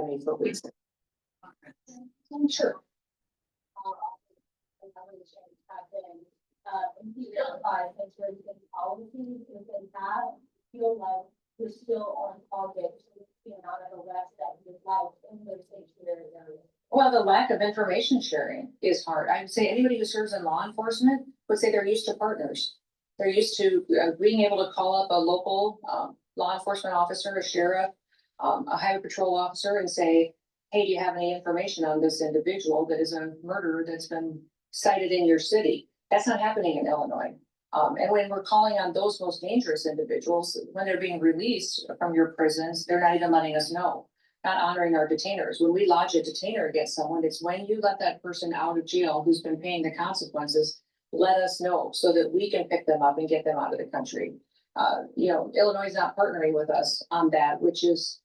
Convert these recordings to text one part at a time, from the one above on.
me for weeks. Sure. Feel like you're still on target, not an arrest that you like in those sanctuary areas. Well, the lack of information sharing is hard. I would say anybody who serves in law enforcement would say they're used to partners. They're used to being able to call up a local law enforcement officer, a sheriff, a highway patrol officer and say, hey, do you have any information on this individual that is a murderer that's been cited in your city? That's not happening in Illinois. And when we're calling on those most dangerous individuals, when they're being released from your prisons, they're not even letting us know, not honoring our detainers. When we lodge a detainer against someone, it's when you let that person out of jail who's been paying the consequences, let us know so that we can pick them up and get them out of the country. Illinois is not partnering with us on that, which is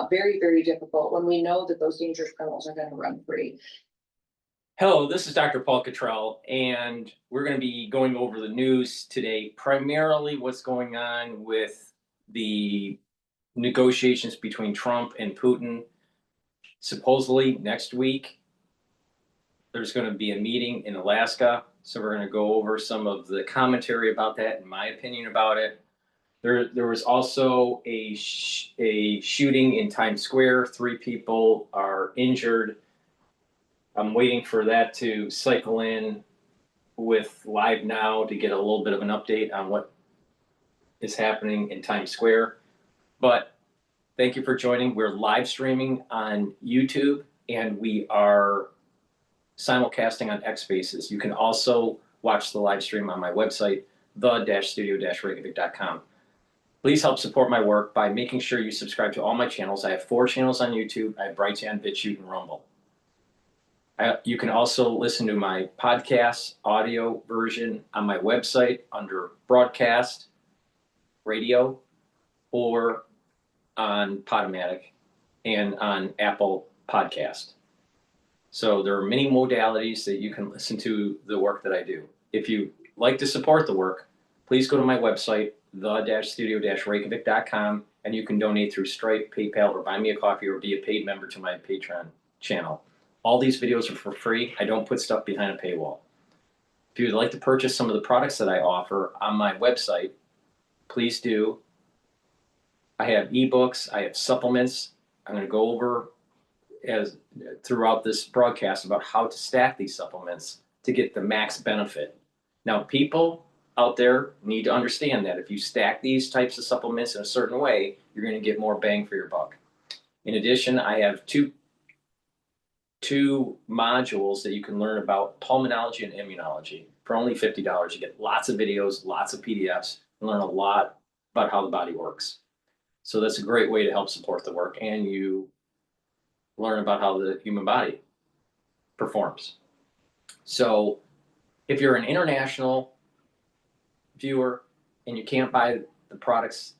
very, very difficult when we know that those dangerous criminals are going to run free. Hello, this is Dr. Paul Cottrell, and we're going to be going over the news today, primarily what's going on with the negotiations between Trump and Putin. Supposedly next week, there's going to be a meeting in Alaska, so we're going to go over some of the commentary about that and my opinion about it. There was also a shooting in Times Square. 3 people are injured. I'm waiting for that to cycle in with Live Now to get a little bit of an update on what is happening in Times Square. But thank you for joining. We're live streaming on YouTube and we are simulcasting on X Spaces. You can also watch the live stream on my website, the-studio-reykjavik.com. Please help support my work by making sure you subscribe to all my channels. I have 4 channels on YouTube. I have Brighteon, Bitchute, and Rumble. You can also listen to my podcast audio version on my website under broadcast, radio, or on Podomatic and on Apple Podcast. So there are many modalities that you can listen to the work that I do. If you like to support the work, please go to my website, the-studio-reykjavik.com, and you can donate through Stripe, PayPal, or buy me a coffee or be a paid member to my Patreon channel. All these videos are for free. I don't put stuff behind a paywall. If you'd like to purchase some of the products that I offer on my website, please do. I have ebooks, I have supplements. I'm going to go over throughout this broadcast about how to stack these supplements to get the max benefit. Now, people out there need to understand that if you stack these types of supplements in a certain way, you're going to get more bang for your buck. In addition, I have two modules that you can learn about pulmonology and immunology for only $50. You get lots of videos, lots of PDFs, and learn a lot about how the body works. So that's a great way to help support the work, and you learn about how the human body performs. So if you're an international viewer and you can't buy the products,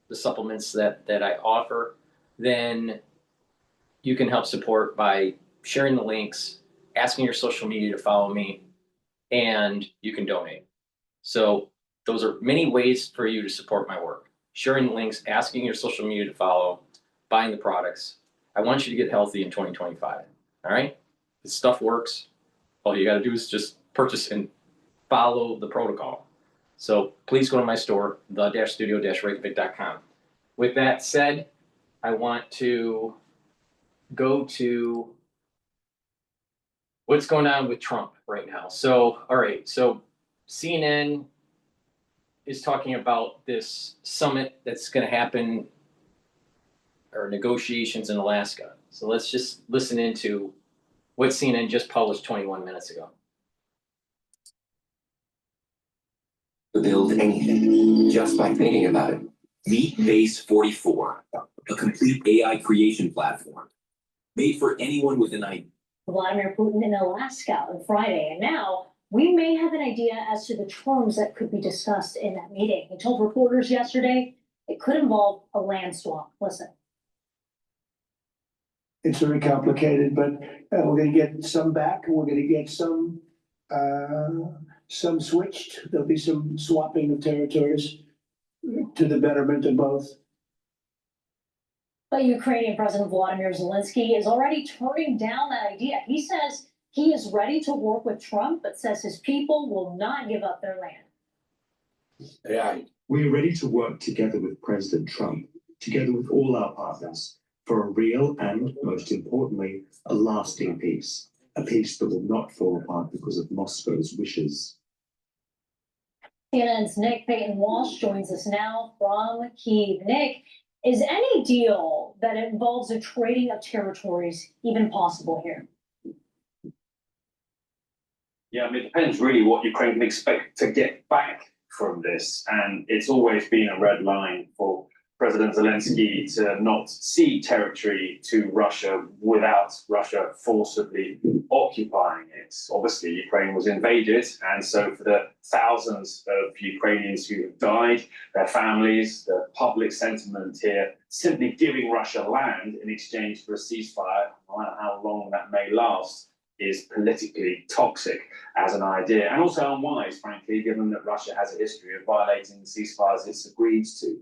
the supplements that I offer, then you can help support by sharing the links, asking your social media to follow me, and you can donate. So those are many ways for you to support my work. Sharing the links, asking your social media to follow, buying the products. I want you to get healthy in 2025, all right? This stuff works. All you gotta do is just purchase and follow the protocol. So please go to my store, the-studio-reykjavik.com. With that said, I want to go to what's going on with Trump right now. So, all right, so CNN is talking about this summit that's going to happen or negotiations in Alaska. So let's just listen into what CNN just published 21 minutes ago. To build anything just by thinking about it. Meet Base 44, a complete AI creation platform made for anyone with an idea. Vladimir Putin in Alaska on Friday, and now we may have an idea as to the terms that could be discussed in that meeting. He told reporters yesterday it could involve a land swap. Listen. It's very complicated, but we're going to get some back. We're going to get some switched. There'll be some swapping of territories to the betterment of both. But Ukrainian President Vladimir Zelensky is already turning down that idea. He says he is ready to work with Trump, but says his people will not give up their land. AI. We are ready to work together with President Trump, together with all our partners, for a real and, most importantly, a lasting peace. A peace that will not fall apart because of Moscow's wishes. CNN's Nick Payton-Walsh joins us now from Kyiv. Nick, is any deal that involves a trading of territories even possible here? Yeah, I mean, it depends really what Ukraine can expect to get back from this. And it's always been a red line for President Zelensky to not cede territory to Russia without Russia forcibly occupying it. Obviously, Ukraine was invaded, and so for the thousands of Ukrainians who have died, their families, the public sentiment here, simply giving Russia land in exchange for a ceasefire, no matter how long that may last, is politically toxic as an idea, and also unwise, frankly, given that Russia has a history of violating the ceasefires it's agreed to.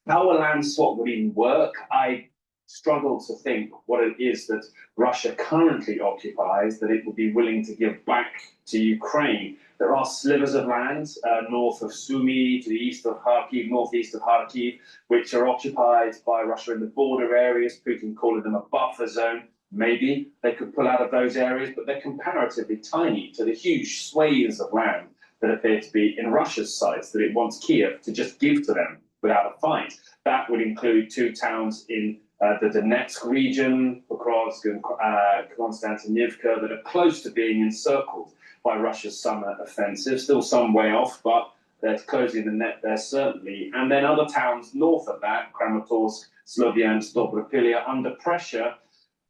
How a land swap would even work, I struggle to think what it is that Russia currently occupies that it would be willing to give back to Ukraine. There are slivers of land north of Sumy, to the east of Kharkiv, northeast of Kharkiv, which are occupied by Russia in the border areas, Putin calling them a buffer zone. Maybe they could pull out of those areas, but they're comparatively tiny to the huge swathes of land that appear to be in Russia's sights that it wants Kiev to just give to them without a fight. That would include two towns in the Donetsk region, Pokrovsk and Konstantinivka, that are close to being encircled by Russia's summer offensive. Still some way off, but they're closing the net there certainly. And then other towns north of that, Kramatorsk, Slovyansk, Dobropilya, under pressure,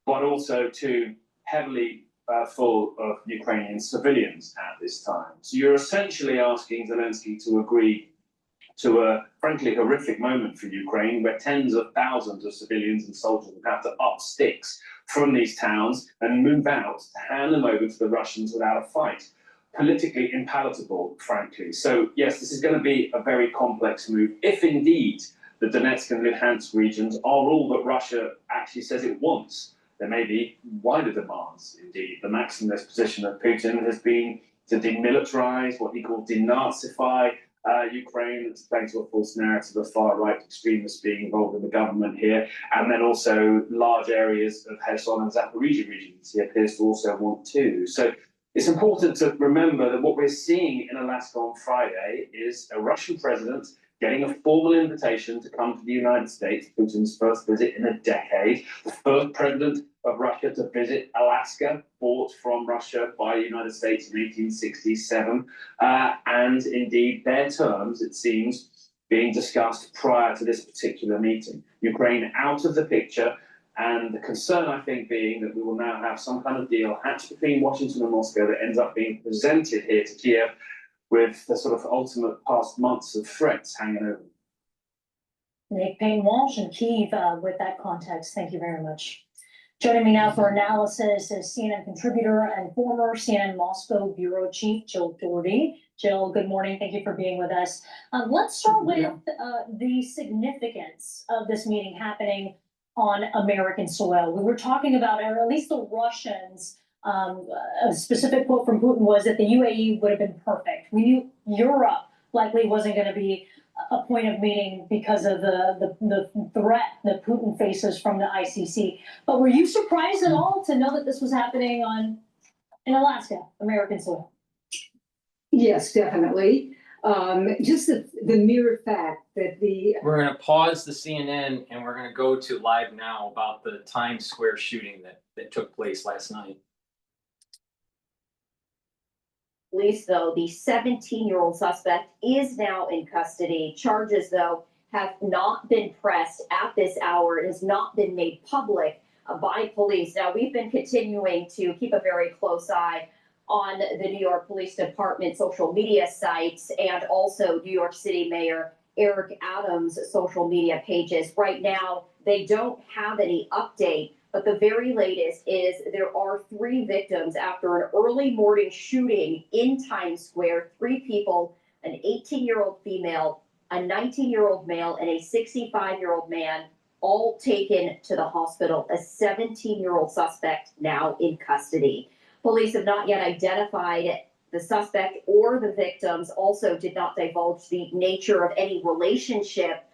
but also too heavily full of Ukrainian civilians at this time. So you're essentially asking Zelensky to agree to a frankly horrific moment for Ukraine, where tens of thousands of civilians and soldiers would have to up sticks from these towns and move out to hand them over to the Russians without a fight. Politically impalatable, frankly. So yes, this is going to be a very complex move, if indeed the Donetsk and Luhansk regions are all that Russia actually says it wants. There may be wider demands, indeed. The maximalist position of Putin has been to demilitarize, what he called denazify Ukraine. It's playing to a false narrative of far-right extremists being involved in the government here. And then also large areas of Kherson and Zaporizhia regions he appears to also want too. So it's important to remember that what we're seeing in Alaska on Friday is a Russian president getting a formal invitation to come to the United States, Putin's first visit in a decade, the first president of Russia to visit Alaska, bought from Russia by the United States in 1867, and indeed their terms, it seems, being discussed prior to this particular meeting. Ukraine out of the picture, and the concern, I think, being that we will now have some kind of deal hatched between Washington and Moscow that ends up being presented here to Kiev with the sort of ultimate past months of threats hanging over. Nick Payton-Walsh in Kyiv with that context. Thank you very much. Joining me now for analysis is CNN contributor and former CNN Moscow bureau chief, Jill Doherty. Jill, good morning. Thank you for being with us. Let's start with the significance of this meeting happening on American soil. We were talking about, or at least the Russians, a specific quote from Putin was that the UAE would have been perfect. We knew Europe likely wasn't going to be a point of meeting because of the threat that Putin faces from the ICC. But were you surprised at all to know that this was happening in Alaska, American soil? Yes, definitely. Just the mere fact that We're going to pause the CNN and we're going to go to live now about the Times Square shooting that took place last night. Police, though, the 17-year-old suspect is now in custody. Charges, though, have not been pressed at this hour. It has not been made public by police. Now, we've been continuing to keep a very close eye on the New York Police Department social media sites and also New York City Mayor Eric Adams' social media pages. Right now, they don't have any update. But the very latest is there are 3 victims after an early morning shooting in Times Square. 3 people, an 18-year-old female, a 19-year-old male, and a 65-year-old man, all taken to the hospital. A 17-year-old suspect now in custody. Police have not yet identified the suspect or the victims, also did not divulge the nature of any relationship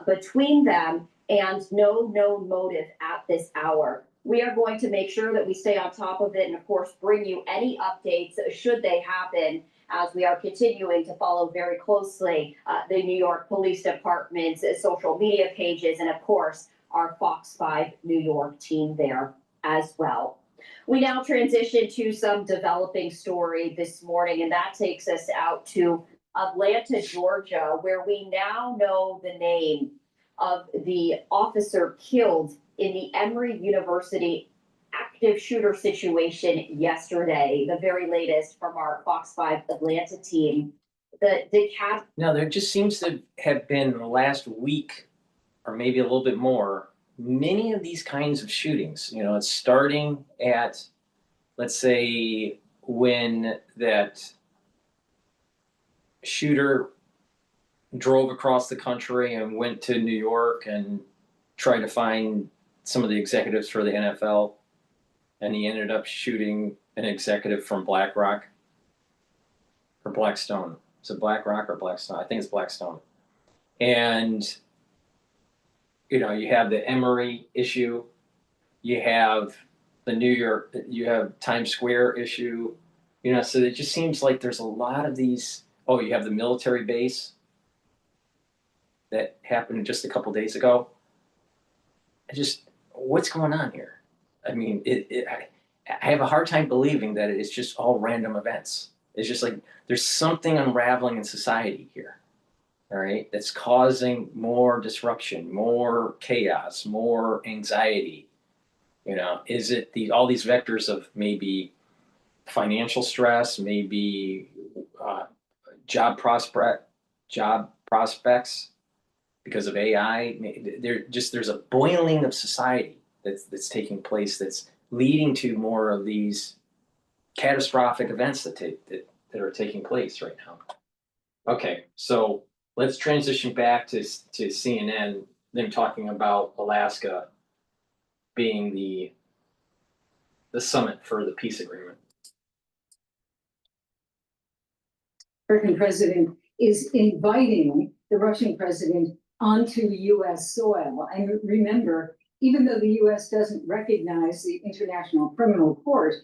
between them, and no known motive at this hour. We are going to make sure that we stay on top of it and, of course, bring you any updates should they happen, as we are continuing to follow very closely the New York Police Department's social media pages and, of course, our Fox 5 New York team there as well. We now transition to some developing story this morning, and that takes us out to Atlanta, Georgia, where we now know the name of the officer killed in the Emory University active shooter situation yesterday. The very latest from our Fox 5 Atlanta team. Now, there just seems to have been in the last week, or maybe a little bit more, many of these kinds of shootings. You know, it's starting at, let's say, when that shooter drove across the country and went to New York and tried to find some of the executives for the NFL, and he ended up shooting an executive from BlackRock or Blackstone. Is it BlackRock or Blackstone? I think it's Blackstone. And you know, you have the Emory issue, you have the you have Times Square issue, you know, so it just seems like there's a lot of these. Oh, you have the military base that happened just a couple days ago. What's going on here? I mean, I have a hard time believing that it's just all random events. It's just like there's something unraveling in society here, all right, that's causing more disruption, more chaos, more anxiety. You know, is it all these vectors of maybe financial stress, maybe job prospects because of AI? There's a boiling of society that's taking place that's leading to more of these catastrophic events that are taking place right now. Okay, so let's transition back to CNN, them talking about Alaska being the summit for the peace agreement. American president is inviting the Russian president onto U.S. soil. And remember, even though the U.S. doesn't recognize the International Criminal Court,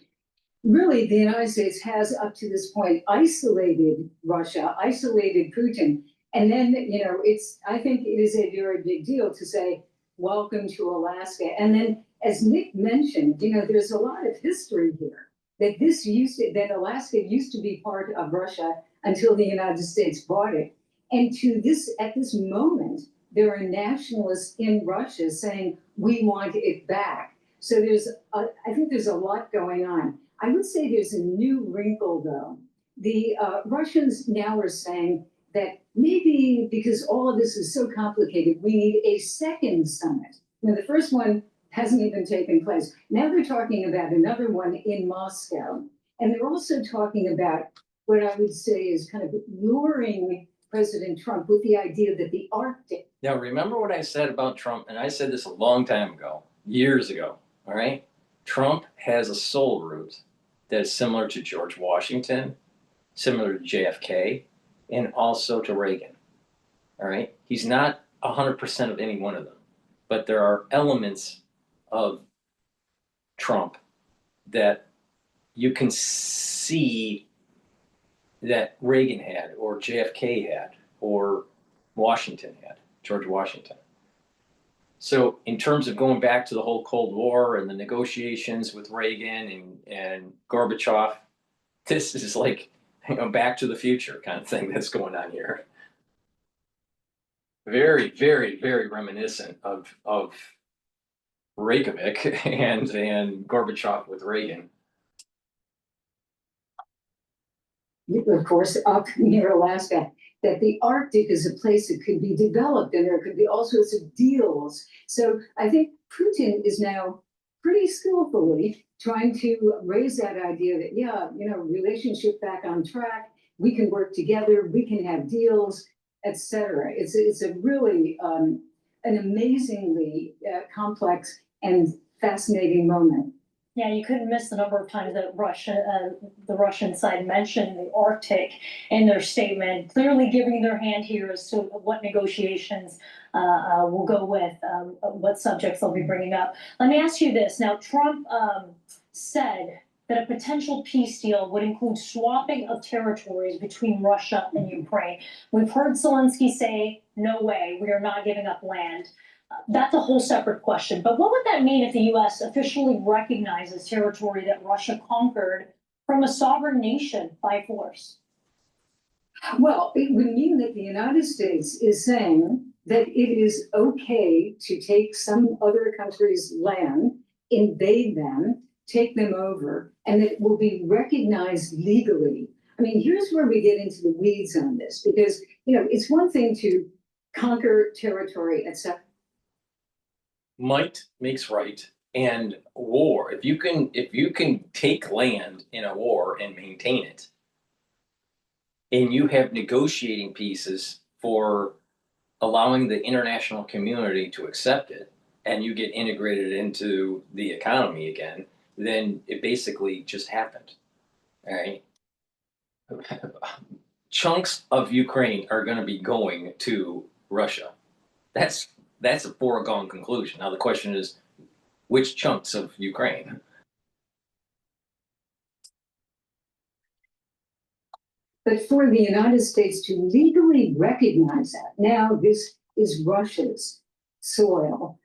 really the United States has up to this point isolated Russia, isolated Putin. And then, you know, I think it is a very big deal to say, welcome to Alaska. And then, as Nick mentioned, you know, there's a lot of history here that Alaska used to be part of Russia until the United States bought it. And at this moment, there are nationalists in Russia saying, we want it back. So I think there's a lot going on. I would say there's a new wrinkle, though. The Russians now are saying that maybe because all of this is so complicated, we need a second summit. Now, the first one hasn't even taken place. Now they're talking about another one in Moscow. And they're also talking about what I would say is kind of luring President Trump with the idea that the Arctic. Now, remember what I said about Trump, and I said this a long time ago, years ago, all right? Trump has a soul root that is similar to George Washington, similar to JFK, and also to Reagan, all right? He's not 100% of any one of them, but there are elements of Trump that you can see that Reagan had, or JFK had, or Washington had, George Washington. So in terms of going back to the whole Cold War and the negotiations with Reagan and Gorbachev, this is like, you know, Back to the Future kind of thing that's going on here. Very, very, very reminiscent of Reykjavik and Gorbachev with Reagan. Of course, up near Alaska, that the Arctic is a place that could be developed and there could be all sorts of deals. So I think Putin is now pretty skillfully trying to raise that idea that, yeah, you know, relationship back on track, we can work together, we can have deals, etc. It's a really an amazingly complex and fascinating moment. Yeah, you couldn't miss the number of times that the Russian side mentioned the Arctic in their statement, clearly giving their hand here as to what negotiations will go with, what subjects they'll be bringing up. Let me ask you this. Now, Trump said that a potential peace deal would include swapping of territories between Russia and Ukraine. We've heard Zelensky say, no way, we are not giving up land. That's a whole separate question. But what would that mean if the U.S. officially recognizes territory that Russia conquered from a sovereign nation by force? Well, it would mean that the United States is saying that it is okay to take some other country's land, invade them, take them over, and that it will be recognized legally. I mean, here's where we get into the weeds on this, because, it's one thing to conquer territory, etc. Might makes right, and war. If you can take land in a war and maintain it, and you have negotiating pieces for allowing the international community to accept it, and you get integrated into the economy again, then it basically just happened. All right. Chunks of Ukraine are going to be going to Russia. That's a foregone conclusion. Now the question is, which chunks of Ukraine? But for the United States to legally recognize that, now this is Russia's soil,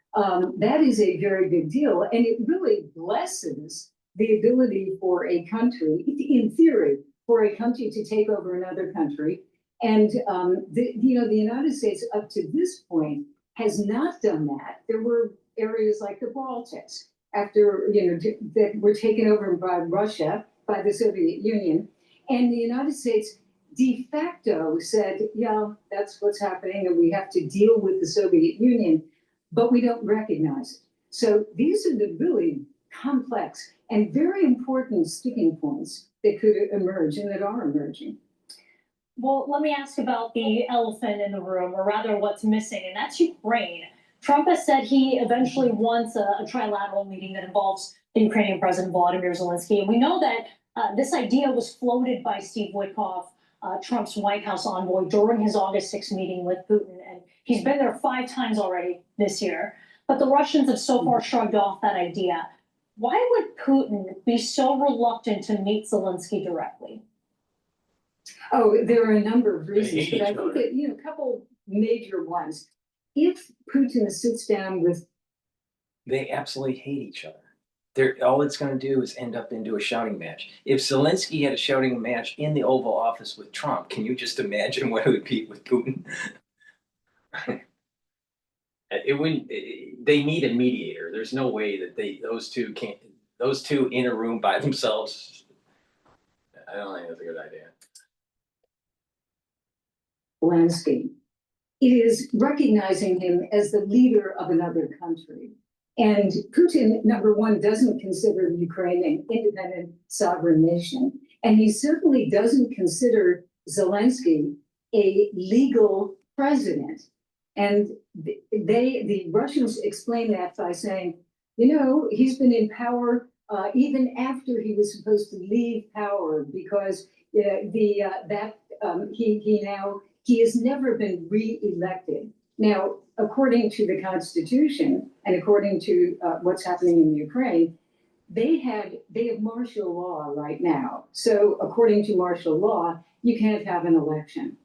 that is a very big deal. And it really blesses the ability for a country, in theory, for a country to take over another country. And, the United States up to this point has not done that. There were areas like the Baltics after, that were taken over by Russia, by the Soviet Union. And the United States de facto said, yeah, that's what's happening, and we have to deal with the Soviet Union, but we don't recognize it. So these are the really complex and very important sticking points that could emerge and that are emerging. Well, let me ask about the elephant in the room, or rather what's missing, and that's Ukraine. Trump has said he eventually wants a trilateral meeting that involves the Ukrainian President Volodymyr Zelensky. And we know that this idea was floated by Steve Witkoff, Trump's White House envoy, during his August 6th meeting with Putin. And he's been there 5 times already this year. But the Russians have so far shrugged off that idea. Why would Putin be so reluctant to meet Zelensky directly? Oh, there are a number of reasons, hate but I each think other. that, a couple major ones. If Putin sits down with, They absolutely hate each other. All it's going to do is end up into a shouting match. If Zelensky had a shouting match in the Oval Office with Trump, can you just imagine what it would be with Putin? They need a mediator. There's no way that those two in a room by themselves. I don't think that's a good idea. landscape. It is recognizing him as the leader of another country. And Putin, number one, doesn't consider Ukraine an independent sovereign nation. And he certainly doesn't consider Zelensky a legal president. And the Russians explain that by saying, he's been in power even after he was supposed to leave power, because he has never been re-elected. Now, according to the Constitution and according to what's happening in Ukraine, they have martial law right now. So according to martial law, you can't have an election.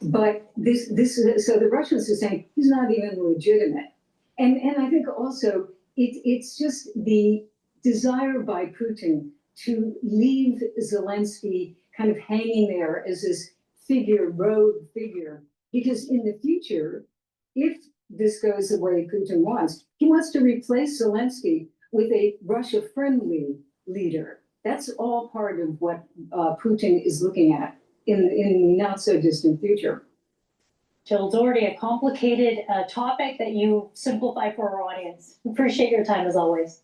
But so the Russians are saying he's not even legitimate. And I think also it's just the desire by Putin to leave Zelensky kind of hanging there as this rogue figure, because in the future, if this goes the way Putin wants, he wants to replace Zelensky with a Russia-friendly leader. That's all part of what Putin is looking at in the not-so-distant future. Jill Doherty, a complicated topic that you simplify for our audience. Appreciate your time as always.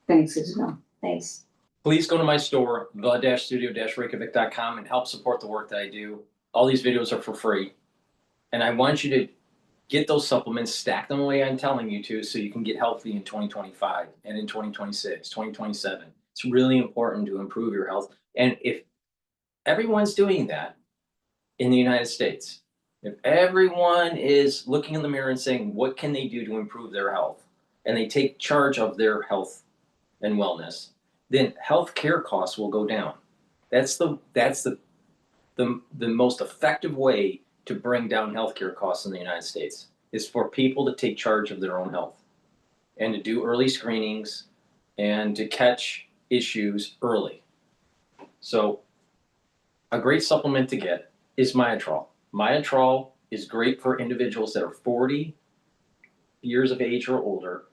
Thanks, Isabel. Thanks. Please go to my store, the-studio-reykjavik.com, and help support the work that I do. All these videos are for free. And I want you to get those supplements, stack them away I'm telling you to, so you can get healthy in 2025 and in 2026, 2027. It's really important to improve your health. And if everyone's doing that in the United States, if everyone is looking in the mirror and saying, what can they do to improve their health? And they take charge of their health and wellness, then healthcare costs will go down. That's the most effective way to bring down healthcare costs in the United States, is for people to take charge of their own health and to do early screenings and to catch issues early. So a great supplement to get is Myotrol. Myotrol is great for individuals that are 40 years of age or older.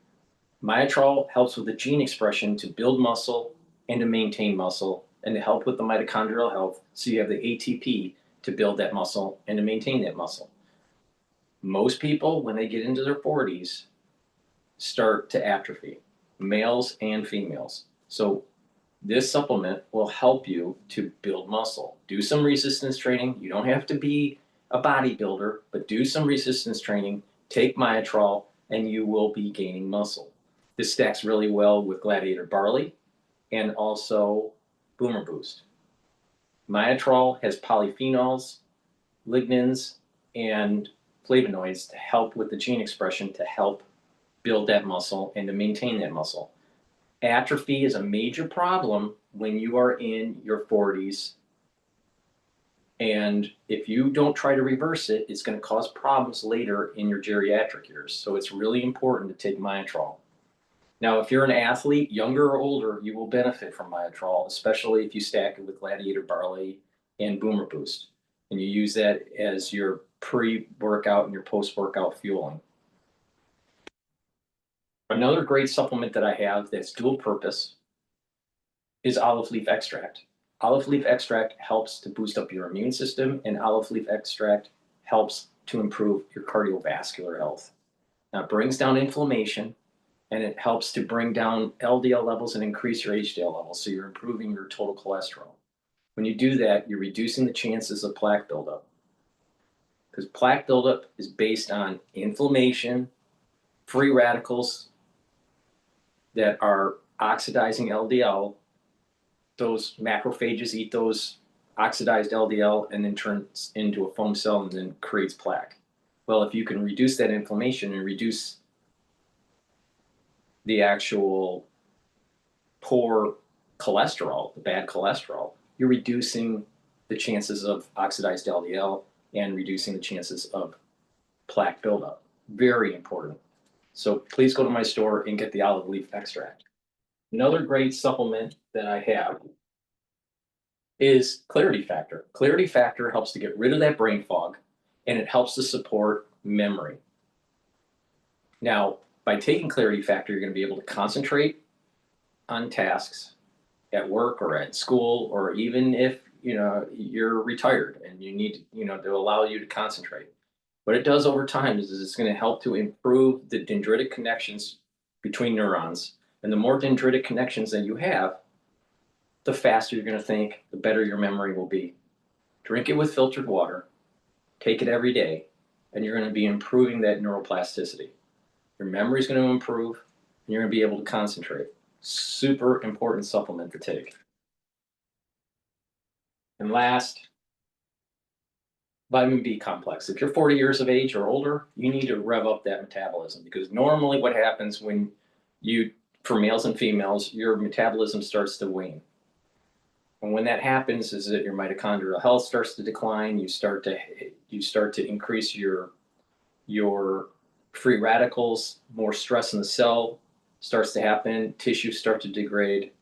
Myotrol helps with the gene expression to build muscle and to maintain muscle and to help with the mitochondrial health, so you have the ATP to build that muscle and to maintain that muscle. Most people, when they get into their 40s, start to atrophy, males and females. So this supplement will help you to build muscle. Do some resistance training. You don't have to be a bodybuilder, but do some resistance training, take Myotrol, and you will be gaining muscle. This stacks really well with Gladiator Barley and also Boomer Boost. Myotrol has polyphenols, lignans, and flavonoids to help with the gene expression to help build that muscle and to maintain that muscle. Atrophy is a major problem when you are in your 40s. And if you don't try to reverse it, it's going to cause problems later in your geriatric years. So it's really important to take Myotrol. Now, if you're an athlete, younger or older, you will benefit from Myotrol, especially if you stack it with Gladiator Barley and Boomer Boost. And you use that as your pre-workout and your post-workout fueling. Another great supplement that I have that's dual purpose is olive leaf extract. Olive leaf extract helps to boost up your immune system, and olive leaf extract helps to improve your cardiovascular health. Now, it brings down inflammation, and it helps to bring down LDL levels and increase your HDL levels, so you're improving your total cholesterol. When you do that, you're reducing the chances of plaque buildup, because plaque buildup is based on inflammation, free radicals that are oxidizing LDL. Those macrophages eat those oxidized LDL and then turns into a foam cell and then creates plaque. Well, if you can reduce that inflammation and reduce the actual poor cholesterol, the bad cholesterol, you're reducing the chances of oxidized LDL and reducing the chances of plaque buildup. Very important. So please go to my store and get the olive leaf extract. Another great supplement that I have is Clarity Factor. Clarity Factor helps to get rid of that brain fog, and it helps to support memory. Now, by taking Clarity Factor, you're going to be able to concentrate on tasks at work or at school, or even if you're retired and you need to allow you to concentrate. What it does over time is it's going to help to improve the dendritic connections between neurons. And the more dendritic connections that you have, the faster you're going to think, the better your memory will be. Drink it with filtered water, take it every day, and you're going to be improving that neuroplasticity. Your memory is going to improve, and you're going to be able to concentrate. Super important supplement to take. And last, vitamin B complex. If you're 40 years of age or older, you need to rev up that metabolism, because normally what happens when for males and females, your metabolism starts to wane. And when that happens is that your mitochondrial health starts to decline. You start to increase your free radicals, more stress in the cell starts to happen, tissues start to degrade,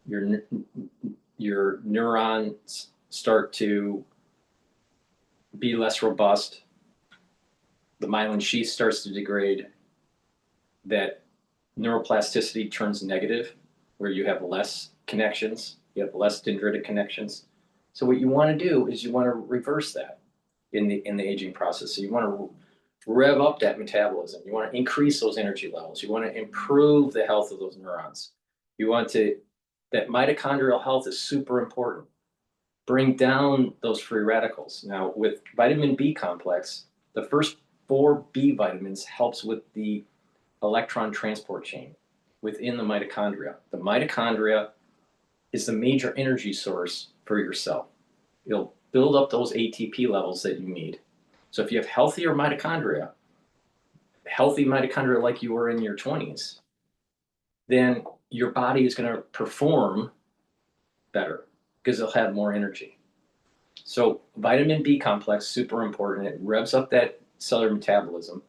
your neurons start to be less robust, the myelin sheath starts to degrade, that neuroplasticity turns negative, where you have less connections, you have less dendritic connections. So what you want to do is you want to reverse that in the aging process. So you want to rev up that metabolism. You want to increase those energy levels. You want to improve the health of those neurons. That mitochondrial health is super important. Bring down those free radicals. Now, with vitamin B complex, the first 4 B vitamins helps with the electron transport chain within the mitochondria. The mitochondria is the major energy source for your cell. It'll build up those ATP levels that you need. So if you have healthy mitochondria like you were in your 20s, then your body is going to perform better because it'll have more energy. So vitamin B complex, super important. It revs up that cellular metabolism.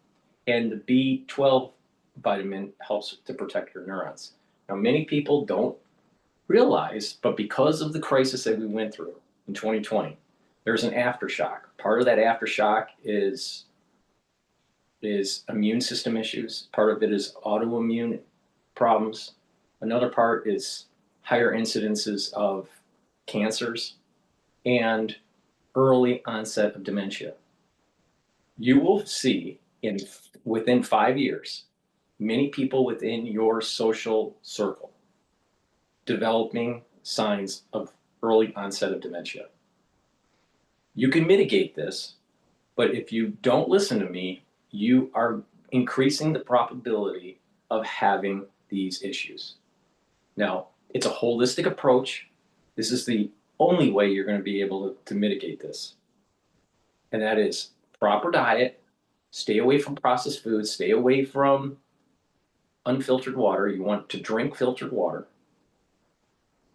And the B12 vitamin helps to protect your neurons. Now, many people don't realize, but because of the crisis that we went through in 2020, there's an aftershock. Part of that aftershock is immune system issues. Part of it is autoimmune problems. Another part is higher incidences of cancers and early onset of dementia. You will see within 5 years, many people within your social circle developing signs of early onset of dementia. You can mitigate this, but if you don't listen to me, you are increasing the probability of having these issues. Now, it's a holistic approach. This is the only way you're going to be able to mitigate this. And that is proper diet, stay away from processed foods, stay away from unfiltered water. You want to drink filtered water.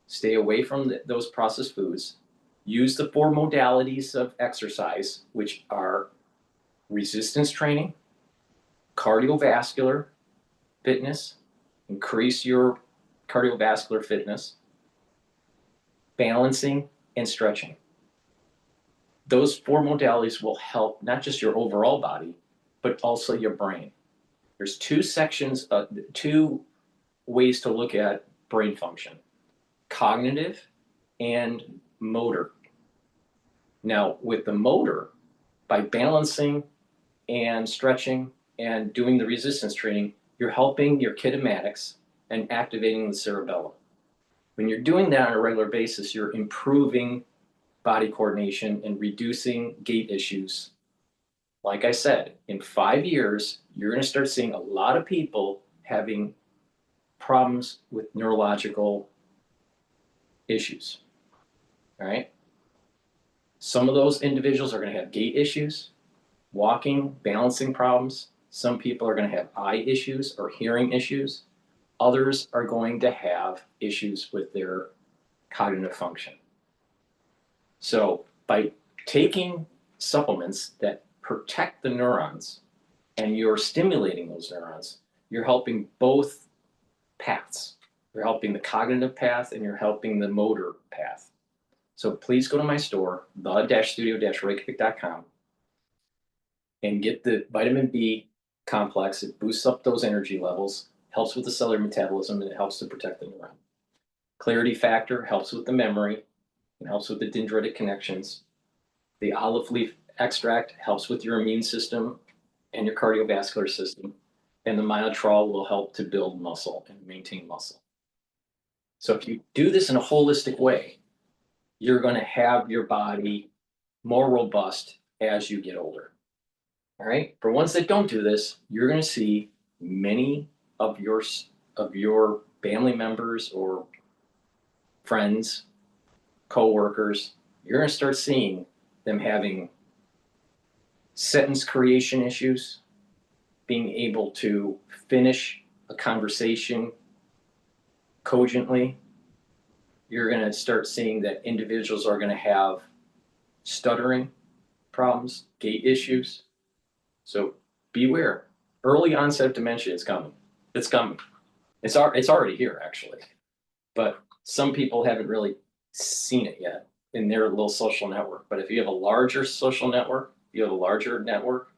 Stay away from those processed foods. Use the 4 modalities of exercise, which are resistance training, cardiovascular fitness, increase your cardiovascular fitness, balancing, and stretching. Those 4 modalities will help not just your overall body, but also your brain. There's 2 sections, 2 ways to look at brain function: cognitive and motor. Now, with the motor, by balancing and stretching and doing the resistance training, you're helping your kinematics and activating the cerebellum. When you're doing that on a regular basis, you're improving body coordination and reducing gait issues. Like I said, in 5 years, you're going to start seeing a lot of people having problems with neurological issues. All right? Some of those individuals are going to have gait issues, walking, balancing problems. Some people are going to have eye issues or hearing issues. Others are going to have issues with their cognitive function. So by taking supplements that protect the neurons and you're stimulating those neurons, you're helping both paths. You're helping the cognitive path and you're helping the motor path. So please go to my store, the-studio-reykjavik.com, and get the vitamin B complex. It boosts up those energy levels, helps with the cellular metabolism, and it helps to protect the neuron. Clarity factor helps with the memory and helps with the dendritic connections. The olive leaf extract helps with your immune system and your cardiovascular system. And the myotrol will help to build muscle and maintain muscle. So if you do this in a holistic way, you're going to have your body more robust as you get older. All right. For ones that don't do this, you're going to see many of your family members or friends, co-workers, you're going to start seeing them having sentence creation issues, being able to finish a conversation cogently. You're going to start seeing that individuals are going to have stuttering problems, gait issues. So beware. Early onset of dementia is coming. It's coming. It's already here, actually. But some people haven't really seen it yet in their little social network. But if you have a larger social network, you have a larger network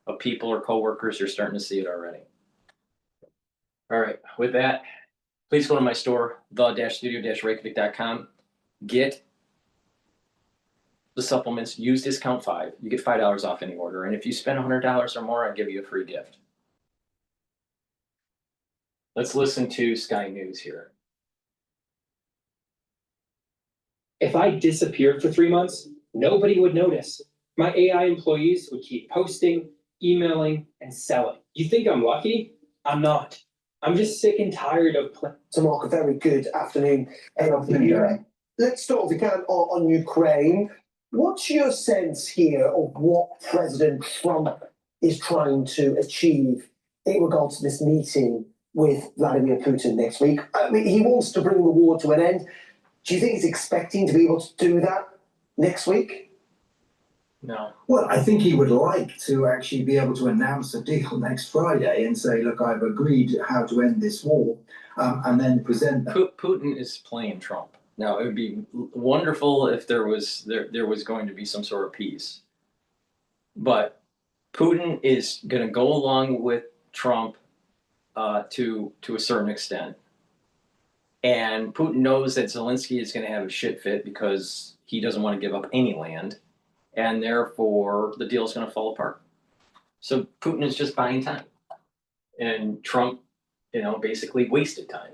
of people or coworkers, you're starting to see it already. All right, with that, please go to my store, the-studio-reykjavik.com. Get the supplements, use discount 5. You get $5 off any order. And if you spend $100 or more, I give you a free gift. Let's listen to Sky News here. If I disappeared for 3 months, nobody would notice. My AI employees would keep posting, emailing, and selling. You think I'm lucky? I'm not. I'm just sick and tired of So Mark, a very good afternoon. Let's start, if we can, on Ukraine. What's your sense here of what President Trump is trying to achieve in regards to this meeting with Vladimir Putin next week? I mean, he wants to bring the war to an end. Do you think he's expecting to be able to do that next week? No. Well, I think he would like to actually be able to announce a deal next Friday and say, look, I've agreed how to end this war, and then present that. Putin is playing Trump. Now, it would be wonderful if there was going to be some sort of peace. But Putin is going to go along with Trump to a certain extent. And Putin knows that Zelensky is going to have a shit fit because he doesn't want to give up any land. And therefore, the deal is going to fall apart. So Putin is just buying time. And Trump, basically wasted time.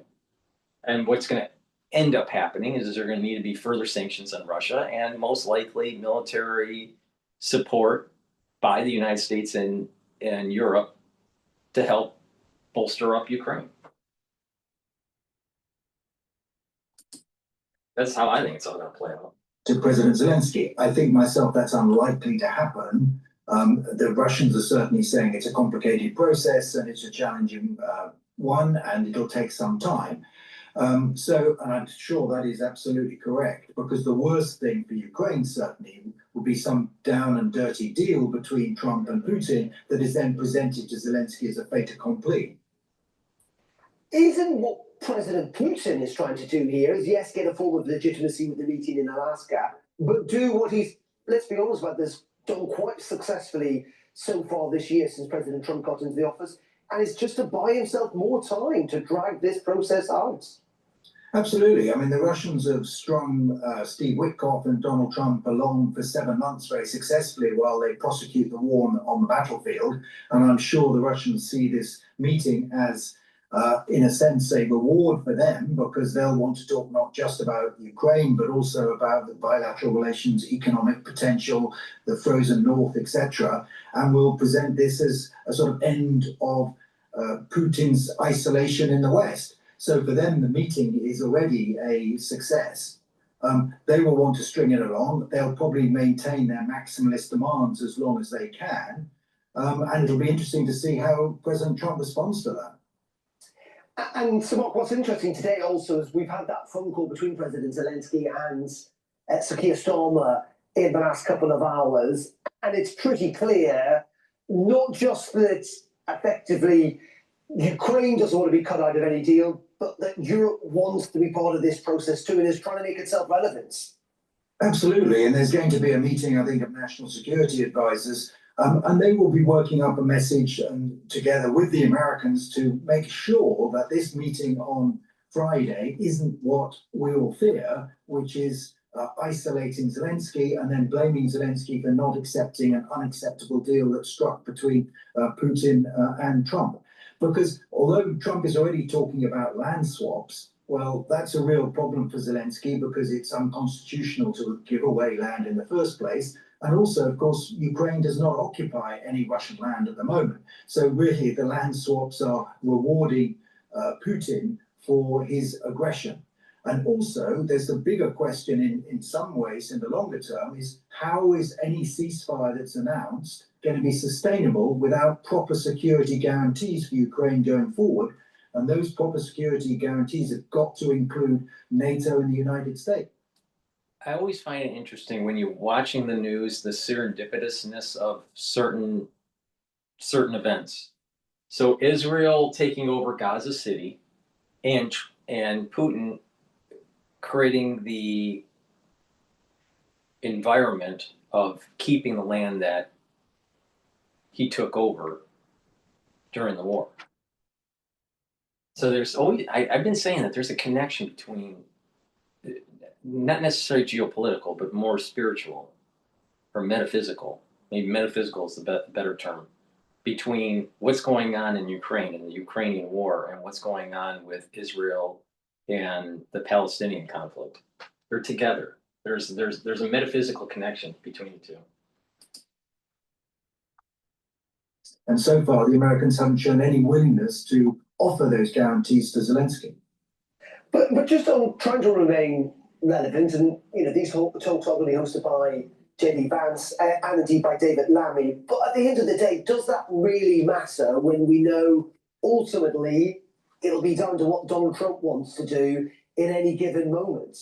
And what's going to end up happening is there going to need to be further sanctions on Russia and most likely military support by the United States and Europe to help bolster up Ukraine. That's how I think it's all going to play out. To President Zelensky, I think myself that's unlikely to happen. The Russians are certainly saying it's a complicated process and it's a challenging one, and it'll take some time. And I'm sure that is absolutely correct, because the worst thing for Ukraine certainly would be some down and dirty deal between Trump and Putin that is then presented to Zelensky as a fait accompli. Isn't what President Putin is trying to do here is, yes, get a form of legitimacy with the meeting in Alaska, but do what he's, let's be honest about this, done quite successfully so far this year since President Trump got into the office, and it's just to buy himself more time to drag this process out. Absolutely. I mean, the Russians have strung Steve Witkoff and Donald Trump along for 7 months very successfully while they prosecute the war on the battlefield. And I'm sure the Russians see this meeting as, in a sense, a reward for them, because they'll want to talk not just about Ukraine, but also about the bilateral relations, economic potential, the frozen north, etc. And will present this as a sort of end of Putin's isolation in the West. So for them, the meeting is already a success. They will want to string it along. They'll probably maintain their maximalist demands as long as they can. And it'll be interesting to see how President Trump responds to that. And so Mark, what's interesting today also is we've had that phone call between President Zelensky and Sir Keir Starmer in the last couple of hours. And it's pretty clear, not just that effectively Ukraine doesn't want to be cut out of any deal, but that Europe wants to be part of this process too and is trying to make itself relevant. Absolutely. And there's going to be a meeting, I think, of national security advisors, and they will be working up a message together with the Americans to make sure that this meeting on Friday isn't what we all fear, which is isolating Zelensky and then blaming Zelensky for not accepting an unacceptable deal that struck between Putin and Trump. Because although Trump is already talking about land swaps, well, that's a real problem for Zelensky because it's unconstitutional to give away land in the first place. And also, of course, Ukraine does not occupy any Russian land at the moment. So really, the land swaps are rewarding Putin for his aggression. And also, there's the bigger question in some ways in the longer term is how is any ceasefire that's announced going to be sustainable without proper security guarantees for Ukraine going forward? And those proper security guarantees have got to include NATO and the United States. I always find it interesting when you're watching the news, the serendipitousness of certain events. So Israel taking over Gaza City and Putin creating the environment of keeping the land that he took over during the war. So there's always, I've been saying that there's a connection between, not necessarily geopolitical, but more spiritual or metaphysical. Maybe metaphysical is the better term, between what's going on in Ukraine and the Ukrainian war and what's going on with Israel and the Palestinian conflict. They're together. There's a metaphysical connection between the two. And so far, the Americans haven't shown any willingness to offer those guarantees to Zelensky. But just on trying to remain relevant, and these talks are going to be hosted by JD Vance and indeed by David Lammy. But at the end of the day, does that really matter when we know ultimately it'll be down to what Donald Trump wants to do in any given moment?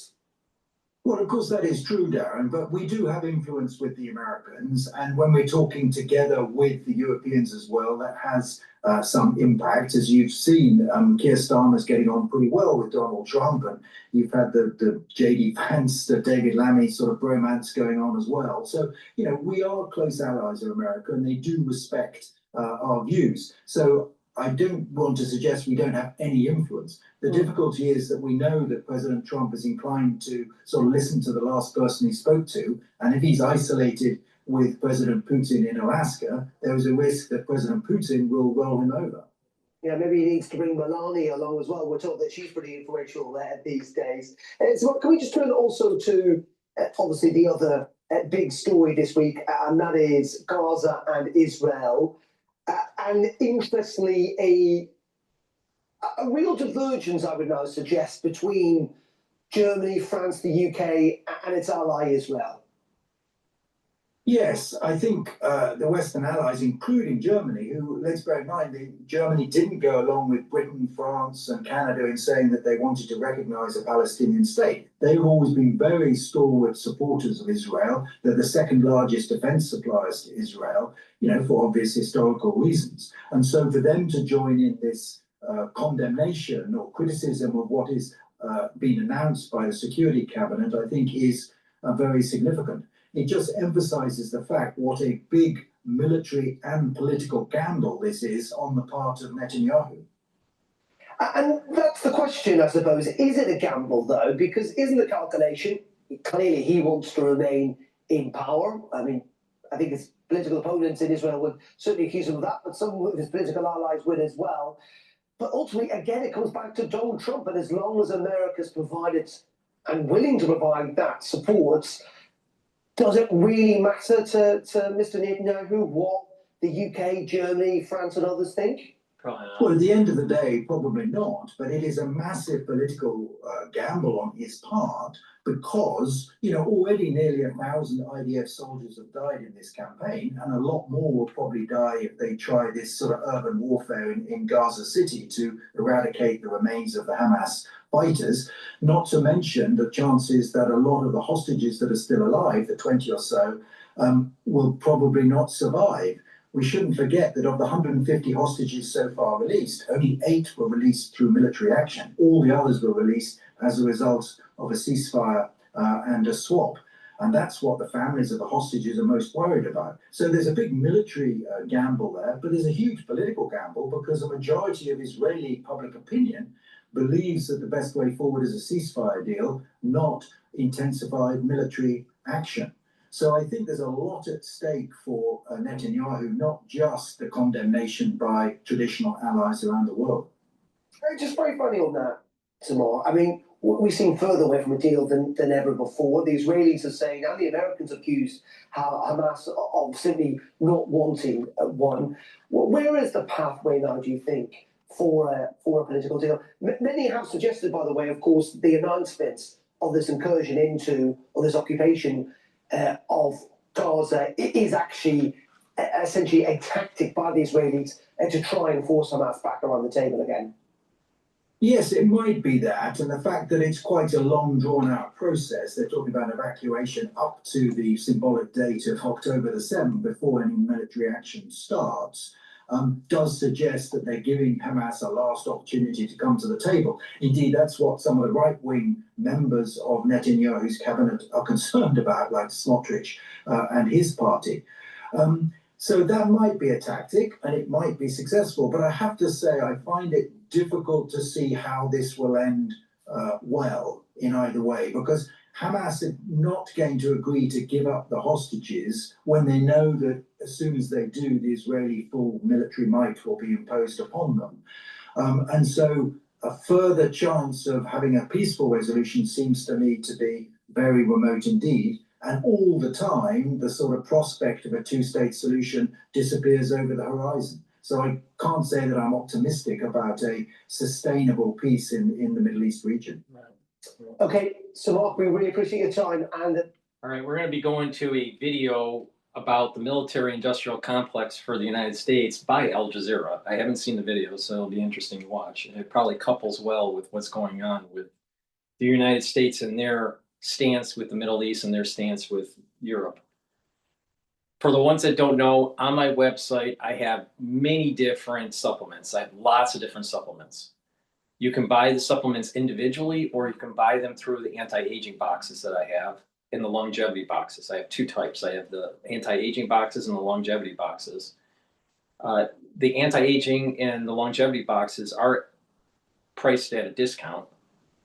Well, of course, that is true, Darren, but we do have influence with the Americans. And when we're talking together with the Europeans as well, that has some impact. As you've seen, Keir Starmer's getting on pretty well with Donald Trump, and you've had the JD Vance, the David Lammy sort of bromance going on as well. So, we are close allies of America, and they do respect our views. So I don't want to suggest we don't have any influence. The difficulty is that we know that President Trump is inclined to sort of listen to the last person he spoke to, and if he's isolated with President Putin in Alaska, there is a risk that President Putin will roll him over. Yeah, maybe he needs to bring Melania along as well. We're told that she's pretty influential there these days. So can we just turn also to obviously the other big story this week, and that is Gaza and Israel. And interestingly, a real divergence, I would now suggest, between Germany, France, the UK, and its ally Israel. Yes, I think the Western allies, including Germany, who, let's bear in mind, Germany didn't go along with Britain, France, and Canada in saying that they wanted to recognize a Palestinian state. They've always been very stalwart supporters of Israel. They're the second largest defense suppliers to Israel, for obvious historical reasons. And so for them to join in this condemnation or criticism of what is being announced by the Security Cabinet, I think is very significant. It just emphasizes the fact what a big military and political gamble this is on the part of Netanyahu. And that's the question, I suppose. Is it a gamble, though? Because isn't the calculation, clearly he wants to remain in power. I mean, I think his political opponents in Israel would certainly accuse him of that, but some of his political allies would as well. But ultimately, again, it comes back to Donald Trump. And as long as America's provided and willing to provide that support, does it really matter to Mr. Netanyahu what the UK, Germany, France and others think? Probably not. Well, at the end of the day, probably not. But it is a massive political gamble on his part because, already nearly 1,000 IDF soldiers have died in this campaign, and a lot more will probably die if they try this sort of urban warfare in Gaza City to eradicate the remains of the Hamas fighters, not to mention the chances that a lot of the hostages that are still alive, the 20 or so, will probably not survive. We shouldn't forget that of the 150 hostages so far released, only 8 were released through military action. All the others were released as a result of a ceasefire and a swap. And that's what the families of the hostages are most worried about. So there's a big military gamble there, but there's a huge political gamble because a majority of Israeli public opinion believes that the best way forward is a ceasefire deal, not intensified military action. So I think there's a lot at stake for Netanyahu, not just the condemnation by traditional allies around the world. Just very funny on that, Tamar. I mean, we seem further away from a deal than ever before. The Israelis are saying, and the Americans accused Hamas of simply not wanting one. Where is the pathway now, do you think, for a political deal? Many have suggested, by the way, of course, the announcement of this incursion into, or this occupation of Gaza is actually essentially a tactic by the Israelis to try and force Hamas back around the table again. Yes, it might be that, and the fact that it's quite a long, drawn-out process. They're talking about evacuation up to the symbolic date of October the 7th, before any military action starts, does suggest that they're giving Hamas a last opportunity to come to the table. Indeed, that's what some of the right-wing members of Netanyahu's cabinet are concerned about, like Smotrich and his party. So that might be a tactic, and it might be successful. But I have to say, I find it difficult to see how this will end well in either way, because Hamas are not going to agree to give up the hostages when they know that as soon as they do, the Israeli full military might will be imposed upon them. And so a further chance of having a peaceful resolution seems to me to be very remote indeed. And all the time, the sort of prospect of a two-state solution disappears over the horizon. So I can't say that I'm optimistic about a sustainable peace in the Middle East region. Okay, so Mark, we really appreciate your time, and All right, we're going to be going to a video about the military-industrial complex for the United States by Al Jazeera. I haven't seen the video, so it'll be interesting to watch. It probably couples well with what's going on with the United States and their stance with the Middle East and their stance with Europe. For the ones that don't know, on my website, I have many different supplements. I have lots of different supplements. You can buy the supplements individually, or you can buy them through the anti-aging boxes that I have in the longevity boxes. I have two types. I have the anti-aging boxes and the longevity boxes. The anti-aging and the longevity boxes are priced at a discount.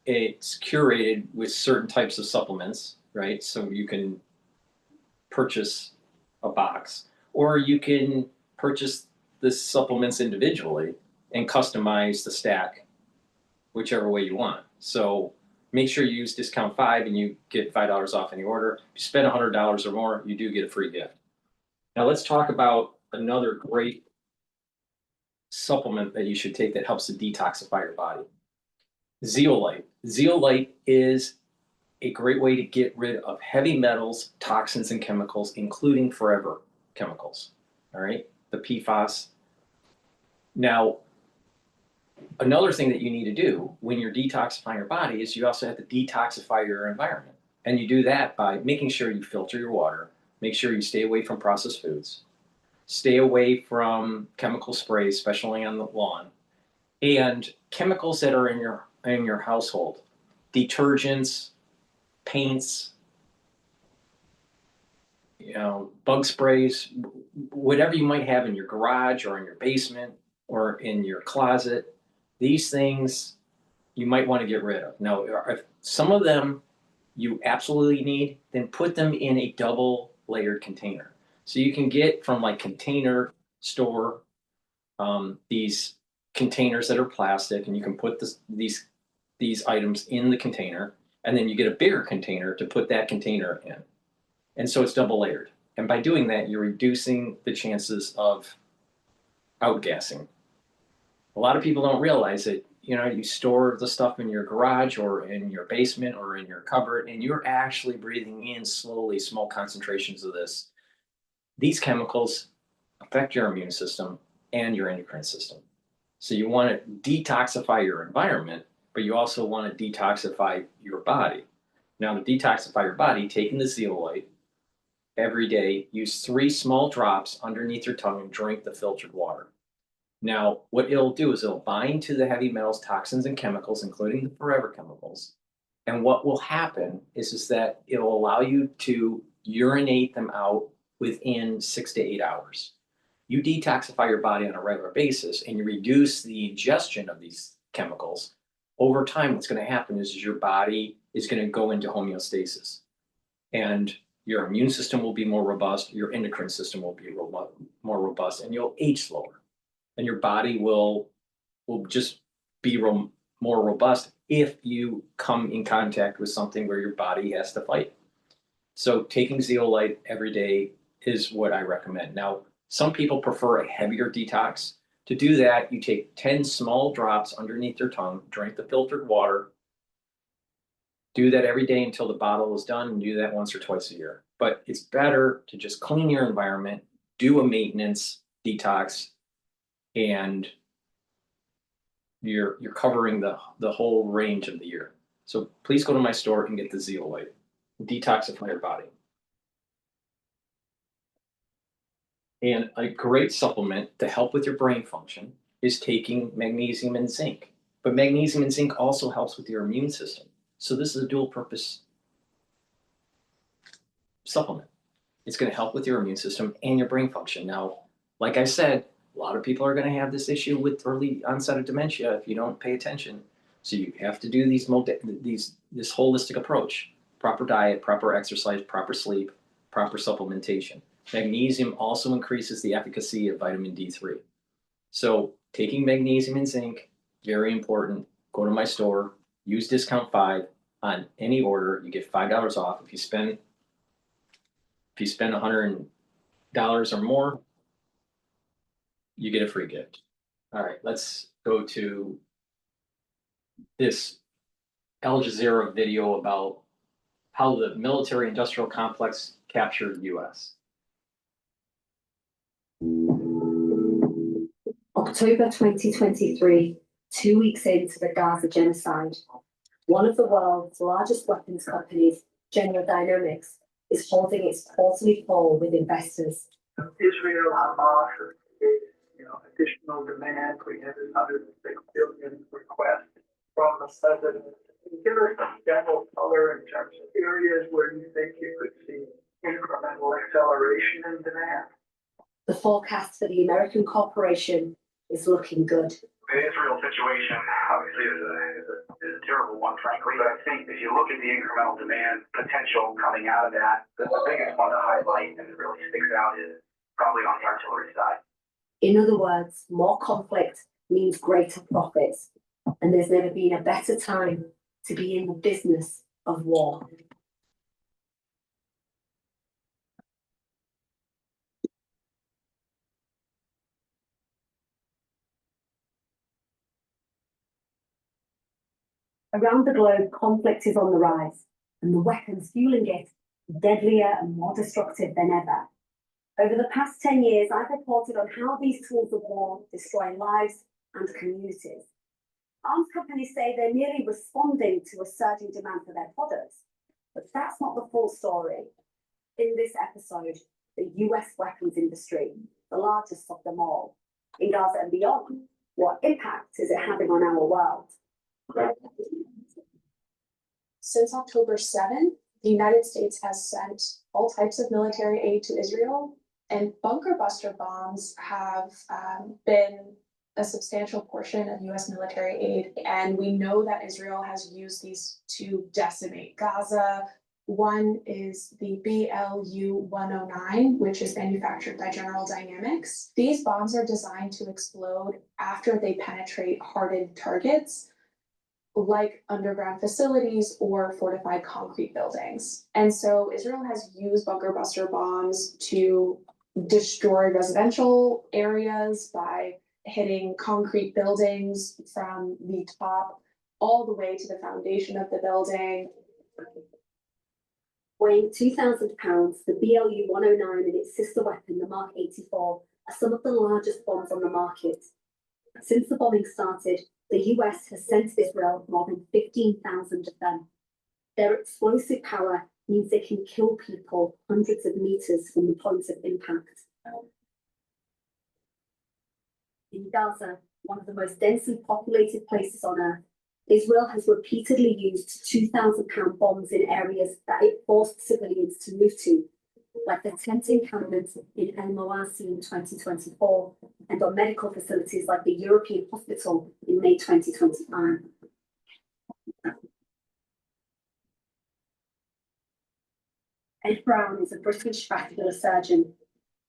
It's curated with certain types of supplements, right? So you can purchase a box, or you can purchase the supplements individually and customize the stack whichever way you want. So make sure you use discount 5 and you get $5 off any order. If you spend $100 or more, you do get a free gift. Now let's talk about another great supplement that you should take that helps to detoxify your body. Zeolite. Zeolite is a great way to get rid of heavy metals, toxins, and chemicals, including forever chemicals. All right, the PFAS. Now, another thing that you need to do when you're detoxifying your body is you also have to detoxify your environment. And you do that by making sure you filter your water, make sure you stay away from processed foods, stay away from chemical sprays, especially on the lawn, and chemicals that are in your household, detergents, paints, bug sprays, whatever you might have in your garage or in your basement or in your closet. These things you might want to get rid of. Now, if some of them you absolutely need, then put them in a double layered container. So you can get from like Container Store these containers that are plastic, and you can put these items in the container, and then you get a bigger container to put that container in. And so it's double layered. And by doing that, you're reducing the chances of outgassing. A lot of people don't realize that, you store the stuff in your garage or in your basement or in your cupboard, and you're actually breathing in slowly small concentrations of this. These chemicals affect your immune system and your endocrine system. So you want to detoxify your environment, but you also want to detoxify your body. Now, to detoxify your body, taking the zeolite every day, use 3 small drops underneath your tongue and drink the filtered water. Now, what it'll do is it'll bind to the heavy metals, toxins, and chemicals, including the forever chemicals. And what will happen is that it'll allow you to urinate them out within 6 to 8 hours. You detoxify your body on a regular basis and you reduce the ingestion of these chemicals. Over time, what's going to happen is your body is going to go into homeostasis. And your immune system will be more robust, your endocrine system will be more robust, and you'll age slower. And your body will just be more robust if you come in contact with something where your body has to fight. So taking zeolite every day is what I recommend. Now, some people prefer a heavier detox. To do that, you take 10 small drops underneath your tongue, drink the filtered water, do that every day until the bottle is done, and do that once or twice a year. But it's better to just clean your environment, do a maintenance detox, and you're covering the whole range of the year. So please go to my store and get the zeolite. Detoxify your body. And a great supplement to help with your brain function is taking magnesium and zinc. But magnesium and zinc also helps with your immune system. So this is a dual purpose supplement. It's going to help with your immune system and your brain function. Now, like I said, a lot of people are going to have this issue with early onset of dementia if you don't pay attention. So you have to do this holistic approach: proper diet, proper exercise, proper sleep, proper supplementation. Magnesium also increases the efficacy of vitamin D3. So taking magnesium and zinc, very important. Go to my store, use discount 5 on any order. You get $5 off. If you spend If you spend $100 or more, you get a free gift. All right, let's go to this Al Jazeera video about how the military industrial complex captured US. October 2023, 2 weeks into the Gaza genocide, one of the world's largest weapons companies, General Dynamics, is holding its quarterly call with investors. Israel, Hamas, additional demand. We have another $6 billion request from the president. Can you give us some general color in terms of areas where you think you could see incremental acceleration in demand? The forecast for the American corporation is looking good. The Israel situation obviously is a terrible one, frankly, but I think if you look at the incremental demand potential coming out of that, the biggest one to highlight and it really sticks out is probably on the artillery side. In other words, more conflict means greater profits, and there's never been a better time to be in the business of war. Around the globe, conflict is on the rise, and the weapons fueling it are deadlier and more destructive than ever. Over the past 10 years, I've reported on how these tools of war destroy lives and communities. Arms companies say they're merely responding to a surging demand for their products, but that's not the full story. In this episode, the US weapons industry, the largest of them all, in Gaza and beyond, what impact is it having on our world? Since October 7th, the United States has sent all types of military aid to Israel, and bunker buster bombs have been a substantial portion of US military aid. And we know that Israel has used these to decimate Gaza. One is the BLU-109, which is manufactured by General Dynamics. These bombs are designed to explode after they penetrate hardened targets, like underground facilities or fortified concrete buildings. And so Israel has used bunker buster bombs to destroy residential areas by hitting concrete buildings from the top all the way to the foundation of the building. Weighing 2,000 pounds, the BLU-109 and its sister weapon, the Mark 84, are some of the largest bombs on the market. Since the bombing started, the US has sent to Israel more than 15,000 of them. Their explosive power means they can kill people hundreds of meters from the point of impact. In Gaza, one of the most densely populated places on Earth, Israel has repeatedly used 2,000-pound bombs in areas that it forced civilians to move to, like the tent encampment in El Mawasi in 2024, and on medical facilities like the European Hospital in May 2025. Ed Brown is a British vascular surgeon.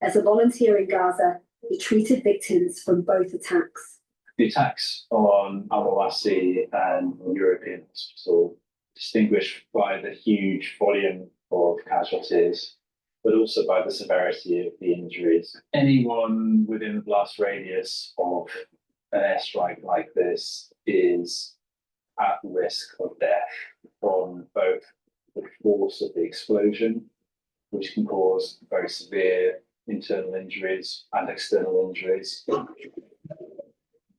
As a volunteer in Gaza, he treated victims from both attacks. The attacks on Al Mawasi and European Hospital distinguished by the huge volume of casualties, but also by the severity of the injuries. Anyone within the blast radius of an airstrike like this is at risk of death from both the force of the explosion, which can cause very severe internal injuries and external injuries. Of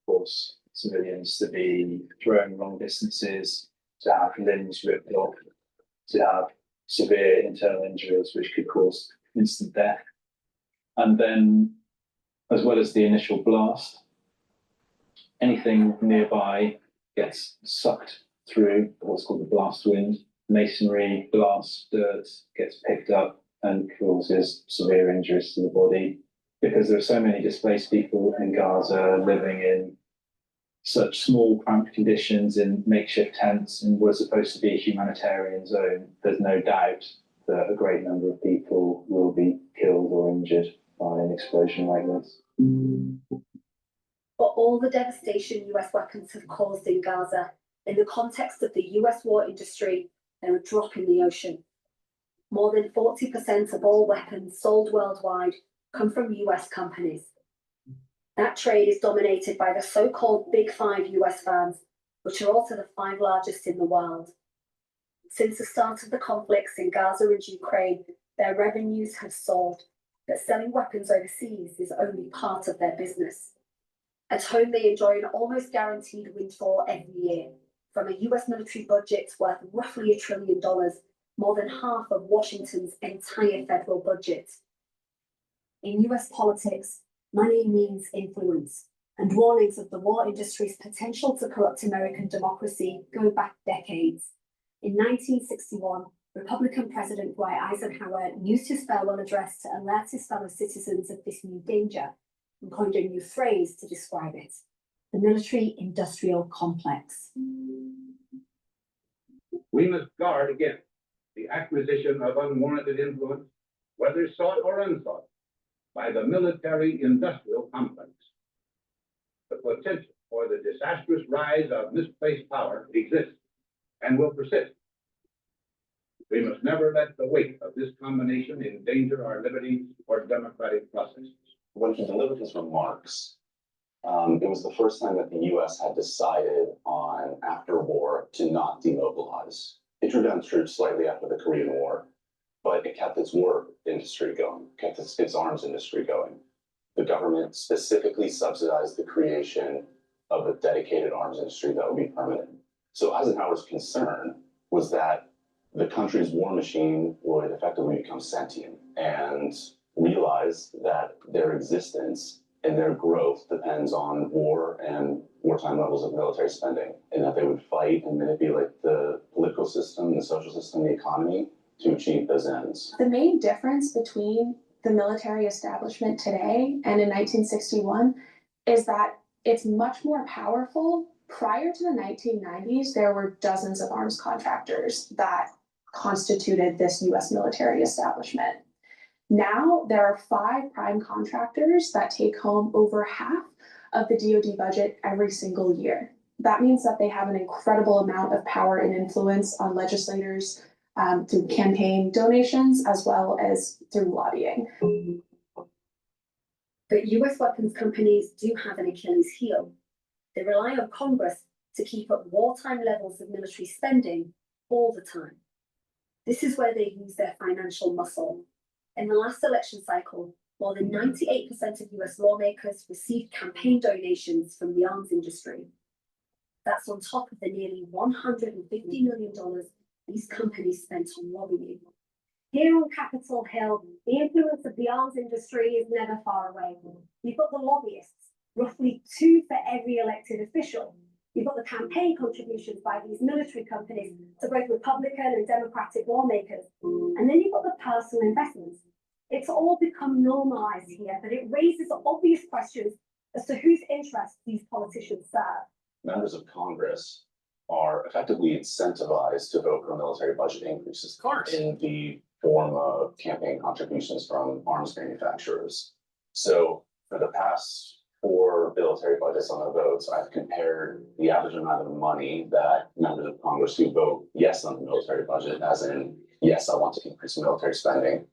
course, civilians to be thrown long distances, to have limbs ripped off, to have severe internal injuries which could cause instant death. And then, as well as the initial blast, anything nearby gets sucked through what's called the blast wind. Masonry, glass, dirt gets picked up and causes severe injuries to the body. Because there are so many displaced people in Gaza living in such small, cramped conditions in makeshift tents and what's supposed to be a humanitarian zone, there's no doubt that a great number of people will be killed or injured by an explosion like this. For all the devastation US weapons have caused in Gaza, in the context of the US war industry, they're a drop in the ocean. More than 40% of all weapons sold worldwide come from US companies. That trade is dominated by the so-called Big Five US firms, which are also the 5 largest in the world. Since the start of the conflicts in Gaza and Ukraine, their revenues have soared, but selling weapons overseas is only part of their business. At home, they enjoy an almost guaranteed windfall every year, from a US military budget worth roughly $1 trillion, more than half of Washington's entire federal budget. In US politics, money means influence, and warnings of the war industry's potential to corrupt American democracy go back decades. In 1961, Republican President Dwight Eisenhower used his farewell address to alert his fellow citizens of this new danger and coined a new phrase to describe it: the military-industrial complex. We must guard against the acquisition of unwarranted influence, whether sought or unsought, by the military-industrial complex. The potential for the disastrous rise of misplaced power exists and will persist. We must never let the weight of this combination endanger our liberties or democratic processes. When he delivered his remarks, it was the first time that the U.S. had decided on, after war, to not demobilize. It drew down troops slightly after the Korean War, but it kept its war industry going, kept its arms industry going. The government specifically subsidized the creation of a dedicated arms industry that would be permanent. So Eisenhower's concern was that the country's war machine would effectively become sentient and realize that their existence and their growth depends on war and wartime levels of military spending, and that they would fight and manipulate the political system, the social system, the economy to achieve those ends. The main difference between the military establishment today and in 1961 is that it's much more powerful. Prior to the 1990s, there were dozens of arms contractors that constituted this US military establishment. Now there are 5 prime contractors that take home over half of the DoD budget every single year. That means that they have an incredible amount of power and influence on legislators through campaign donations as well as through lobbying. But US weapons companies do have an Achilles heel. They rely on Congress to keep up wartime levels of military spending all the time. This is where they use their financial muscle. In the last election cycle, more than 98% of US lawmakers received campaign donations from the arms industry. That's on top of the nearly $150 million these companies spent on lobbying. Here on Capitol Hill, the influence of the arms industry is never far away. You've got the lobbyists, roughly 2 for every elected official. You've got the campaign contributions by these military companies to both Republican and Democratic lawmakers. And then you've got the personal investments. It's all become normalized here, but it raises obvious questions as to whose interests these politicians serve. Members of Congress are effectively incentivized to vote for military budget increases in the form of campaign contributions from arms manufacturers. So for the past 4 military budgets on the votes, I've compared the average amount of money that members of Congress who vote yes on the military budget, as in, yes, I want to increase military spending,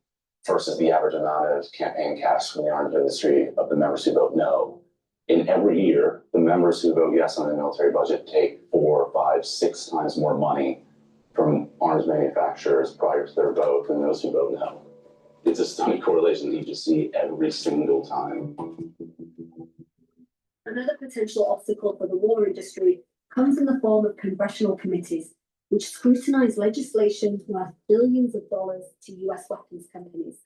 versus the average amount of campaign cash from the arms industry of the members who vote no. In every year, the members who vote yes on the military budget take 4, 5, 6 times more money from arms manufacturers prior to their vote than those who vote no. It's a stunning correlation that you just see every single time. Another potential obstacle for the war industry comes in the form of congressional committees, which scrutinize legislation worth billions of dollars to US weapons companies.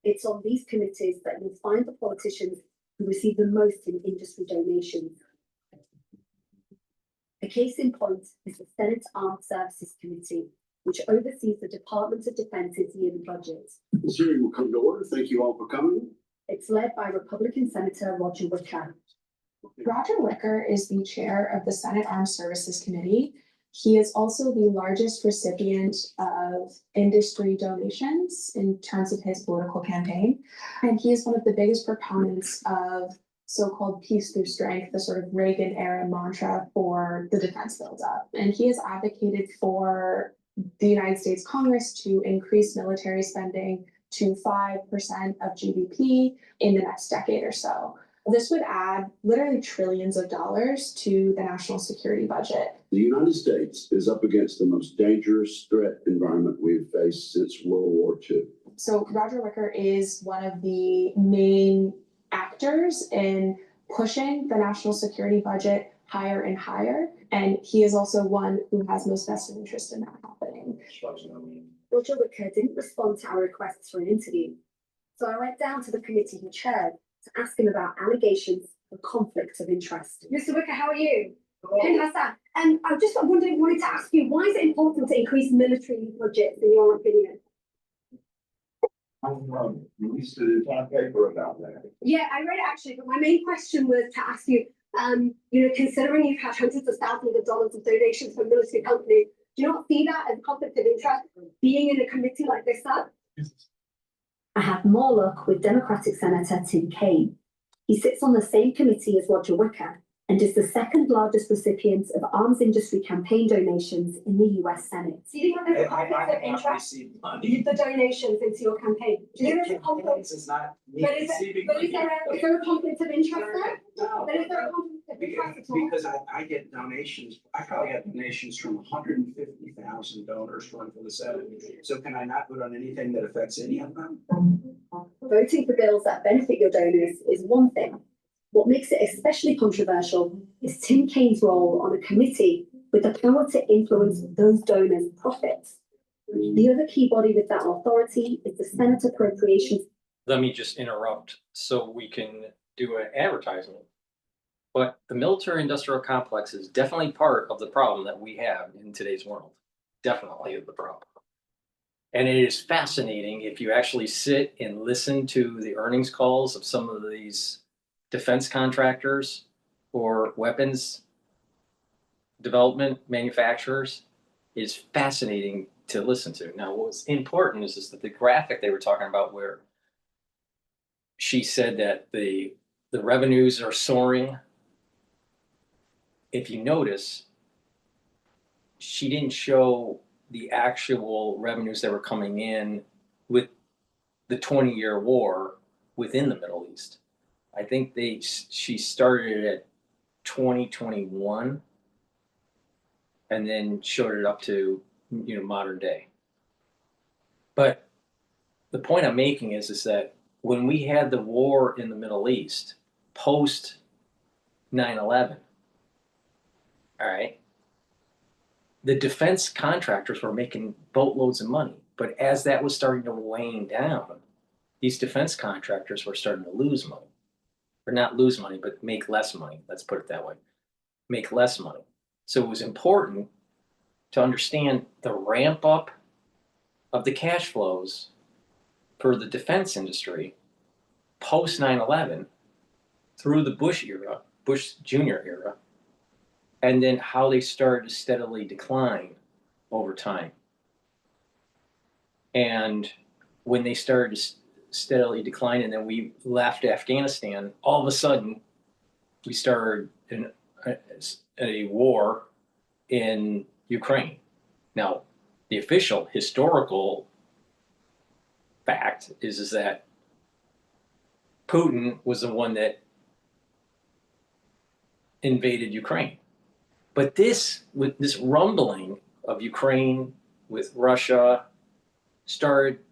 It's on these committees that you'll find the politicians who receive the most in industry donations. A case in point is the Senate Armed Services Committee, which oversees the Department of Defense's yearly budget. This hearing will come to order. Thank you all for coming. It's led by Republican Senator Roger Wicker. Roger Wicker is the chair of the Senate Armed Services Committee. He is also the largest recipient of industry donations in terms of his political campaign. And he is one of the biggest proponents of so-called peace through strength, the sort of Reagan era mantra for the defense buildup. And he has advocated for the United States Congress to increase military spending to 5% of GDP in the next decade or so. This would add literally trillions of dollars to the national security budget. The United States is up against the most dangerous threat environment we've faced since World War II. So Roger Wicker is one of the main actors in pushing the national security budget higher and higher. And he is also one who has most vested interest in that happening. Roger Wicker didn't respond to our requests for an interview. So I went down to the committee he chaired to ask him about allegations of conflict of interest. Mr. Wicker, how are you? Hey, Hassan. I just wanted to ask you, why is it important to increase military budgets, in your opinion? Released an entire paper about that. Yeah, I read it actually, but my main question was to ask you, considering you've had hundreds of thousands of dollars of donations from military companies, do you not see that as conflict of interest being in a committee like this, sir? I have more luck with Democratic Senator Tim Kaine. He sits on the same committee as Roger Wicker and is the second largest recipient of arms industry campaign donations in the US Senate. Do you think there's a conflict of interest? The donations into your campaign. Do you think there's a conflict? Is not me But is there a conflict of interest there? No. But is there a conflict of interest at all? Because I get donations, I probably have donations from 150,000 donors running for the Senate. So can I not vote on anything that affects any of them? Voting for bills that benefit your donors is one thing. What makes it especially controversial is Tim Kaine's role on a committee with the power to influence those donors' profits. The other key body with that authority is the Senate Appropriations. Let me just interrupt so we can do an advertisement. But the military industrial complex is definitely part of the problem that we have in today's world. Definitely the problem. And it is fascinating if you actually sit and listen to the earnings calls of some of these defense contractors or weapons development manufacturers. It is fascinating to listen to. Now, what's important is that the graphic they were talking about where she said that the revenues are soaring. If you notice, she didn't show the actual revenues that were coming in with the 20-year war within the Middle East. I think she started it at 2021 and then showed it up to modern day. But the point I'm making is that when we had the war in the Middle East post 9/11, all right, the defense contractors were making boatloads of money. But as that was starting to wane down, these defense contractors were starting to lose money. Or not lose money, but make less money. Let's put it that way. Make less money. So it was important to understand the ramp up of the cash flows for the defense industry post 9/11 through the Bush era, Bush Jr. era, and then how they started to steadily decline over time. And when they started to steadily decline and then we left Afghanistan, all of a sudden we started a war in Ukraine. Now, the official historical fact is that Putin was the one that invaded Ukraine. But this rumbling of Ukraine with Russia started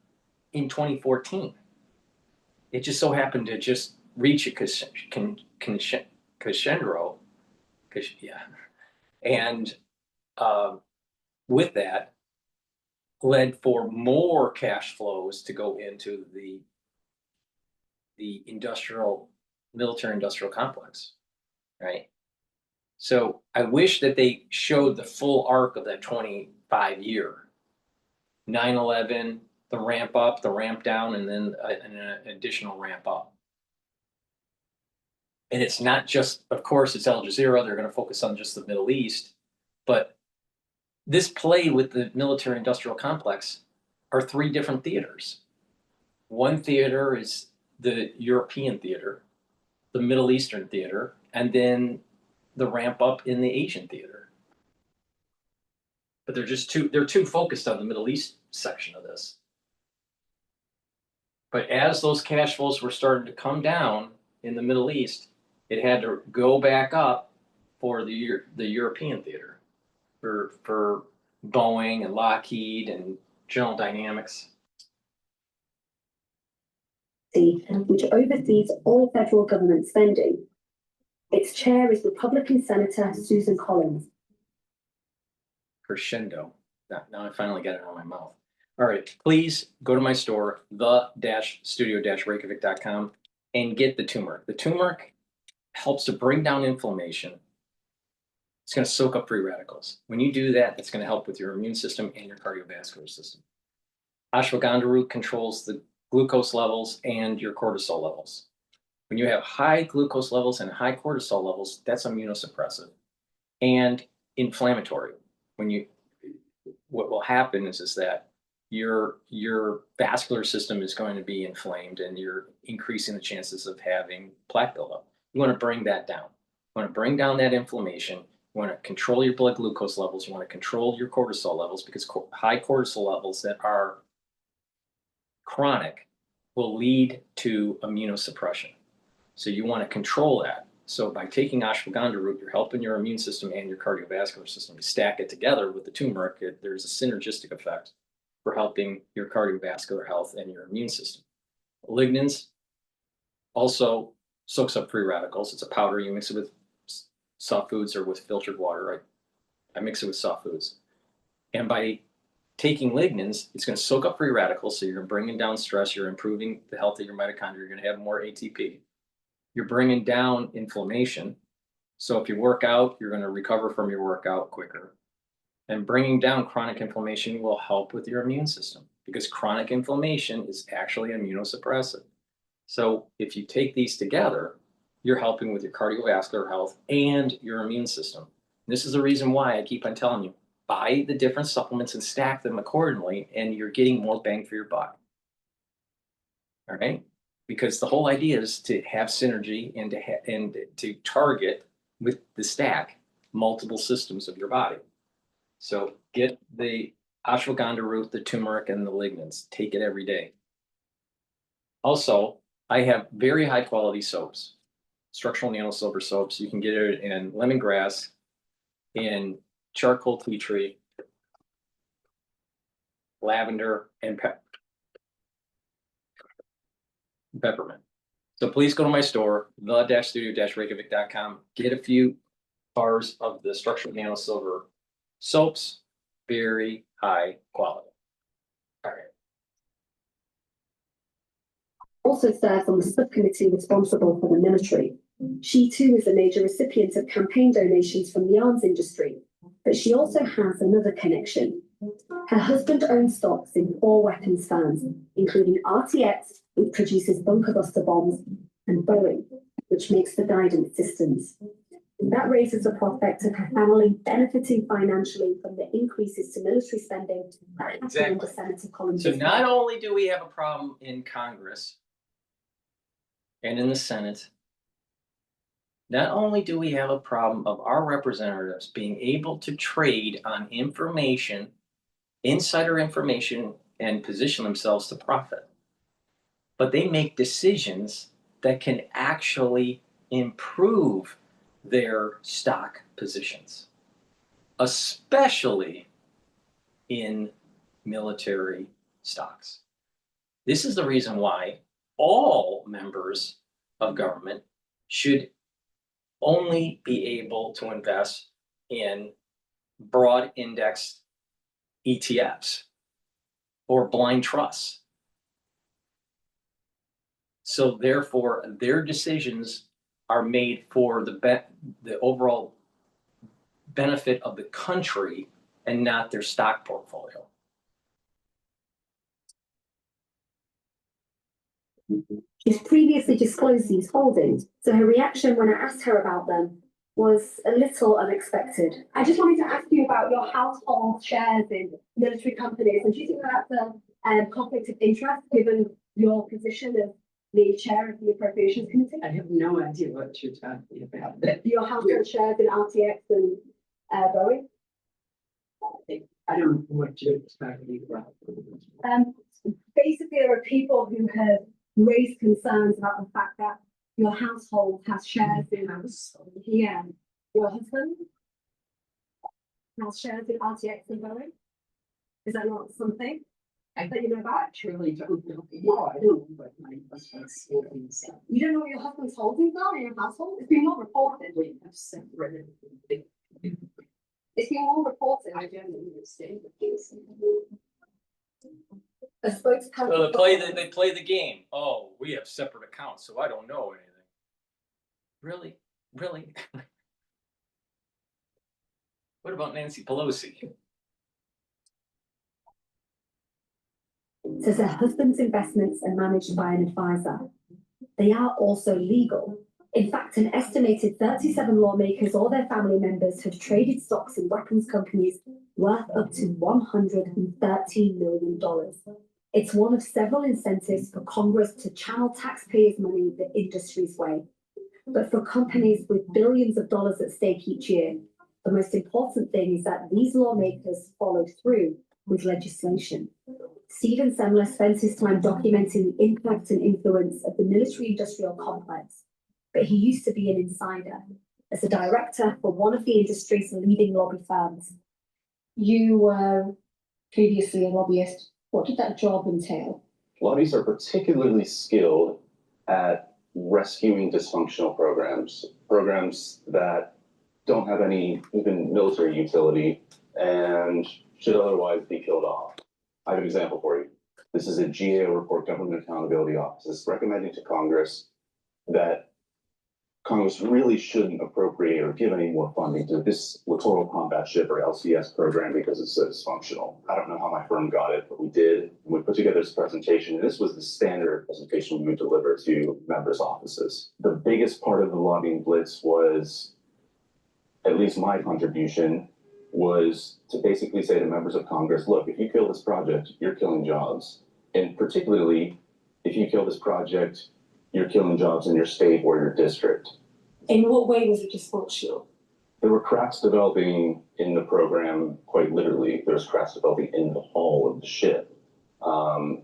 in 2014. It just so happened to just reach a crescendo, and with that led for more cash flows to go into the military industrial complex, right? So I wish that they showed the full arc of that 25-year, 9/11, the ramp up, the ramp down, and then an additional ramp up. And it's not just, of course, it's Al Jazeera. They're going to focus on just the Middle East. But this play with the military industrial complex are three different theaters. One theater is the European theater, the Middle Eastern theater, and then the ramp up in the Asian theater. But they're too focused on the Middle East section of this. But as those cash flows were starting to come down in the Middle East, it had to go back up for the European theater, for Boeing and Lockheed and General Dynamics. Which oversees all federal government spending. Its chair is Republican Senator Susan Collins. Crescendo. Now I finally got it out of my mouth. All right, please go to my store, the-studio-reykjavik.com, and get the turmeric. The turmeric helps to bring down inflammation. It's going to soak up free radicals. When you do that, it's going to help with your immune system and your cardiovascular system. Ashwagandha root controls the glucose levels and your cortisol levels. When you have high glucose levels and high cortisol levels, that's immunosuppressive and inflammatory. What will happen is that your vascular system is going to be inflamed and you're increasing the chances of having plaque buildup. You want to bring that down. You want to bring down that inflammation. You want to control your blood glucose levels. You want to control your cortisol levels, because high cortisol levels that are chronic will lead to immunosuppression. So you want to control that. So by taking ashwagandha root, you're helping your immune system and your cardiovascular system. You stack it together with the turmeric, there's a synergistic effect for helping your cardiovascular health and your immune system. Lignans also soaks up free radicals. It's a powder. You mix it with soft foods or with filtered water. I mix it with soft foods. And by taking lignans, it's going to soak up free radicals. So you're bringing down stress. You're improving the health of your mitochondria. You're going to have more ATP. You're bringing down inflammation. So if you work out, you're going to recover from your workout quicker. And bringing down chronic inflammation will help with your immune system, because chronic inflammation is actually immunosuppressive. So if you take these together, you're helping with your cardiovascular health and your immune system. And this is the reason why I keep on telling you, buy the different supplements and stack them accordingly, and you're getting more bang for your buck. All right? Because the whole idea is to have synergy and to target with the stack multiple systems of your body. So get the ashwagandha root, the turmeric, and the lignans. Take it every day. Also, I have very high quality soaps, structural nano silver soaps. You can get it in lemongrass, in charcoal tea tree, lavender, and peppermint. So please go to my store, the-studio-reykjavik.com. Get a few bars of the structural nano silver soaps, very high quality. All right. Also serves on the subcommittee responsible for the military. She too is a major recipient of campaign donations from the arms industry, but she also has another connection. Her husband owns stocks in 4 weapons firms, including RTX, which produces bunker buster bombs, and Boeing, which makes the guidance systems. That raises the prospect of her family benefiting financially from the increases to military spending that happened under Senator Collins. So not only do we have a problem in Congress and in the Senate, not only do we have a problem of our representatives being able to trade on information, insider information, and position themselves to profit, but they make decisions that can actually improve their stock positions, especially in military stocks. This is the reason why all members of government should only be able to invest in broad index ETFs or blind trusts. So therefore, their decisions are made for the overall benefit of the country and not their stock portfolio. She's previously disclosed these holdings, so her reaction when I asked her about them was a little unexpected. I just wanted to ask you about your household shares in military companies, and do you think that's a conflict of interest given your position as the chair of the Appropriations Committee? I have no idea what you're talking about. Your household shares in RTX and Boeing? I don't know what to expect about. Basically, there are people who have raised concerns about the fact that your household has shares in yeah, your husband has shares in RTX and Boeing. Is that not something that you know about? Truly don't know. No, I don't, but my husband's holding some. You don't know what your husband's holdings are in your household? It's been well reported. We have separated. It's been well reported. I don't understand. A spokesperson. So they play the game. Oh, we have separate accounts, so I don't know anything. Really? Really? What about Nancy Pelosi? Says her husband's investments are managed by an advisor. They are also legal. In fact, an estimated 37 lawmakers or their family members have traded stocks in weapons companies worth up to $113 million. It's one of several incentives for Congress to channel taxpayers' money the industry's way. But for companies with billions of dollars at stake each year, the most important thing is that these lawmakers follow through with legislation. Stephen Semler spends his time documenting the impact and influence of the military-industrial complex, but he used to be an insider as a director for one of the industry's leading lobby firms. You were previously a lobbyist. What did that job entail? Lobbies are particularly skilled at rescuing dysfunctional programs that don't have any even military utility and should otherwise be killed off. I have an example for you. This is a GAO report, Government Accountability Office. It's recommending to Congress that Congress really shouldn't appropriate or give any more funding to this Littoral Combat Ship or LCS program because it's so dysfunctional. I don't know how my firm got it, but we did. We put together this presentation, and this was the standard presentation we would deliver to members' offices. The biggest part of the lobbying blitz was, at least my contribution, was to basically say to members of Congress, look, if you kill this project, you're killing jobs. And particularly, if you kill this project, you're killing jobs in your state or your district. In what way was it dysfunctional? There were cracks developing in the program, quite literally. There was cracks developing in the hull of the ship.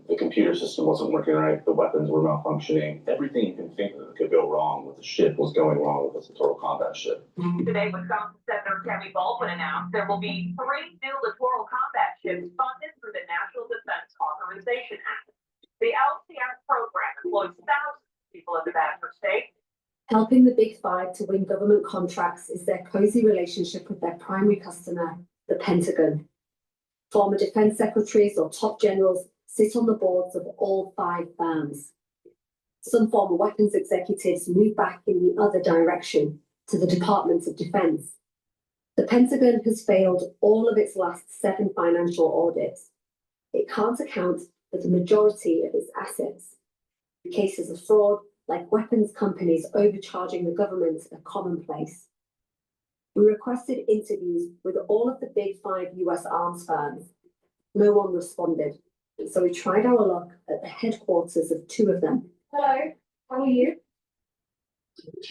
The computer system wasn't working right. The weapons were malfunctioning. Everything you can think of that could go wrong with the ship was going wrong with this Littoral Combat Ship. Today, Wisconsin Senator Tammy Baldwin announced there will be 3 new Littoral Combat Ships funded through the National Defense Authorization Act. The LCS program employs thousands of people in the Badger State. Helping the Big Five to win government contracts is their cozy relationship with their primary customer, the Pentagon. Former defense secretaries or top generals sit on the boards of all 5 firms. Some former weapons executives move back in the other direction to the Department of Defense. The Pentagon has failed all of its last 7 financial audits. It can't account for the majority of its assets. Cases of fraud, like weapons companies overcharging the government, are commonplace. We requested interviews with all of the big 5 US arms firms. No one responded, so we tried our luck at the headquarters of 2 of them. Hello, how are you?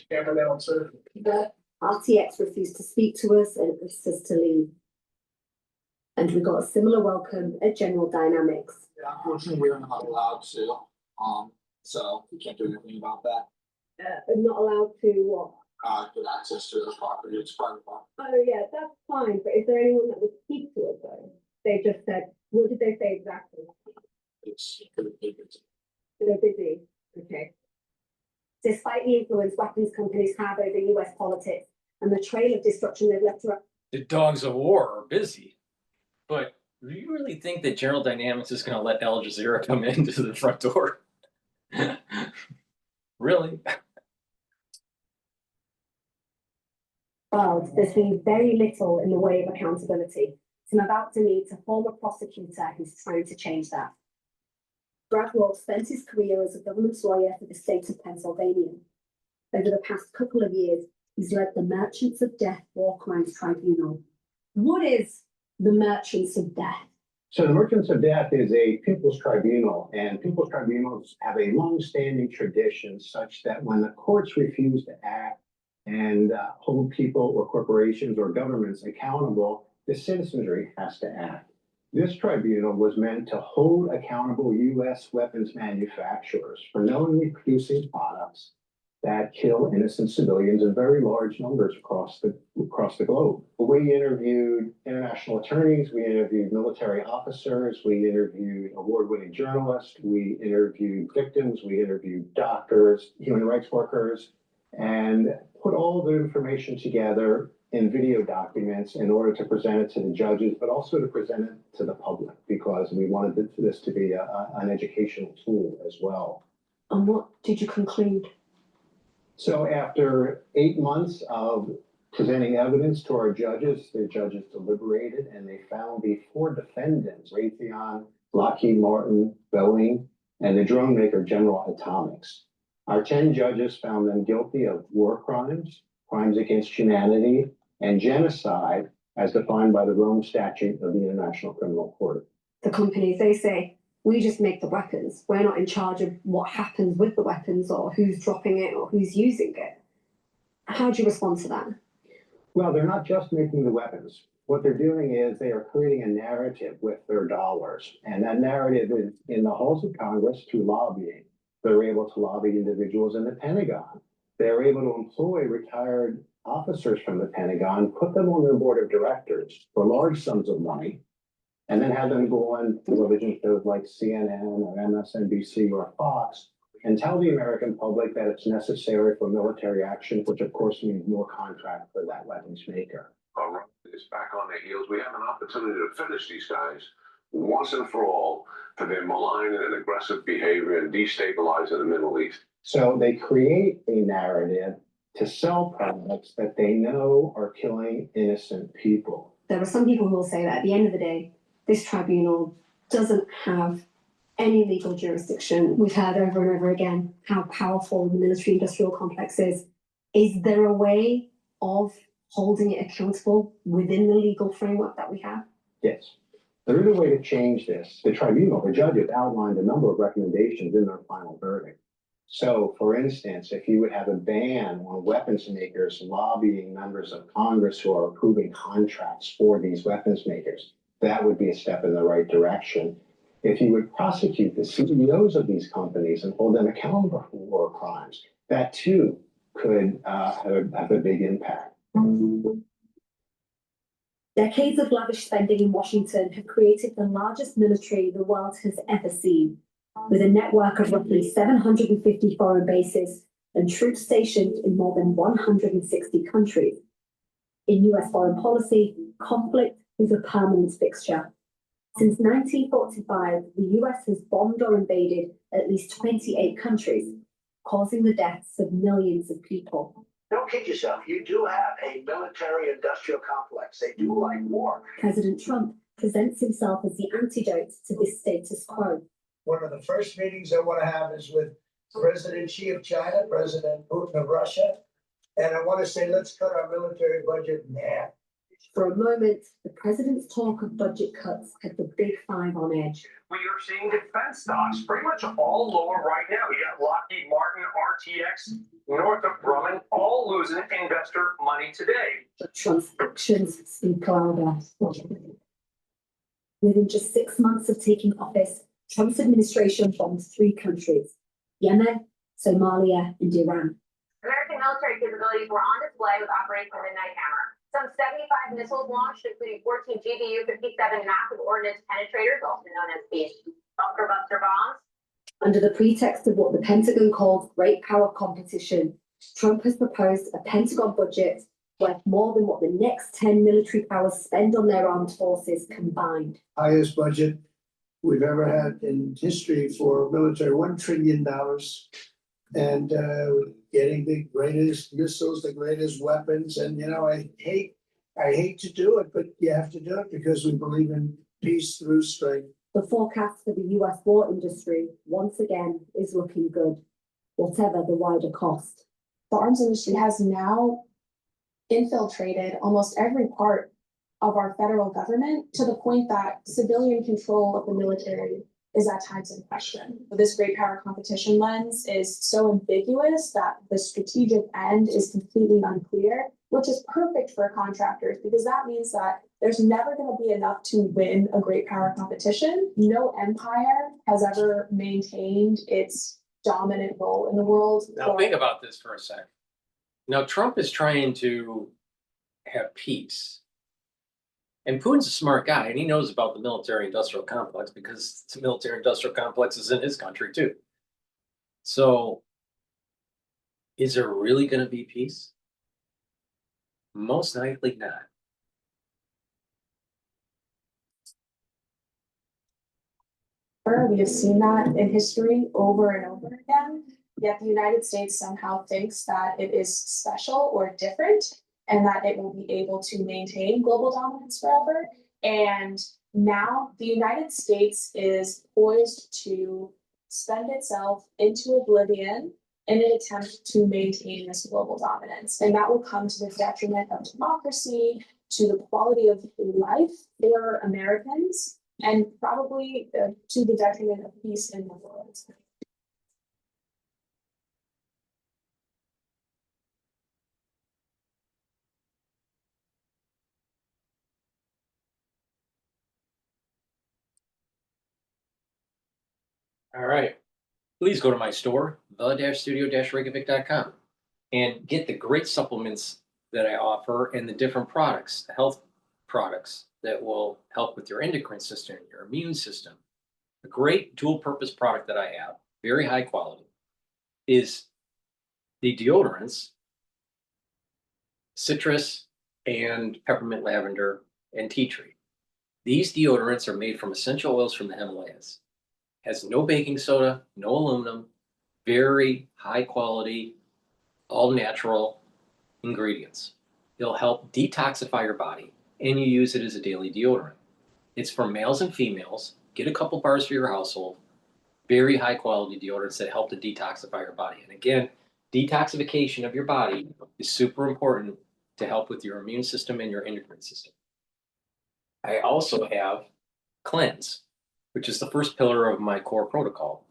The RTX refused to speak to us and asked us to leave. And we got a similar welcome at General Dynamics. Yeah, unfortunately, we're not allowed to, so we can't do anything about that. Not allowed to what? Get access to the property, it's private property. Oh yeah, that's fine, but is there anyone that would speak to us though? They just said, what did they say exactly? It's pretty big. They're busy, okay. Despite the influence weapons companies have over US politics and the trail of destruction they've left to The dogs of war are busy. But do you really think that General Dynamics is going to let Al Jazeera come into the front door? Really? world, there's been very little in the way of accountability. So I'm about to meet a former prosecutor who's trying to change that. Brad Wolf spent his career as a government lawyer for the state of Pennsylvania. Over the past couple of years, he's led the Merchants of Death War Crimes Tribunal. What is the Merchants of Death? So the Merchants of Death is a people's tribunal, and people's tribunals have a long-standing tradition such that when the courts refuse to act and hold people or corporations or governments accountable, the citizenry has to act. This tribunal was meant to hold accountable U.S. weapons manufacturers for knowingly producing products that kill innocent civilians in very large numbers across the globe. We interviewed international attorneys, we interviewed military officers, we interviewed award-winning journalists, we interviewed victims, we interviewed doctors, human rights workers, and put all the information together in video documents in order to present it to the judges, but also to present it to the public, because we wanted this to be an educational tool as well. And what did you conclude? So after 8 months of presenting evidence to our judges, the judges deliberated and they found the 4 defendants, Raytheon, Lockheed Martin, Boeing, and the drone maker General Atomics. Our 10 judges found them guilty of war crimes, crimes against humanity, and genocide as defined by the Rome Statute of the International Criminal Court. The companies, they say, we just make the weapons. We're not in charge of what happens with the weapons or who's dropping it or who's using it. How do you respond to that? Well, they're not just making the weapons. What they're doing is they are creating a narrative with their dollars. And that narrative is in the halls of Congress through lobbying. They're able to lobby individuals in the Pentagon. They're able to employ retired officers from the Pentagon, put them on their board of directors for large sums of money, and then have them go on television shows like CNN or MSNBC or Fox and tell the American public that it's necessary for military action, which of course means more contract for that weapons maker. All right, it's back on their heels. We have an opportunity to finish these guys once and for all for their malign and aggressive behavior and destabilizing the Middle East. So they create a narrative to sell products that they know are killing innocent people. There are some people who will say that at the end of the day, this tribunal doesn't have any legal jurisdiction. We've heard over and over again how powerful the military-industrial complex is. Is there a way of holding it accountable within the legal framework that we have? Yes. There is a way to change this. The tribunal, the judges outlined a number of recommendations in their final verdict. So, for instance, if you would have a ban on weapons makers lobbying members of Congress who are approving contracts for these weapons makers, that would be a step in the right direction. If you would prosecute the CEOs of these companies and hold them accountable for war crimes, that too could have a big impact. Decades of lavish spending in Washington have created the largest military the world has ever seen, with a network of roughly 750 foreign bases and troops stationed in more than 160 countries. In US foreign policy, conflict is a permanent fixture. Since 1945, the US has bombed or invaded at least 28 countries, causing the deaths of millions of people. Don't kid yourself, you do have a military-industrial complex. They do like war. President Trump presents himself as the antidote to this status quo. One of the first meetings I want to have is with President Xi of China, President Putin of Russia. And I want to say, let's cut our military budget in half. For a moment, the president's talk of budget cuts had the big five on edge. We are seeing defense stocks pretty much all lower right now. You got Lockheed Martin, RTX, Northrop Grumman, all losing investor money today. But Trump's actions speak louder. Within just 6 months of taking office, Trump's administration bombed 3 countries: Yemen, Somalia, and Iran. American military capabilities were on display with Operation Midnight Hammer. Some 75 missiles launched, including 14 GBU-57 massive ordnance penetrators, also known as the bunker buster bombs. Under the pretext of what the Pentagon called great power competition, Trump has proposed a Pentagon budget worth more than what the next 10 military powers spend on their armed forces combined. Highest budget we've ever had in history for military, $1 trillion. And getting the greatest missiles, the greatest weapons. And, you know, I hate to do it, but you have to do it because we believe in peace through strength. The forecast for the US war industry, once again, is looking good, whatever the wider cost. The arms industry has now infiltrated almost every part of our federal government to the point that civilian control of the military is at times in question. This great power competition lens is so ambiguous that the strategic end is completely unclear, which is perfect for contractors because that means that there's never going to be enough to win a great power competition. No empire has ever maintained its dominant role in the world. Now think about this for a second. Now Trump is trying to have peace. And Putin's a smart guy and he knows about the military industrial complex because the military industrial complex is in his country too. So is there really going to be peace? Most likely not. We have seen that in history over and over again, yet the United States somehow thinks that it is special or different and that it will be able to maintain global dominance forever. And now the United States is poised to spend itself into oblivion in an attempt to maintain this global dominance. And that will come to the detriment of democracy, to the quality of life for Americans, and probably to the detriment of peace in the world. All right. Please go to my store, the-studio-reykjavik.com, and get the great supplements that I offer and the different products, the health products that will help with your endocrine system, your immune system. A great dual purpose product that I have, very high quality, is the deodorants, citrus and peppermint lavender and tea tree. These deodorants are made from essential oils from the Himalayas. Has no baking soda, no aluminum, very high quality, all natural ingredients. It'll help detoxify your body and you use it as a daily deodorant. It's for males and females. Get a couple bars for your household. Very high quality deodorants that help to detoxify your body. And again, detoxification of your body is super important to help with your immune system and your endocrine system. I also have Cleanse, which is the first pillar of my core protocol.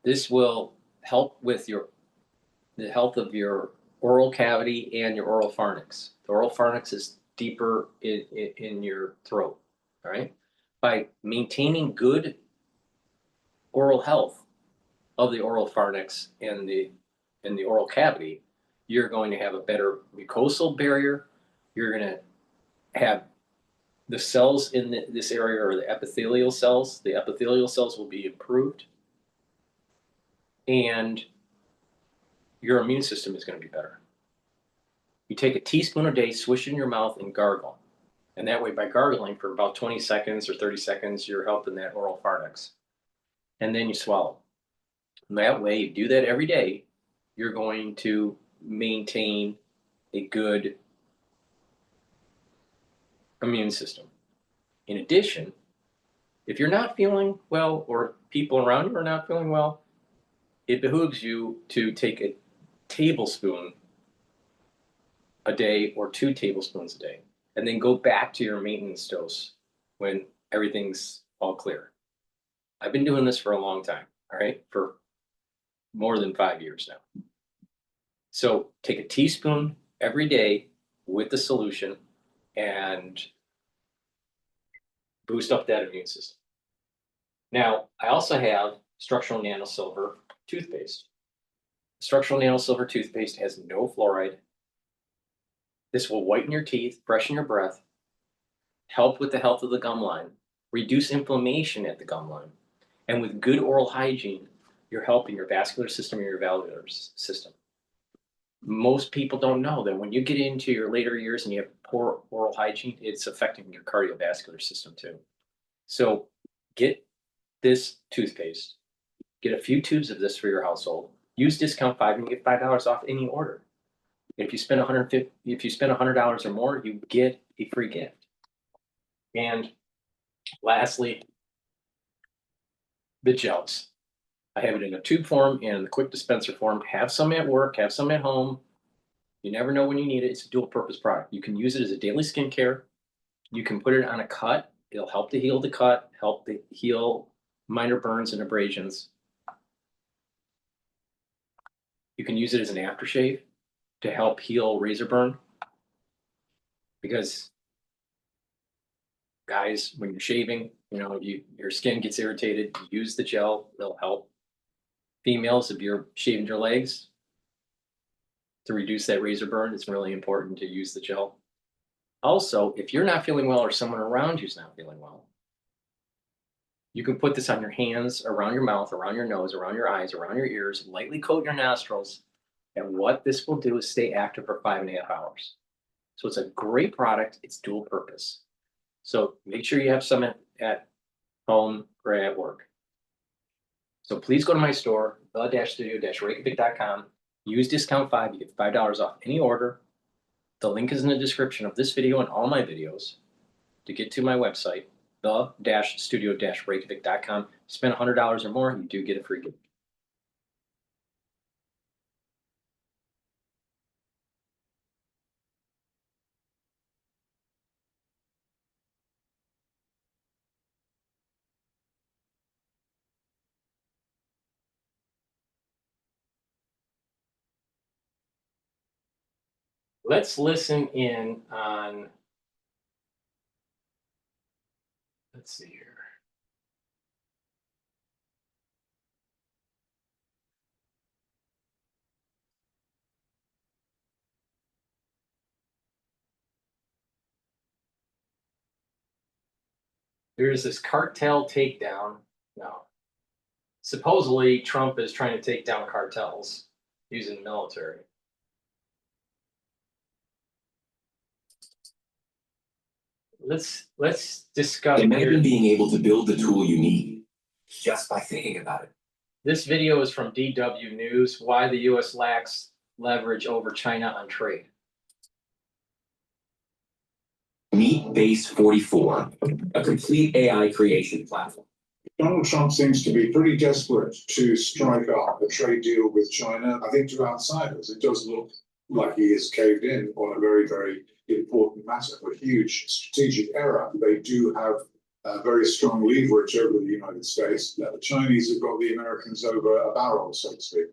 This will help with the health of your oral cavity and your oral pharynx. The oral pharynx is deeper in your throat, all right? By maintaining good oral health of the oral pharynx and the oral cavity, you're going to have a better mucosal barrier. You're going to have the cells in this area are the epithelial cells. The epithelial cells will be improved. And your immune system is going to be better. You take a teaspoon a day, swish it in your mouth, and gargle. And that way, by gargling for about 20 seconds or 30 seconds, you're helping that oral pharynx. And then you swallow. And that way, you do that every day, you're going to maintain a good immune system. In addition, if you're not feeling well or people around you are not feeling well, it behooves you to take a tablespoon a day or 2 tablespoons a day, and then go back to your maintenance dose when everything's all clear. I've been doing this for a long time, all right, for more than 5 years now. So take a teaspoon every day with the solution and boost up that immune system. Now, I also have structural nanosilver toothpaste. Structural nanosilver toothpaste has no fluoride. This will whiten your teeth, freshen your breath, help with the health of the gum line, reduce inflammation at the gum line, and with good oral hygiene, you're helping your vascular system and your valvular system. Most people don't know that when you get into your later years and you have poor oral hygiene, it's affecting your cardiovascular system too. So get this toothpaste, get a few tubes of this for your household, use discount 5 and get $5 off any order. If you spend $100 or more, you get a free gift. And lastly, the gels. I have it in a tube form and the quick dispenser form. Have some at work, have some at home. You never know when you need it. It's a dual purpose product. You can use it as a daily skincare. You can put it on a cut. It'll help to heal the cut, help to heal minor burns and abrasions. You can use it as an aftershave to help heal razor burn. Because guys, when you're shaving, your skin gets irritated, use the gel, it'll help. Females, if you're shaving your legs, to reduce that razor burn, it's really important to use the gel. Also, if you're not feeling well or someone around you's not feeling well, you can put this on your hands, around your mouth, around your nose, around your eyes, around your ears, lightly coat your nostrils. And what this will do is stay active for 5.5 hours. So it's a great product. It's dual purpose. So make sure you have some at home or at work. So please go to my store, the-studio-reykjavik.com. Use discount 5. You get $5 off any order. The link is in the description of this video and all my videos. To get to my website, the-studio-reykjavik.com. Spend $100 or more, you do get a free gift. Let's listen in on, let's see here. There's this cartel takedown. No. Supposedly, Trump is trying to take down cartels using the military. Let's discuss. Imagine being able to build the tool you need just by thinking about it. This video is from DW News, why the U.S. lacks leverage over China on trade. Meet Base 44, a complete AI creation platform. Donald Trump seems to be pretty desperate to strike up a trade deal with China. I think to outsiders, it does look like he is caved in on a very, very important matter, a huge strategic error. They do have very strong leverage over the United States. Now, the Chinese have got the Americans over a barrel, so to speak.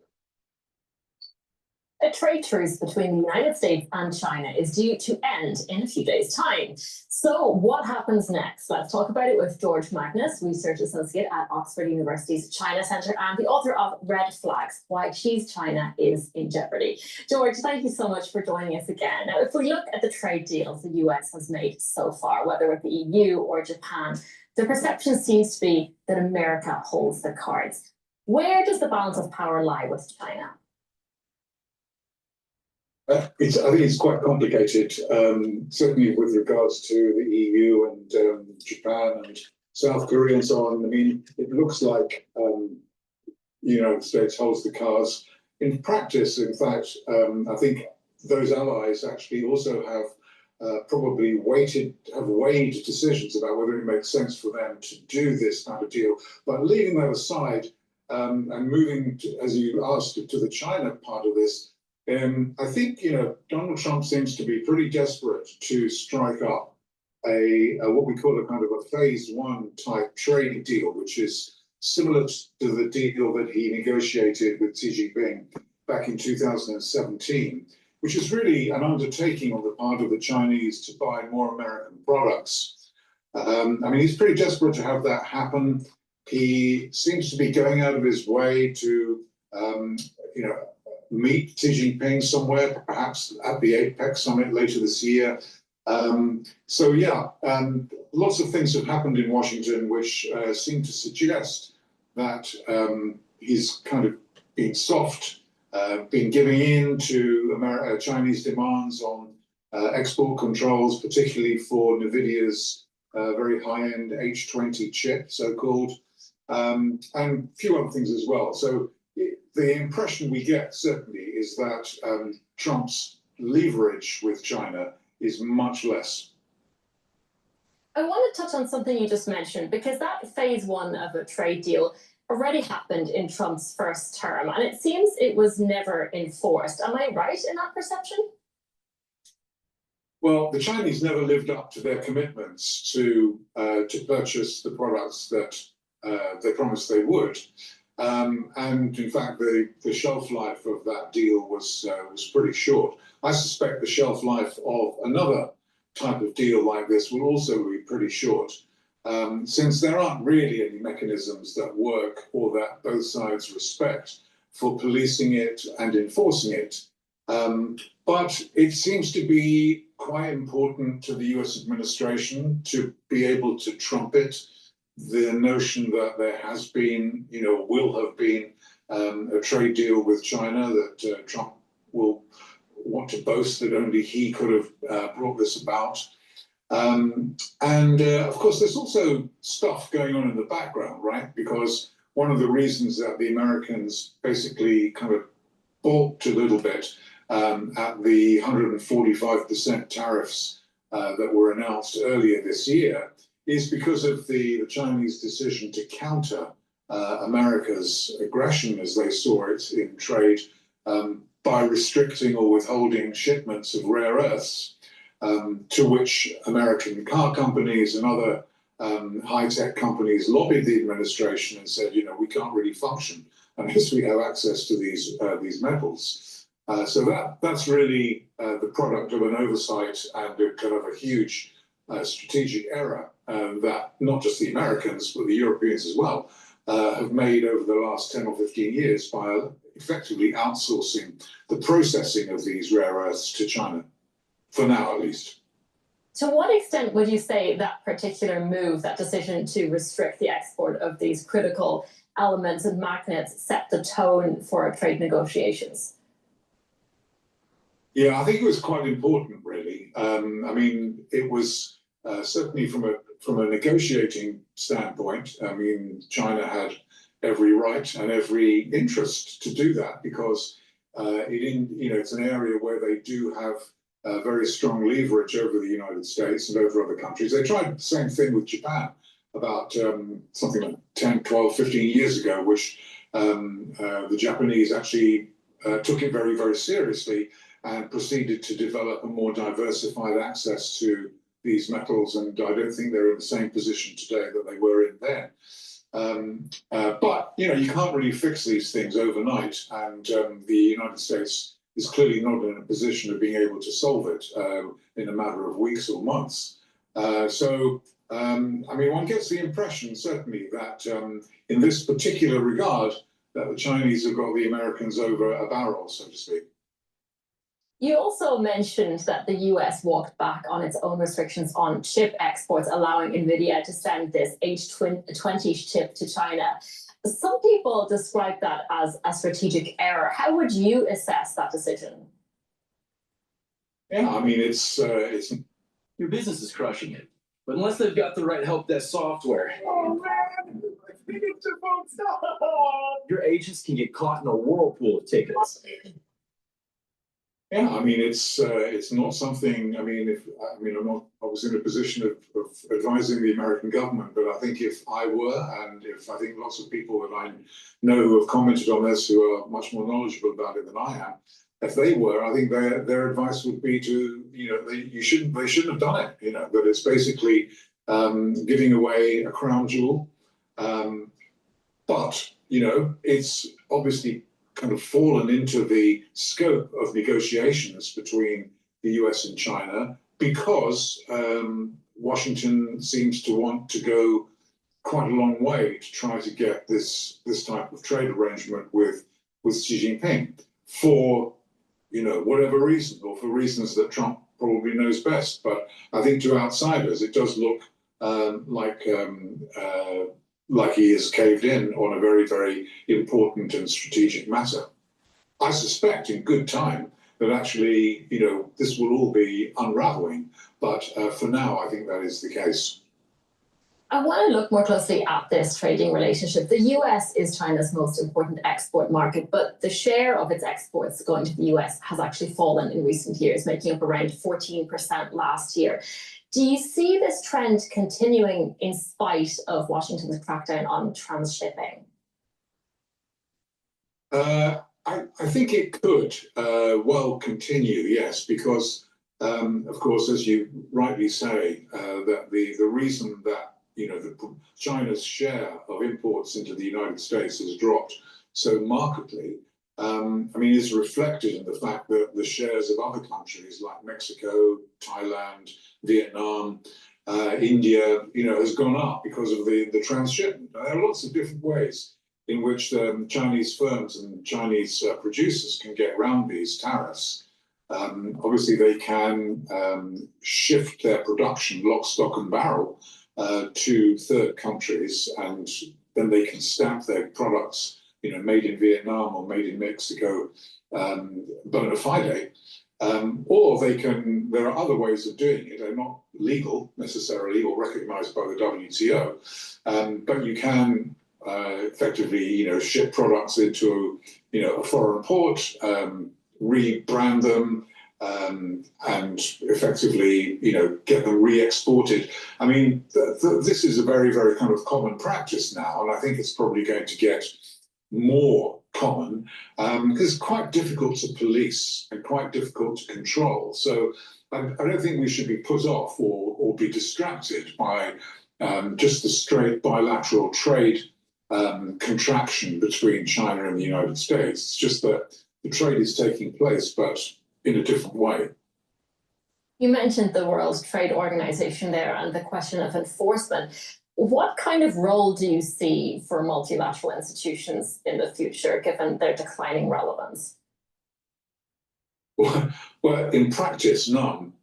A trade truce between the United States and China is due to end in a few days' time. So what happens next? Let's talk about it with George Magnus, Research Associate at Oxford University's China Centre and the author of Red Flags, Why Xi's China is in Jeopardy. George, thank you so much for joining us again. Now, if we look at the trade deals the US has made so far, whether with the EU or Japan, the perception seems to be that America holds the cards. Where does the balance of power lie with China? I think it's quite complicated, certainly with regards to the EU and Japan and South Korea and so on. I mean, it looks like the United States holds the cards. In practice, in fact, I think those allies actually also have probably weighed decisions about whether it makes sense for them to do this kind of deal. But leaving that aside and moving, as you asked, to the China part of this, I think, Donald Trump seems to be pretty desperate to strike up a what we call a kind of a phase one type trade deal, which is similar to the deal that he negotiated with Xi Jinping back in 2017, which is really an undertaking on the part of the Chinese to buy more American products. I mean, he's pretty desperate to have that happen. He seems to be going out of his way to, meet Xi Jinping somewhere, perhaps at the APEC summit later this year. Lots of things have happened in Washington which seem to suggest that he's kind of been soft, been giving in to Chinese demands on export controls, particularly for NVIDIA's very high-end H20 chip, so-called, and a few other things as well. So the impression we get, certainly, is that Trump's leverage with China is much less. I want to touch on something you just mentioned, because that phase one of a trade deal already happened in Trump's first term, and it seems it was never enforced. Am I right in that perception? Well, the Chinese never lived up to their commitments to purchase the products that they promised they would. And in fact, the shelf life of that deal was pretty short. I suspect the shelf life of another type of deal like this will also be pretty short, since there aren't really any mechanisms that work or that both sides respect for policing it and enforcing it. But it seems to be quite important to the US administration to be able to trumpet the notion that there has been, will have been a trade deal with China, that Trump will want to boast that only he could have brought this about. Of course, there's also stuff going on in the background, right? Because one of the reasons that the Americans basically kind of balked a little bit at the 145% tariffs that were announced earlier this year is because of the Chinese decision to counter America's aggression, as they saw it in trade, by restricting or withholding shipments of rare earths, to which American car companies and other high-tech companies lobbied the administration and said, we can't really function unless we have access to these metals. So that's really the product of an oversight and a kind of a huge strategic error that not just the Americans, but the Europeans as well, have made over the last 10 or 15 years by effectively outsourcing the processing of these rare earths to China, for now at least. To what extent would you say that particular move, that decision to restrict the export of these critical elements and magnets, set the tone for trade negotiations? Yeah, I think it was quite important, really. I mean, it was certainly from a negotiating standpoint. I mean, China had every right and every interest to do that because it's an area where they do have very strong leverage over the United States and over other countries. They tried the same thing with Japan about something like 10, 12, 15 years ago, which the Japanese actually took it very, very seriously and proceeded to develop a more diversified access to these metals. And I don't think they're in the same position today that they were in then. But, you can't really fix these things overnight. And the United States is clearly not in a position of being able to solve it in a matter of weeks or months. I mean, one gets the impression, certainly, that in this particular regard, that the Chinese have got the Americans over a barrel, so to speak. You also mentioned that the US walked back on its own restrictions on chip exports, allowing NVIDIA to send this H20 chip to China. Some people describe that as a strategic error. How would you assess that decision? Yeah, I mean, it's your business is crushing it, but unless they've got the right help desk software, your agents can get caught in a whirlpool of tickets. Yeah, I mean, it's not something. I mean, I was in a position of advising the American government, but I think if I were, and if I think lots of people that I know who have commented on this who are much more knowledgeable about it than I am, if they were, I think their advice would be to, they shouldn't have done it. That it's basically giving away a crown jewel, but it's obviously kind of fallen into the scope of negotiations between the US and China because Washington seems to want to go quite a long way to try to get this type of trade arrangement with Xi Jinping for whatever reason, or for reasons that Trump probably knows best. But I think to outsiders it does look like he has caved in on a very, very important and strategic matter. I suspect in good time that actually, this will all be unraveling. But for now, I think that is the case. I want to look more closely at this trading relationship. The US is China's most important export market, but the share of its exports going to the US has actually fallen in recent years, making up around 14% last year. Do you see this trend continuing in spite of Washington's crackdown on transshipping? I think it could well continue, yes, because, of course, as you rightly say, that the reason that China's share of imports into the United States has dropped so markedly I mean, is reflected in the fact that the shares of other countries like Mexico, Thailand, Vietnam, India, has gone up because of the transshipment. There are lots of different ways in which Chinese firms and Chinese producers can get around these tariffs. Obviously, they can shift their production lock, stock, and barrel to third countries, and then they can stamp their products, made in Vietnam or made in Mexico, bona fide. Or there are other ways of doing it. They're not legal necessarily or recognized by the WTO, but you can effectively, ship products into, a foreign port, rebrand them, and effectively, get them re-exported. I mean, this is a very, very kind of common practice now, and I think it's probably going to get more common because it's quite difficult to police and quite difficult to control. So I don't think we should be put off or be distracted by just the straight bilateral trade contraction between China and the United States. It's just that the trade is taking place, but in a different way. You mentioned the World Trade Organization there and the question of enforcement. What kind of role do you see for multilateral institutions in the future, given their declining relevance? Well, in practice, none,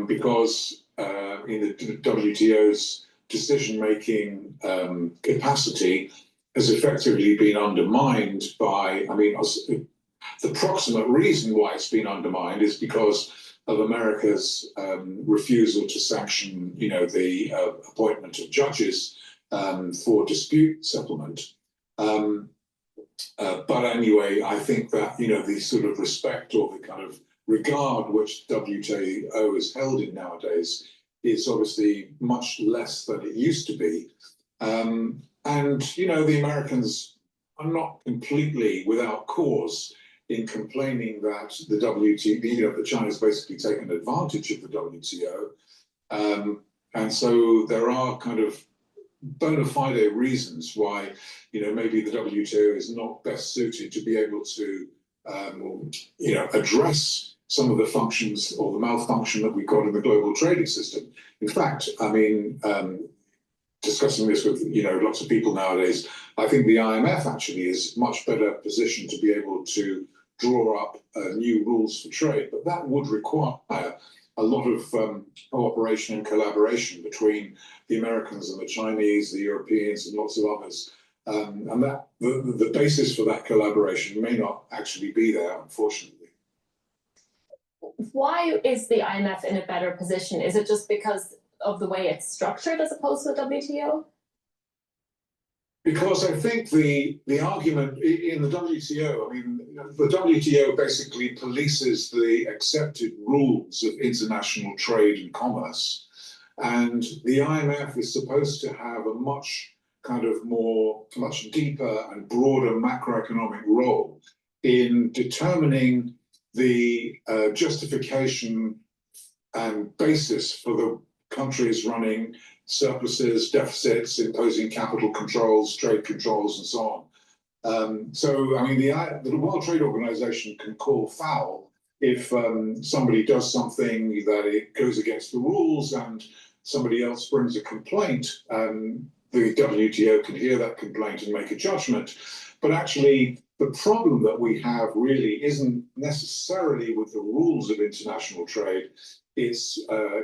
because in the WTO's decision-making capacity has effectively been undermined by, the proximate reason why it's been undermined is because of America's refusal to sanction, the appointment of judges for dispute settlement. But anyway, I think that, the sort of respect or the kind of regard which WTO is held in nowadays is obviously much less than it used to be. And, the Americans are not completely without cause in complaining that the WTO, that China's basically taken advantage of the WTO. And so there are kind of bona fide reasons why, maybe the WTO is not best suited to be able to, address some of the functions or the malfunction that we've got in the global trading system. In fact, discussing this with, lots of people nowadays, I think the IMF actually is much better positioned to be able to draw up new rules for trade, but that would require a lot of cooperation and collaboration between the Americans and the Chinese, the Europeans, and lots of others. And that the basis for that collaboration may not actually be there, unfortunately. Why is the IMF in a better position? Is it just because of the way it's structured as opposed to the WTO? Because I think the argument in the WTO, the WTO basically polices the accepted rules of international trade and commerce. And the IMF is supposed to have a much deeper and broader macroeconomic role in determining the justification and basis for the countries running surpluses, deficits, imposing capital controls, trade controls, and so on. The World Trade Organization can call foul if somebody does something that it goes against the rules and somebody else brings a complaint. The WTO can hear that complaint and make a judgment. But actually, the problem that we have really isn't necessarily with the rules of international trade. It's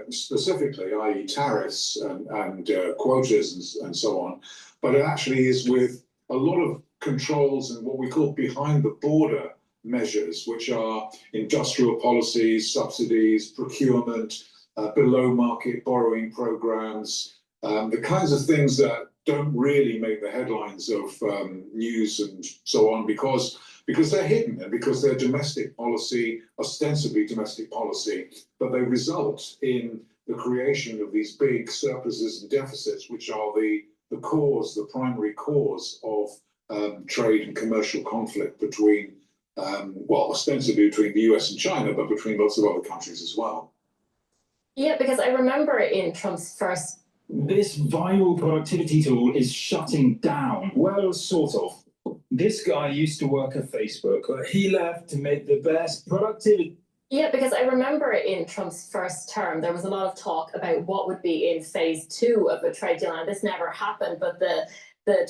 specifically, i.e. tariffs and quotas and so on, but it actually is with a lot of controls and what we call behind the border measures, which are industrial policies, subsidies, procurement, below market borrowing programs, the kinds of things that don't really make the headlines of news and so on because they're hidden and because they're domestic policy, ostensibly domestic policy, but they result in the creation of these big surpluses and deficits, which are the primary cause of trade and commercial conflict between, ostensibly between the US and China, but between lots of other countries as well. Yeah, because I remember in Trump's first... This viral productivity tool is shutting down. Well, sort of. This guy used to work at Facebook, but he left to make the best productivity. Yeah, because I remember in Trump's first term, there was a lot of talk about what would be in phase 2 of a trade deal, and this never happened. But the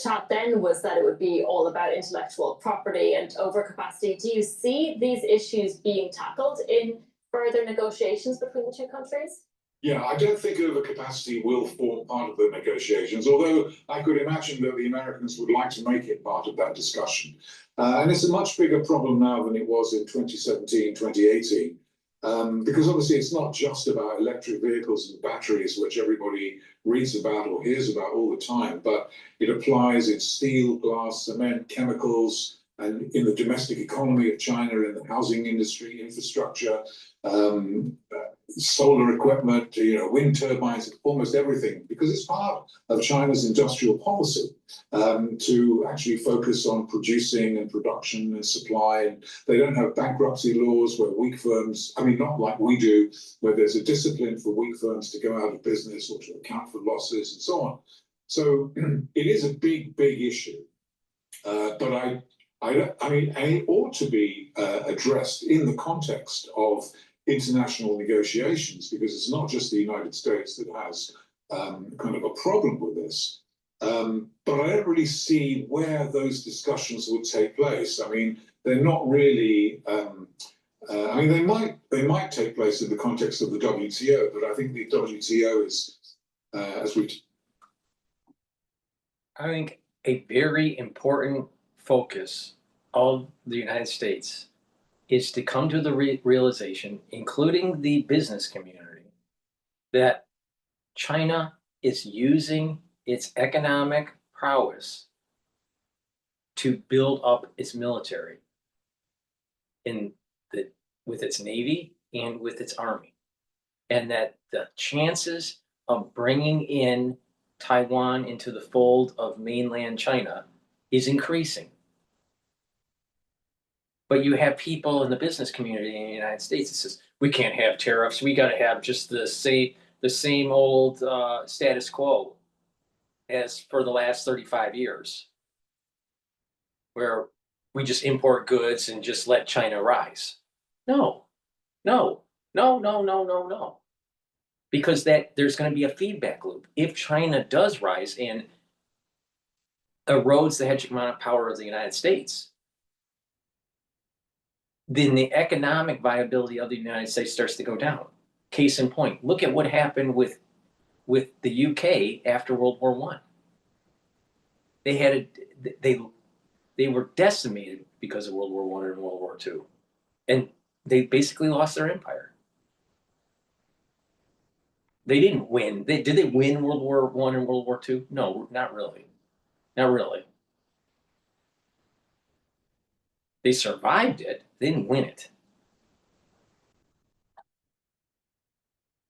chat then was that it would be all about intellectual property and overcapacity. Do you see these issues being tackled in further negotiations between the two countries? Yeah, I don't think overcapacity will form part of the negotiations, although I could imagine that the Americans would like to make it part of that discussion. And it's a much bigger problem now than it was in 2017, 2018, because obviously it's not just about electric vehicles and batteries, which everybody reads about or hears about all the time, but it applies in steel, glass, cement, chemicals, and in the domestic economy of China, in the housing industry, infrastructure, solar equipment, wind turbines, almost everything, because it's part of China's industrial policy to actually focus on producing and production and supply. And they don't have bankruptcy laws where weak firms, not like we do, where there's a discipline for weak firms to go out of business or to account for losses and so on. So it is a big, big issue. But it ought to be addressed in the context of international negotiations, because it's not just the United States that has kind of a problem with this. But I don't really see where those discussions would take place. They're not really. They might take place in the context of the WTO, but I think the WTO is, I think a very important focus of the United States is to come to the realization, including the business community, that China is using its economic prowess to build up its military with its navy and with its army, and that the chances of bringing in Taiwan into the fold of mainland China is increasing. But you have people in the business community in the United States that says, we can't have tariffs. We got to have just the same old status quo as for the last 35 years, where we just import goods and just let China rise. No. Because there's going to be a feedback loop. If China does rise and erodes the hegemonic power of the United States, then the economic viability of the United States starts to go down. Case in point, look at what happened with the UK after World War I. They were decimated because of World War I and World War II, and they basically lost their empire. They didn't win. Did they win World War I and World War II? No, not really. Not really. They survived it. They didn't win it.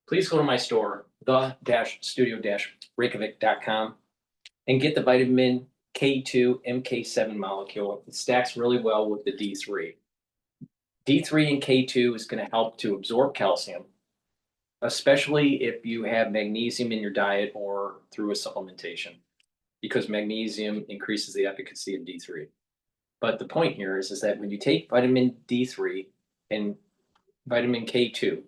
Please go to my store, the-studio-reykjavik.com, and get the vitamin K2 MK7 molecule. It stacks really well with the D3. D3 and K2 is going to help to absorb calcium, especially if you have magnesium in your diet or through a supplementation, because magnesium increases the efficacy of D3. But the point here is that when you take vitamin D3 and vitamin K2,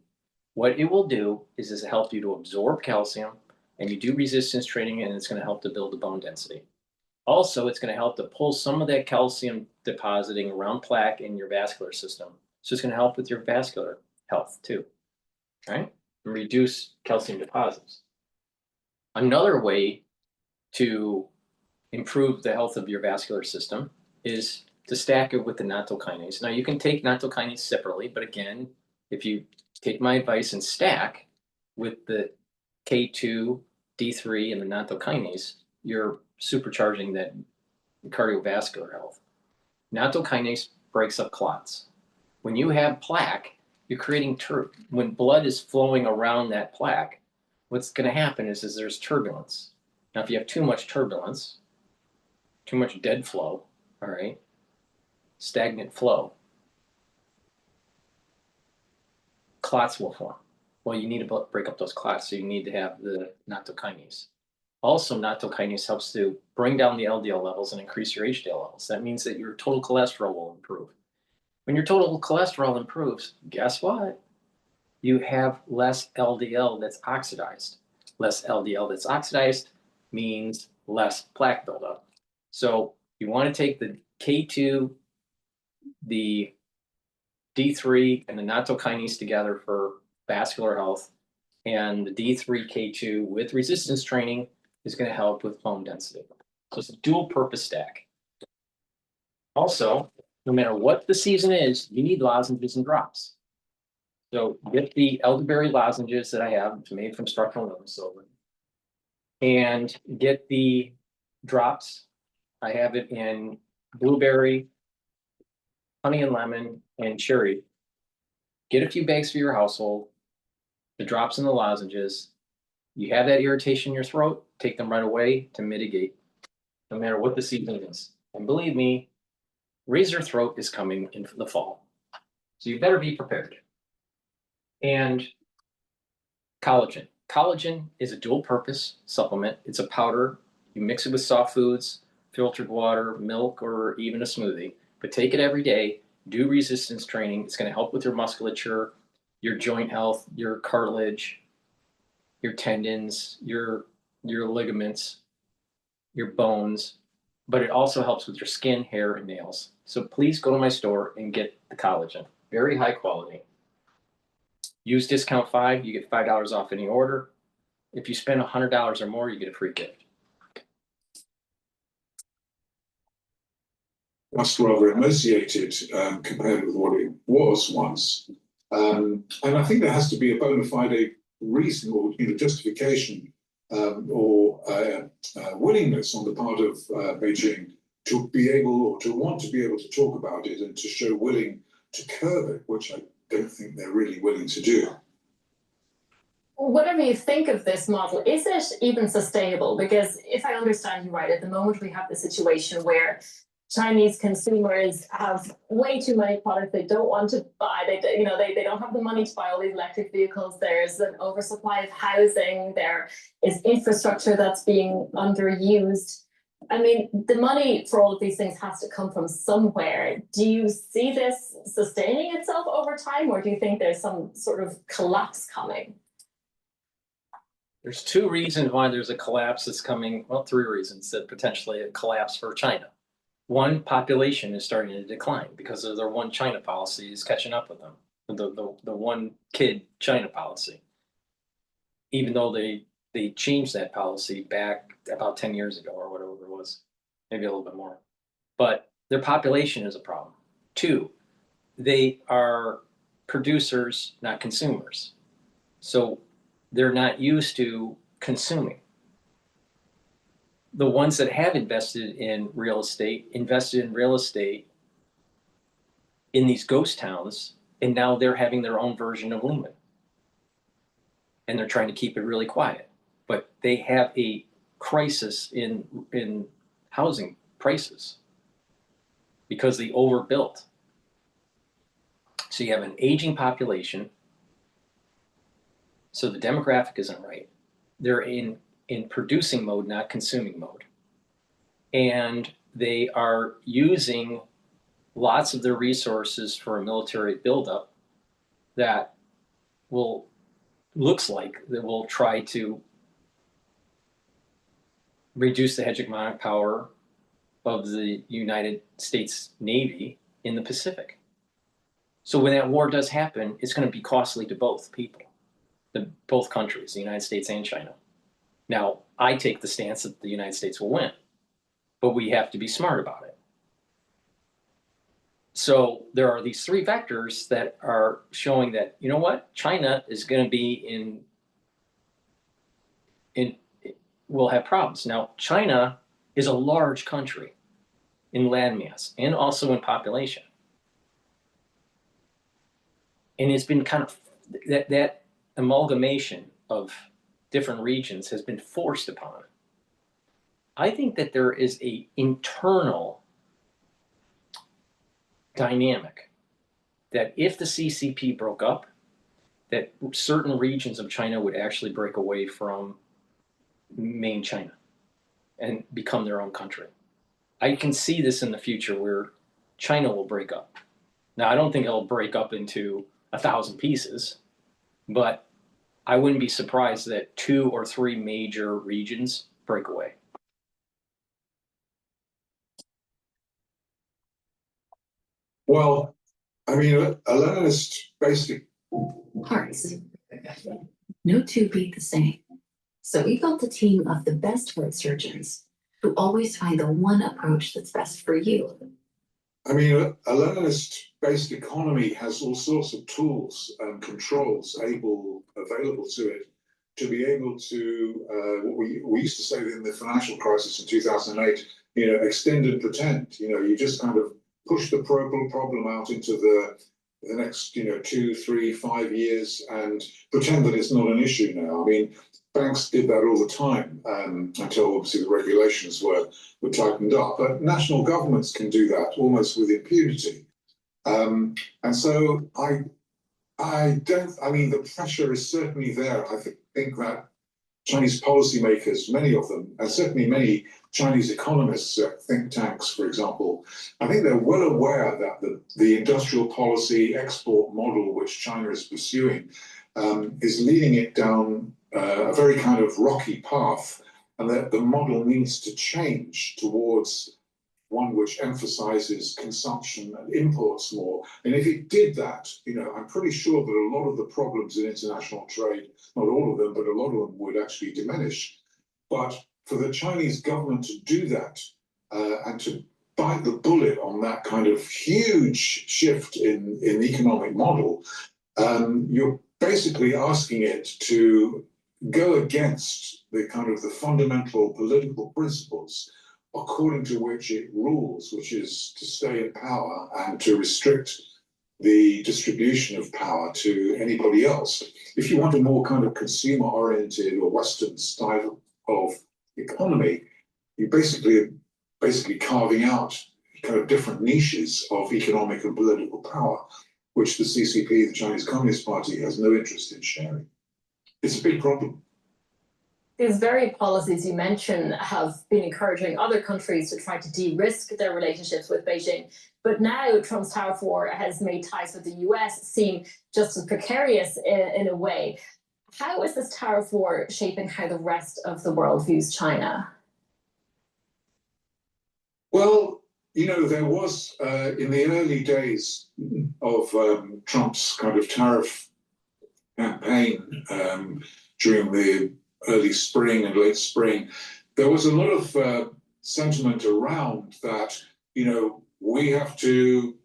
what it will do is help you to absorb calcium, and you do resistance training, and it's going to help to build the bone density. Also, it's going to help to pull some of that calcium depositing around plaque in your vascular system. So it's going to help with your vascular health too, right? And reduce calcium deposits. Another way to improve the health of your vascular system is to stack it with the nattokinase. Now, you can take nattokinase separately, but again, if you take my advice and stack with the K2, D3, and the nattokinase, you're supercharging that cardiovascular health. Nattokinase breaks up clots. When you have plaque, you're creating when blood is flowing around that plaque, what's going to happen is there's turbulence. Now, if you have too much turbulence, too much dead flow, all right, stagnant flow, clots will form. Well, you need to break up those clots, so you need to have the nattokinase. Also, nattokinase helps to bring down the LDL levels and increase your HDL levels. That means that your total cholesterol will improve. When your total cholesterol improves, guess what? You have less LDL that's oxidized. Less LDL that's oxidized means less plaque buildup. So you want to take the K2, the D3, and the nattokinase together for vascular health, and the D3K2 with resistance training is going to help with bone density. So it's a dual purpose stack. Also, no matter what the season is, you need lozenges and drops. So get the elderberry lozenges that I have. It's made from structural lemon silver. And get the drops. I have it in blueberry, honey and lemon, and cherry. Get a few bags for your household. The drops and the lozenges. You have that irritation in your throat, take them right away to mitigate, no matter what the season is. And believe me, razor throat is coming in the fall. So you better be prepared. And collagen. Collagen is a dual purpose supplement. It's a powder. You mix it with soft foods, filtered water, milk, or even a smoothie. But take it every day. Do resistance training. It's going to help with your musculature, your joint health, your cartilage, your tendons, your ligaments, your bones, but it also helps with your skin, hair, and nails. So please go to my store and get the collagen. Very high quality. Use discount 5, you get $5 off any order. If you spend $100 or more, you get a free gift. That's rather emaciated compared with what it was once. And I think there has to be a bona fide reason or justification or willingness on the part of Beijing to be able or to want to be able to talk about it and to show willing to curb it, which I don't think they're really willing to do. Whatever you think of this model, is it even sustainable? Because if I understand you right, at the moment we have the situation where Chinese consumers have way too many products they don't want to buy. They don't have the money to buy all these electric vehicles. There's an oversupply of housing. There is infrastructure that's being underused. I mean, the money for all of these things has to come from somewhere. Do you see this sustaining itself over time, or do you think there's some sort of collapse coming? There's 2 reasons why there's a collapse that's coming. Well, 3 reasons that potentially a collapse for China. One, population is starting to decline because of their one China policy is catching up with them. The one kid China policy. Even though they changed that policy back about 10 years ago or whatever it was, maybe a little bit more. But their population is a problem. 2, they are producers, not consumers. So they're not used to consuming. The ones that have invested in real estate in these ghost towns, and now they're having their own version of Lehman. And they're trying to keep it really quiet. But they have a crisis in housing prices because they overbuilt. So you have an aging population. So the demographic isn't right. They're in producing mode, not consuming mode. And they are using lots of their resources for a military buildup that looks like they will try to reduce the hegemonic power of the United States Navy in the Pacific. So when that war does happen, it's going to be costly to both people, both countries, the United States and China. Now, I take the stance that the United States will win, but we have to be smart about it. So there are these 3 vectors that are showing that, you know what, China is going to be will have problems. Now, China is a large country in landmass and also in population. And it's been kind of, that amalgamation of different regions has been forced upon it. I think that there is an internal dynamic that if the CCP broke up, that certain regions of China would actually break away from main China and become their own country. I can see this in the future where China will break up. Now, I don't think it'll break up into 1,000 pieces, but I wouldn't be surprised that 2 or 3 major regions break away. Well, I mean, a Leninist basic Hearts. No two beat the same. So we built a team of the best heart surgeons who always find the one approach that's best for you. I mean, a Leninist-based economy has all sorts of tools and controls available to it to be able to, what we used to say in the financial crisis in 2008, extend and pretend. You just kind of push the problem out into the next, 2, 3, 5 years and pretend that it's not an issue now. I mean, banks did that all the time until obviously the regulations were tightened up. But national governments can do that almost with impunity. And so I mean, the pressure is certainly there. I think that Chinese policymakers, many of them, and certainly many Chinese economists at think tanks, for example, I think they're well aware that the industrial policy export model which China is pursuing is leading it down a very kind of rocky path, and that the model needs to change towards one which emphasizes consumption and imports more. And if it did that, I'm pretty sure that a lot of the problems in international trade, not all of them, but a lot of them would actually diminish. But for the Chinese government to do that and to bite the bullet on that kind of huge shift in the economic model, you're basically asking it to go against the kind of the fundamental political principles according to which it rules, which is to stay in power and to restrict the distribution of power to anybody else. If you want a more kind of consumer-oriented or Western style of economy, you basically carving out kind of different niches of economic and political power, which the CCP, the Chinese Communist Party, has no interest in sharing. It's a big problem. These very policies you mentioned have been encouraging other countries to try to de-risk their relationships with Beijing. But now Trump's tariff war has made ties with the US seem just as precarious in a way. How is this tariff war shaping how the rest of the world views China? Well, there was, in the early days of Trump's kind of tariff campaign during the early spring and late spring, there was a lot of sentiment around that, we have to,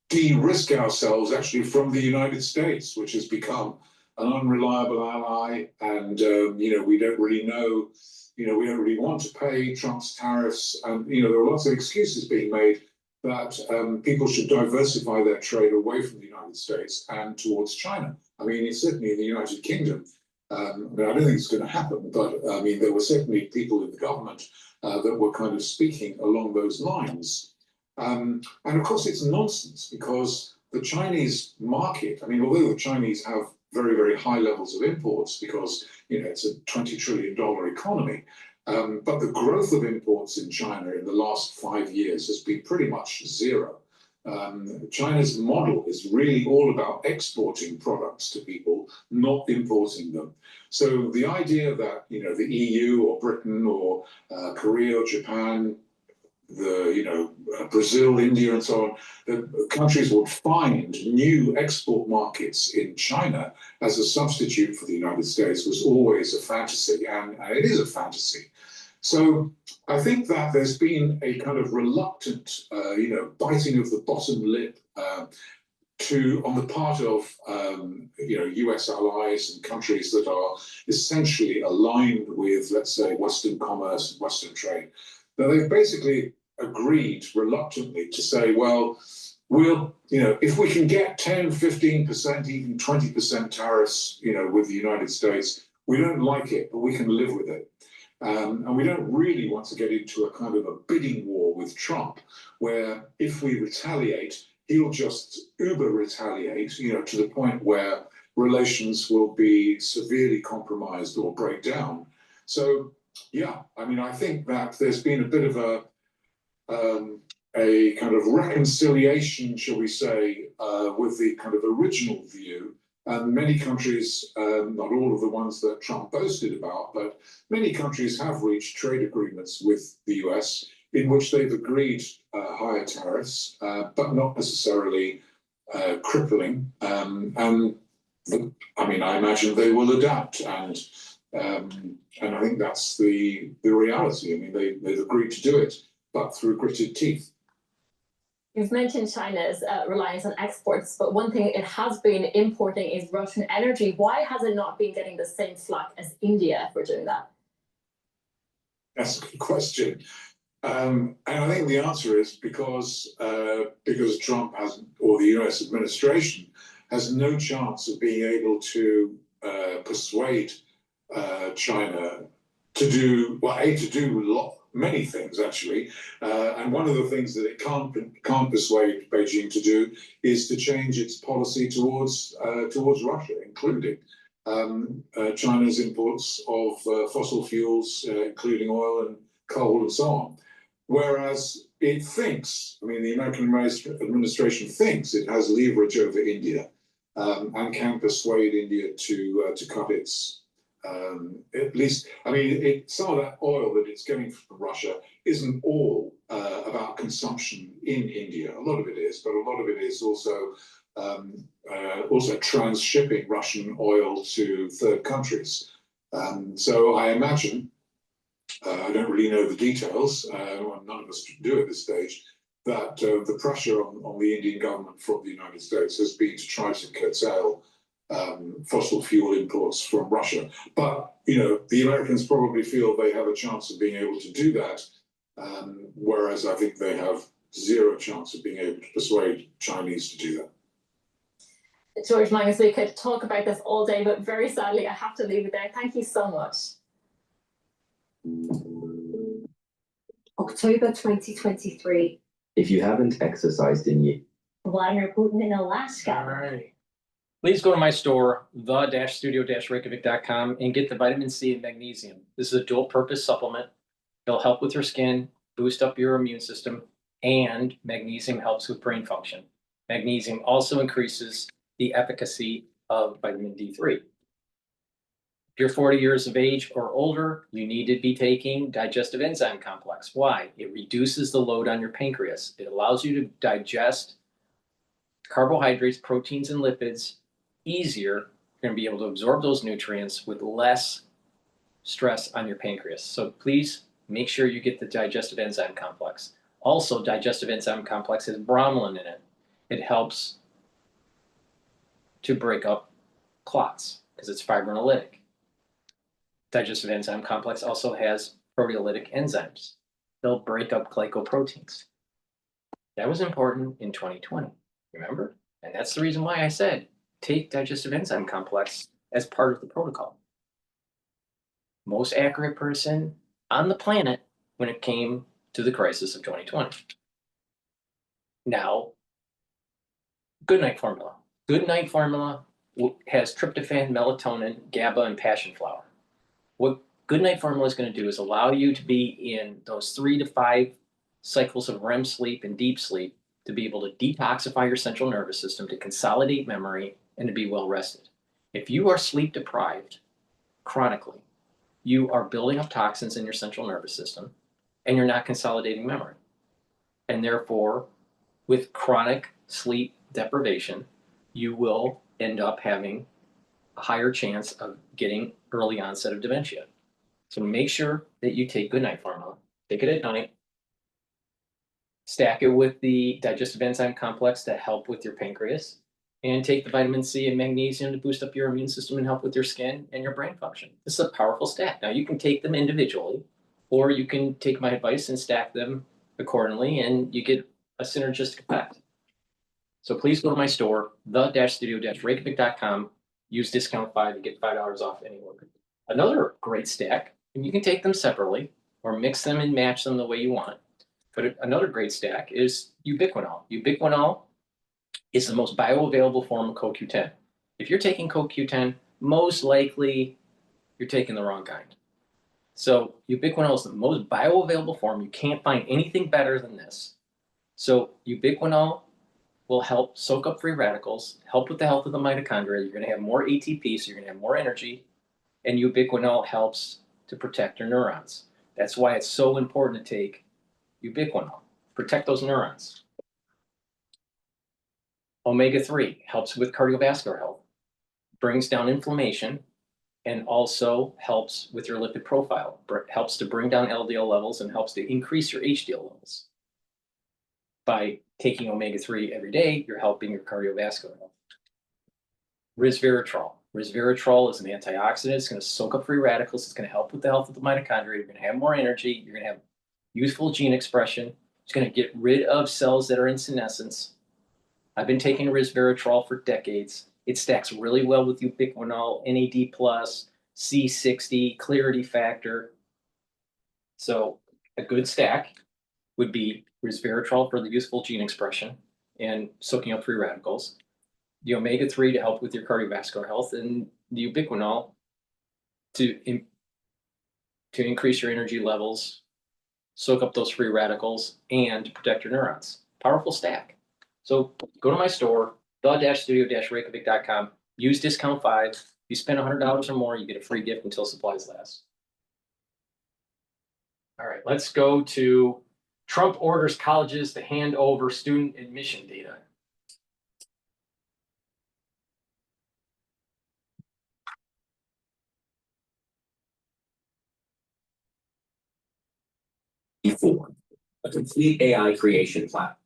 de-risk ourselves actually from the United States, which has become an unreliable ally. And, we don't really know, we don't really want to pay Trump's tariffs. And, there are lots of excuses being made that people should diversify their trade away from the United States and towards China. I mean, it's certainly in the United Kingdom. I don't think it's going to happen, but I mean, there were certainly people in the government that were kind of speaking along those lines. And of course, it's nonsense because the Chinese market, I mean, although the Chinese have very, very high levels of imports because, it's a $20 trillion economy, but the growth of imports in China in the last 5 years has been pretty much zero. China's model is really all about exporting products to people, not importing them. So the idea that, the EU or Britain or Korea or Japan, Brazil, India, and so on, the countries would find new export markets in China as a substitute for the United States was always a fantasy, and it is a fantasy. So I think that there's been a kind of reluctant, biting of the bottom lip on the part of, US allies and countries that are essentially aligned with, let's say, Western commerce and Western trade. Now, they've basically agreed reluctantly to say, well, if we can get 10, 15%, even 20% tariffs, with the United States, we don't like it, but we can live with it. And we don't really want to get into a kind of a bidding war with Trump, where if we retaliate, he'll just uber retaliate, to the point where relations will be severely compromised or break down. So, yeah, I mean, I think that there's been a bit of a kind of reconciliation, shall we say, with the kind of original view. And many countries, not all of the ones that Trump boasted about, but many countries have reached trade agreements with the US in which they've agreed higher tariffs, but not necessarily crippling. I mean, I imagine they will adapt, and I think that's the reality. I mean, they've agreed to do it, but through gritted teeth. You've mentioned China's reliance on exports, but one thing it has been importing is Russian energy. Why has it not been getting the same slack as India for doing that? That's a good question. And I think the answer is because Trump has, or the US administration has no chance of being able to persuade China to do, well, many things actually, and one of the things that it can't persuade Beijing to do is to change its policy towards Russia, including China's imports of fossil fuels, including oil and coal and so on. Whereas it thinks, I mean, the American administration thinks it has leverage over India and can persuade India to cut its. At least, I mean, some of that oil that it's getting from Russia isn't all about consumption in India. A lot of it is, but a lot of it is also transshipping Russian oil to third countries. So I imagine, I don't really know the details, none of us do at this stage, that the pressure on the Indian government from the United States has been to try to curtail fossil fuel imports from Russia. But, you know, the Americans probably feel they have a chance of being able to do that, whereas I think they have zero chance of being able to persuade Chinese to do that. George Magnus, we could talk about this all day, but very sadly, I have to leave it there. Thank you so much. October 2023. If you haven't exercised in years. Vladimir Putin in Alaska. All right. Please go to my store, the-studio-reykjavik.com, and get the vitamin C and magnesium. This is a dual-purpose supplement. It'll help with your skin, boost up your immune system, and magnesium helps with brain function. Magnesium also increases the efficacy of vitamin D3. If you're 40 years of age or older, you need to be taking digestive enzyme complex. Why? It reduces the load on your pancreas. It allows you to digest carbohydrates, proteins, and lipids easier. You're going to be able to absorb those nutrients with less stress on your pancreas. So please make sure you get the digestive enzyme complex. Also, digestive enzyme complex has bromelain in it. It helps to break up clots because it's fibrinolytic. Digestive enzyme complex also has proteolytic enzymes. They'll break up glycoproteins. That was important in 2020, remember? And that's the reason why I said, take digestive enzyme complex as part of the protocol. Most accurate person on the planet when it came to the crisis of 2020. Now, Goodnight Formula. Goodnight Formula has tryptophan, melatonin, GABA, and passion flower. What Goodnight Formula is going to do is allow you to be in those 3 to 5 cycles of REM sleep and deep sleep to be able to detoxify your central nervous system, to consolidate memory, and to be well rested. If you are sleep deprived chronically, you are building up toxins in your central nervous system and you're not consolidating memory. And therefore, with chronic sleep deprivation, you will end up having a higher chance of getting early onset of dementia. So make sure that you take Goodnight Formula. Take it at night. Stack it with the digestive enzyme complex to help with your pancreas. And take the vitamin C and magnesium to boost up your immune system and help with your skin and your brain function. This is a powerful stack. Now, you can take them individually, or you can take my advice and stack them accordingly, and you get a synergistic effect. So please go to my store, the-studio-reykjavik.com. Use discount 5 to get $5 off any order. Another great stack, and you can take them separately or mix them and match them the way you want. But another great stack is ubiquinol. Ubiquinol is the most bioavailable form of CoQ10. If you're taking CoQ10, most likely you're taking the wrong kind. So ubiquinol is the most bioavailable form. You can't find anything better than this. So ubiquinol will help soak up free radicals, help with the health of the mitochondria. You're going to have more ATP, so you're going to have more energy. And ubiquinol helps to protect your neurons. That's why it's so important to take ubiquinol. Protect those neurons. Omega-3 helps with cardiovascular health, brings down inflammation, and also helps with your lipid profile. Helps to bring down LDL levels and helps to increase your HDL levels. By taking omega-3 every day, you're helping your cardiovascular health. Resveratrol. Resveratrol is an antioxidant. It's going to soak up free radicals. It's going to help with the health of the mitochondria. You're going to have more energy. You're going to have useful gene expression. It's going to get rid of cells that are in senescence. I've been taking resveratrol for decades. It stacks really well with ubiquinol, NAD+, C60, clarity factor. So a good stack would be resveratrol for the useful gene expression and soaking up free radicals, the omega-3 to help with your cardiovascular health, and the ubiquinol to increase your energy levels, soak up those free radicals, and protect your neurons. Powerful stack. So go to my store, the-studio-reykjavik.com, use discount 5. If you spend $100 or more, you get a free gift until supplies last. All right, let's go to Trump orders colleges to hand over student admission data. E4, a complete AI creation platform.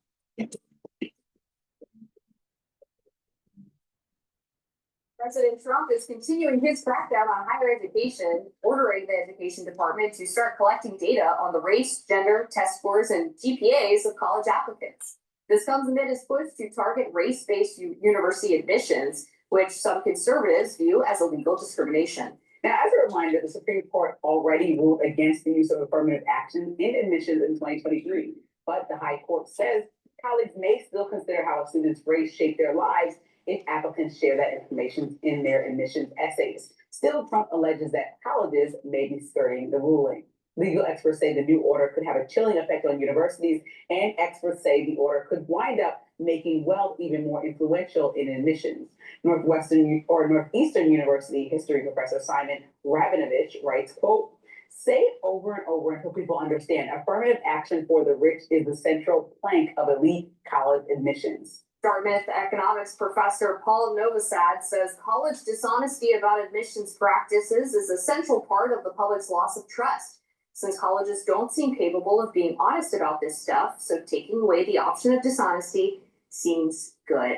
President Trump is continuing his crackdown on higher education, ordering the education department to start collecting data on the race, gender, test scores, and GPAs of college applicants. This comes amid his push to target race-based university admissions, which some conservatives view as illegal discrimination. Now, as a reminder, the Supreme Court already ruled against the use of affirmative action in admissions in 2023, but the High Court says colleagues may still consider how a student's race shaped their lives if applicants share that information in their admissions essays. Still, Trump alleges that colleges may be skirting the ruling. Legal experts say the new order could have a chilling effect on universities, and experts say the order could wind up making wealth even more influential in admissions. Northeastern University history professor Simon Rabinovich writes, quote, "Say it over and over until people understand. Affirmative action for the rich is the central plank of elite college admissions." Dartmouth economics professor Paul Novosad says college dishonesty about admissions practices is a central part of the public's loss of trust, since colleges don't seem capable of being honest about this stuff, so taking away the option of dishonesty seems good.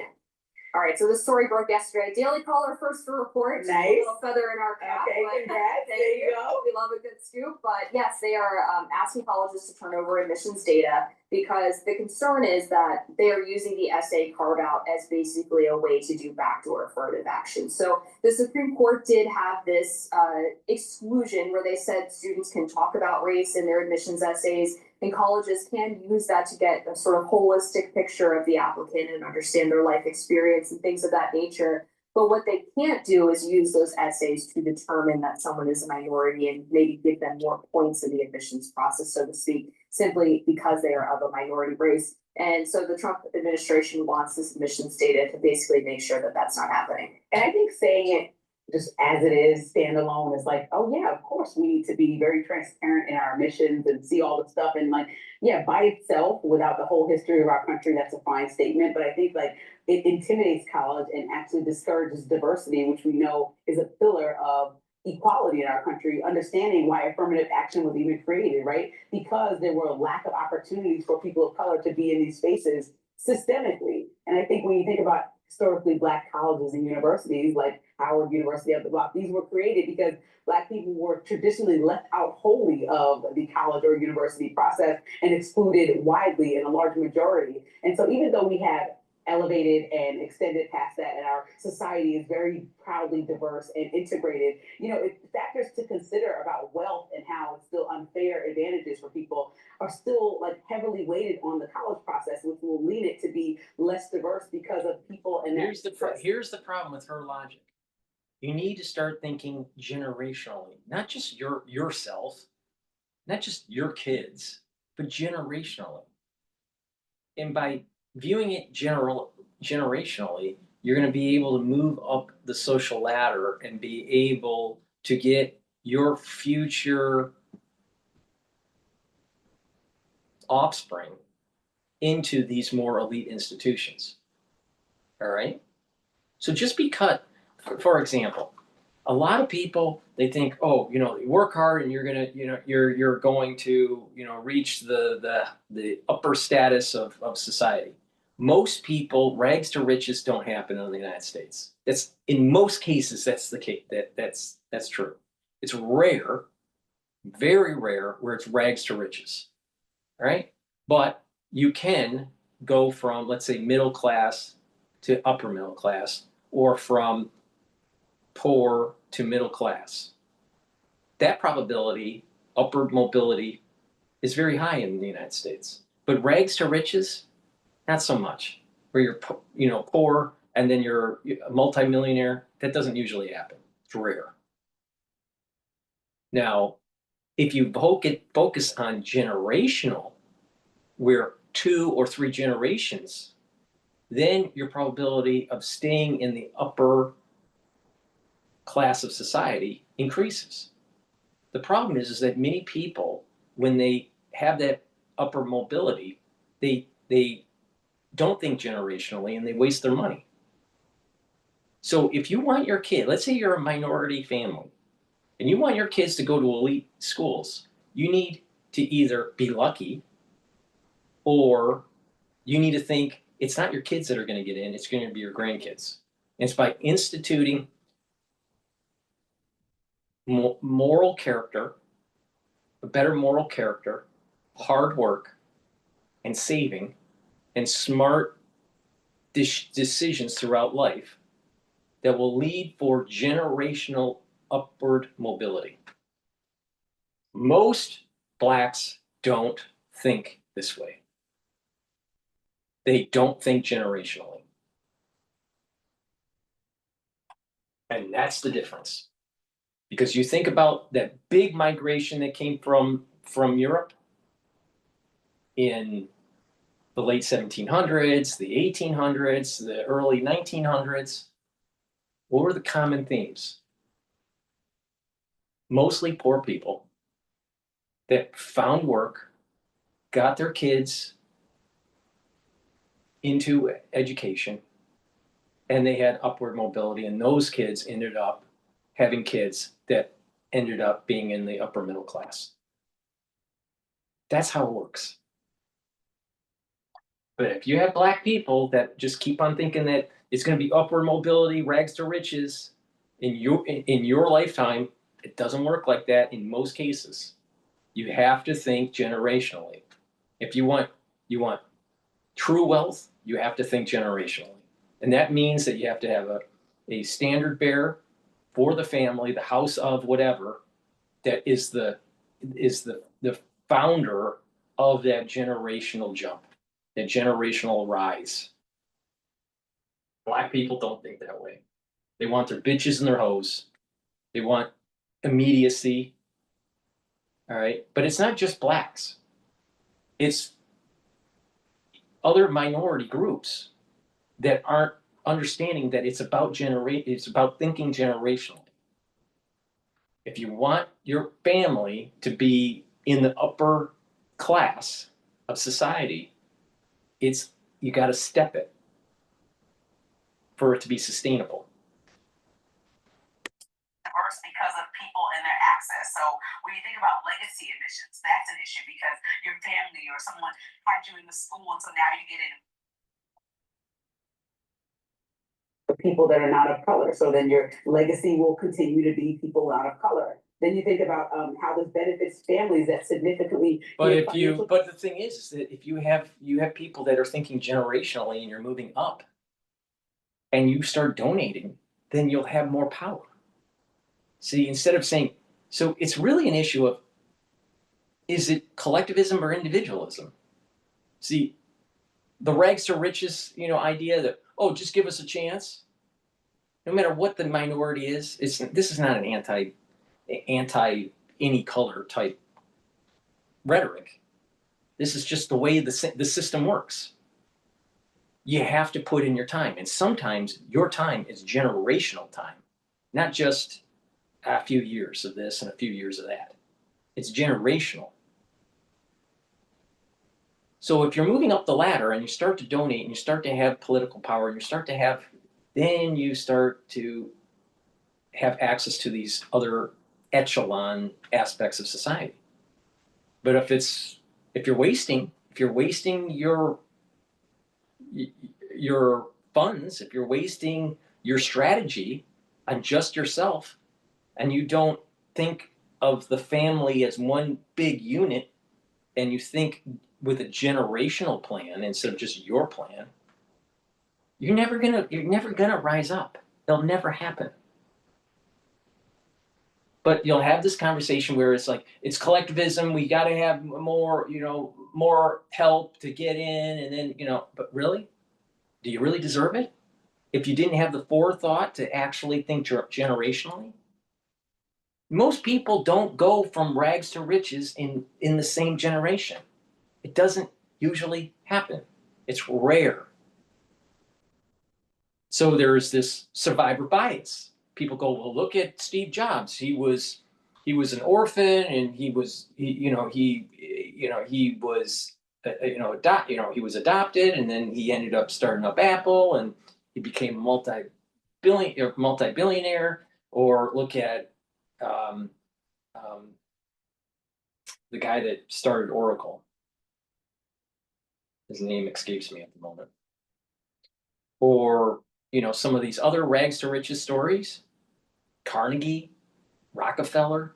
All right, so this story broke yesterday. Daily Caller first to report. Nice. A little feather in our cap. Okay, congrats. There you go. We love a good scoop. But yes, they are asking colleges to turn over admissions data because the concern is that they are using the essay carve out as basically a way to do backdoor affirmative action. So the Supreme Court did have this exclusion where they said students can talk about race in their admissions essays, and colleges can use that to get a sort of holistic picture of the applicant and understand their life experience and things of that nature. But what they can't do is use those essays to determine that someone is a minority and maybe give them more points in the admissions process, so to speak, simply because they are of a minority race. And so the Trump administration wants this admissions data to basically make sure that that's not happening. And I think saying it just as it is, standalone, is like, oh yeah, of course we need to be very transparent in our admissions and see all the stuff. And like, yeah, by itself, without the whole history of our country, that's a fine statement. But I think like it intimidates college and actually discourages diversity, which we know is a pillar of equality in our country, understanding why affirmative action was even created, right? Because there were a lack of opportunities for people of color to be in these spaces systemically. And I think when you think about historically Black colleges and universities like Howard University up the block, these were created because Black people were traditionally left out wholly of the college or university process and excluded widely in a large majority. And so even though we had elevated and extended past that, and our society is very proudly diverse and integrated. You know, factors to consider about wealth and how it's still unfair advantages for people are still like heavily weighted on the college process, which will lead it to be less diverse because of people and Here's the problem with her logic. You need to start thinking generationally, not just yourself, not just your kids, but generationally. And by viewing it generationally, you're going to be able to move up the social ladder and be able to get your future offspring into these more elite institutions. All right? So just because, for example, a lot of people, they think, oh, you know, work hard and you're gonna, you know, you're going to, you know, reach the upper status of society. Most people, rags to riches don't happen in the United States. That's in most cases, that's the case. That's true. It's rare, very rare, where it's rags to riches. All right, but you can go from, let's say, middle class to upper middle class, or from poor to middle class. That probability, upward mobility, is very high in the United States. But rags to riches, not so much. Where you're, you know, poor and then you're a multimillionaire, that doesn't usually happen. It's rare. Now, if you focus on generational, where 2 or 3 generations, then your probability of staying in the upper class of society increases. The problem is that many people, when they have that upper mobility, they don't think generationally and they waste their money. So if you want your kid, let's say you're a minority family, and you want your kids to go to elite schools, you need to either be lucky, or you need to think it's not your kids that are going to get in, it's going to be your grandkids. And it's by instituting moral character, a better moral character, hard work, and saving, and smart decisions throughout life that will lead for generational upward mobility. Most Blacks don't think this way. They don't think generationally. And that's the difference. Because you think about that big migration that came from Europe in the late 1700s, the 1800s, the early 1900s. What were the common themes? Mostly poor people that found work, got their kids into education, and they had upward mobility, and those kids ended up having kids that ended up being in the upper middle class. That's how it works. But if you have Black people that just keep on thinking that it's going to be upward mobility, rags to riches in your lifetime, it doesn't work like that in most cases. You have to think generationally. If you want true wealth, you have to think generationally. And that means that you have to have a standard bearer for the family, the house of whatever, that is the founder of that generational jump, that generational rise. Black people don't think that way. They want their bitches and their hoes. They want immediacy. All right. But it's not just Blacks. It's other minority groups that aren't understanding that it's about thinking generationally. If you want your family to be in the upper class of society, you got to step it for it to be sustainable. Diverse because of people and their access. So when you think about legacy admissions, that's an issue because your family or someone had you in the school, and so now you get in. For people that are not of color, so then your legacy will continue to be people not of color. then you think about how this benefits families that significantly. But get if you, financial- but the thing is that if you have people that are thinking generationally and you're moving up and you start donating, then you'll have more power. See, instead of saying, so it's really an issue of, is it collectivism or individualism? See, the rags to riches, idea that, oh, just give us a chance. No matter what the minority is, this is not an anti any color type rhetoric. This is just the way the system works. You have to put in your time, and sometimes your time is generational time, not just a few years of this and a few years of that. It's generational. So if you're moving up the ladder and you start to donate and you start to have political power and you start to have, then you start to have access to these other echelon aspects of society. But if you're wasting your funds, if you're wasting your strategy on just yourself, and you don't think of the family as one big unit, and you think with a generational plan instead of just your plan, you're never gonna rise up. It'll never happen. But you'll have this conversation where it's like, it's collectivism, we gotta have more, more help to get in, and then, but really? Do you really deserve it? If you didn't have the forethought to actually think generationally? Most people don't go from rags to riches in the same generation. It doesn't usually happen. It's rare. So there's this survivor bias. People go, well, look at Steve Jobs. He was an orphan, and he was adopted, and then he ended up starting up Apple, and he became multi-billionaire. Or look at the guy that started Oracle. His name escapes me at the moment. Or, some of these other rags to riches stories, Carnegie, Rockefeller.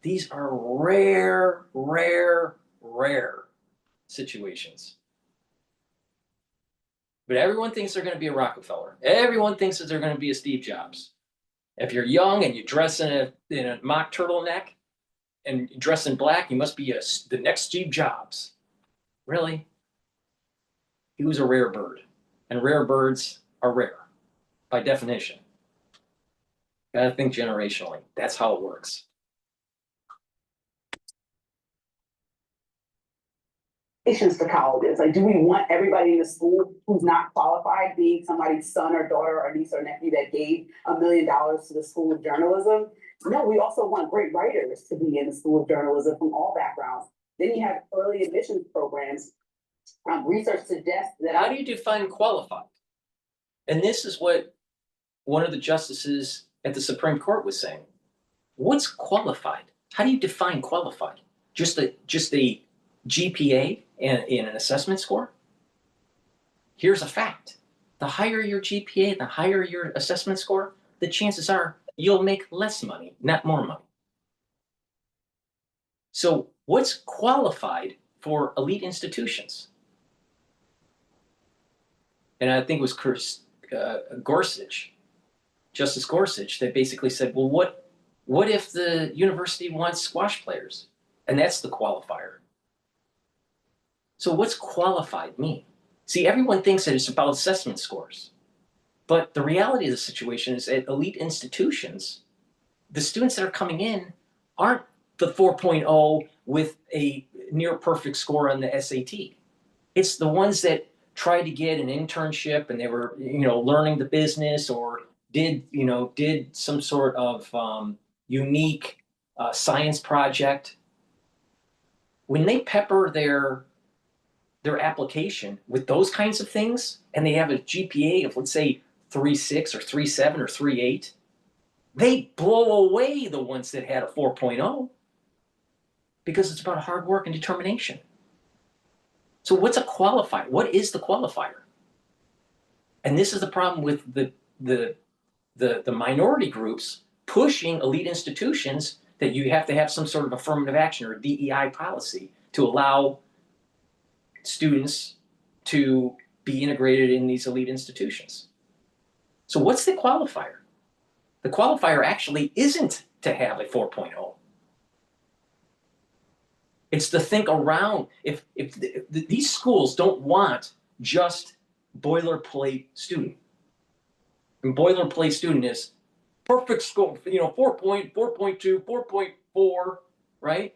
These are rare situations. But everyone thinks they're going to be a Rockefeller. Everyone thinks that they're going to be a Steve Jobs. If you're young and you dress in a mock turtleneck and you dress in black, you must be the next Steve Jobs. Really? He was a rare bird. And rare birds are rare, by definition. Gotta think generationally. That's how it works. For colleges, like, do we want everybody in the school who's not qualified being somebody's son or daughter or niece or nephew that gave $1 million to the School of Journalism? No, we also want great writers to be in the School of Journalism from all backgrounds. Then you have early admissions programs. Research suggests that. How do you define qualified? And this is what one of the justices at the Supreme Court was saying. What's qualified? How do you define qualified? Just a GPA and an assessment score? Here's a fact. The higher your GPA, the higher your assessment score, the chances are you'll make less money, not more money. So what's qualified for elite institutions? And I think it was Gorsuch, Justice Gorsuch, that basically said, well, what if the university wants squash players? And that's the qualifier. So what's qualified mean? See, everyone thinks that it's about assessment scores. But the reality of the situation is at elite institutions, the students that are coming in aren't the 4.0 with a near perfect score on the SAT. It's the ones that tried to get an internship and they were, learning the business, or did some sort of unique science project. When they pepper their application with those kinds of things, and they have a GPA of, let's say, 3.6 or 3.7 or 3.8, they blow away the ones that had a 4.0, because it's about hard work and determination. So what's a qualifier? What is the qualifier? And this is the problem with the minority groups pushing elite institutions that you have to have some sort of affirmative action or DEI policy to allow students to be integrated in these elite institutions. So what's the qualifier? The qualifier actually isn't to have a 4.0. It's to think around. If these schools don't want just boilerplate student. And boilerplate student is perfect score, 4.2, 4.4, right?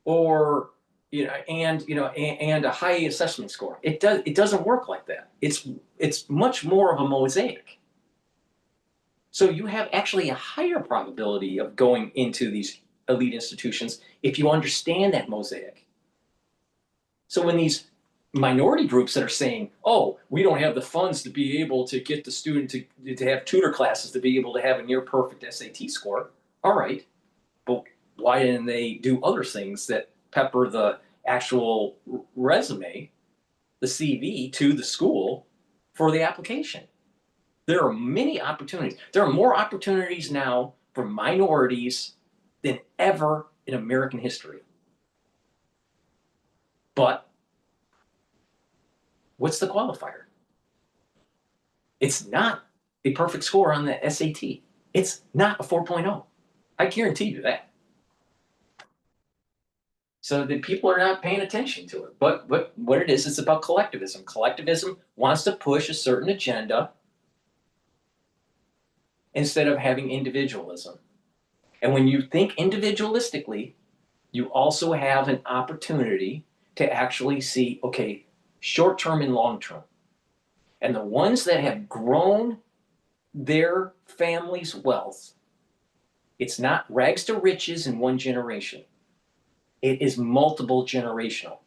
Or and a high assessment score. It doesn't work like that. It's much more of a mosaic. So you have actually a higher probability of going into these elite institutions if you understand that mosaic. So when these minority groups that are saying, oh, we don't have the funds to be able to get the student to have tutor classes to be able to have a near perfect SAT score, all right, but why didn't they do other things that pepper the actual resume, the CV, to the school for the application? There are many opportunities. There are more opportunities now for minorities than ever in American history. But what's the qualifier? It's not a perfect score on the SAT. It's not a 4.0. I guarantee you that. So the people are not paying attention to it. But what it is, it's about collectivism. Collectivism wants to push a certain agenda instead of having individualism. And when you think individualistically, you also have an opportunity to actually see, okay, short-term and long-term. And the ones that have grown their family's wealth, it's not rags to riches in one generation. It is multiple generational.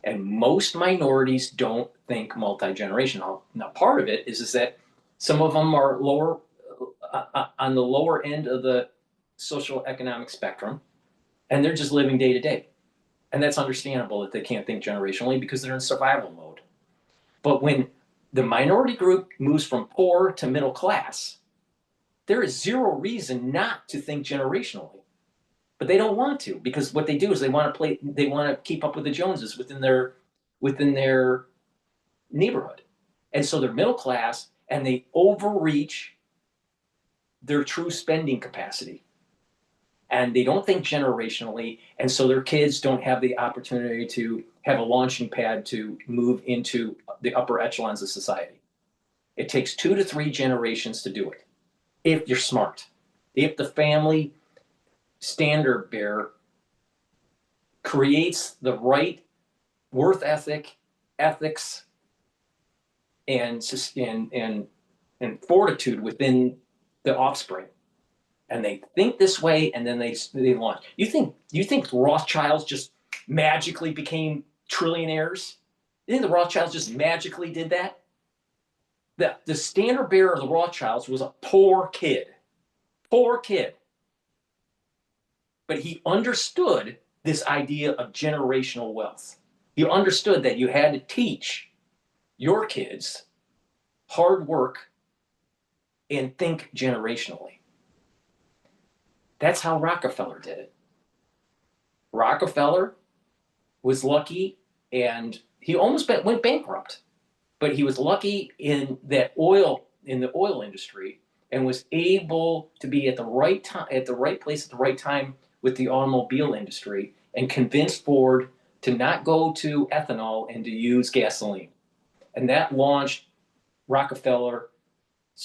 And most minorities don't think multi-generational. Now, part of it is that some of them are lower on the lower end of the social economic spectrum, and they're just living day to day. And that's understandable that they can't think generationally because they're in survival mode. But when the minority group moves from poor to middle class, there is zero reason not to think generationally. But they don't want to, because what they do is they want to keep up with the Joneses within their neighborhood. And so they're middle class and they overreach their true spending capacity. And they don't think generationally, and so their kids don't have the opportunity to have a launching pad to move into the upper echelons of society. It takes 2 to 3 generations to do it, if you're smart. If the family standard bearer creates the right worth ethics, and fortitude within the offspring. And they think this way, and then they launch. You think Rothschilds just magically became trillionaires? You think the Rothschilds just magically did that? The standard bearer of the Rothschilds was a poor kid. But he understood this idea of generational wealth. He understood that you had to teach your kids hard work and think generationally. That's how Rockefeller did it. Rockefeller was lucky, and he almost went bankrupt, but he was lucky in the oil industry, and was able to be at the right time, at the right place at the right time with the automobile industry, and convinced Ford to not go to ethanol and to use gasoline. And that launched Rockefeller's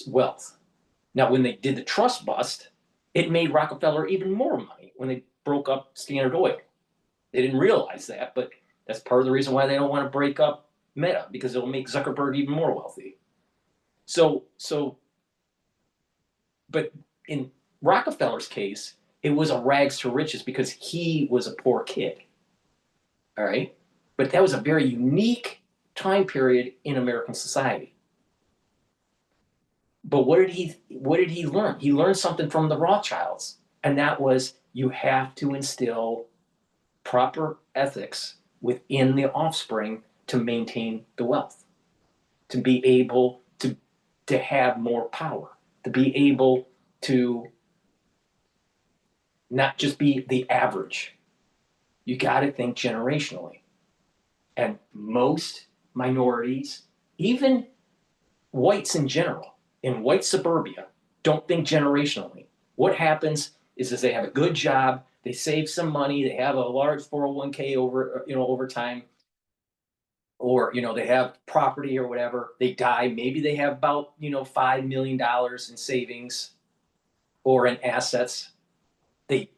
wealth. Now, when they did the trust bust, it made Rockefeller even more money when they broke up Standard Oil. They didn't realize that, but that's part of the reason why they don't want to break up Meta, because it'll make Zuckerberg even more wealthy. But in Rockefeller's case, it was a rags to riches because he was a poor kid. All right? But that was a very unique time period in American society. But what did he learn? He learned something from the Rothschilds, and that was you have to instill proper ethics within the offspring to maintain the wealth, to be able to have more power, to be able to not just be the average. You got to think generationally. And most minorities, even whites in general, in white suburbia, don't think generationally. What happens is they have a good job, they save some money, they have a large 401k over time, or they have property or whatever. They die, maybe they have about $5 million in savings or in assets. They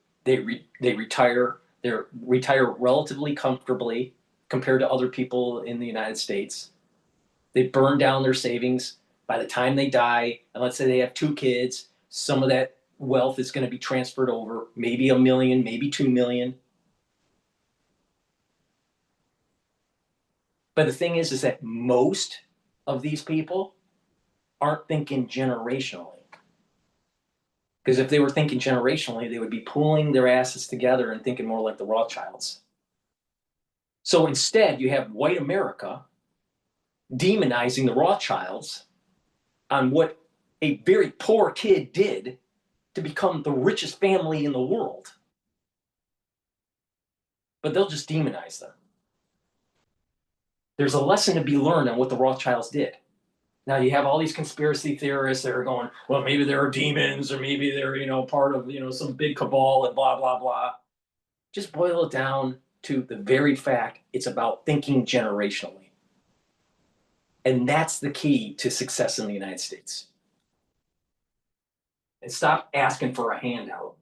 retire. They retire relatively comfortably compared to other people in the United States. They burn down their savings. By the time they die, and let's say they have 2 kids, some of that wealth is going to be transferred over, maybe $1 million, maybe $2 million. But the thing is that most of these people aren't thinking generationally. Because if they were thinking generationally, they would be pooling their assets together and thinking more like the Rothschilds. So instead, you have white America demonizing the Rothschilds on what a very poor kid did to become the richest family in the world. But they'll just demonize them. There's a lesson to be learned on what the Rothschilds did. Now you have all these conspiracy theorists that are going, well, maybe there are demons, or maybe they're, part of, some big cabal and blah, blah, blah. Just boil it down to the very fact it's about thinking generationally. And that's the key to success in the United States. And stop asking for a handout.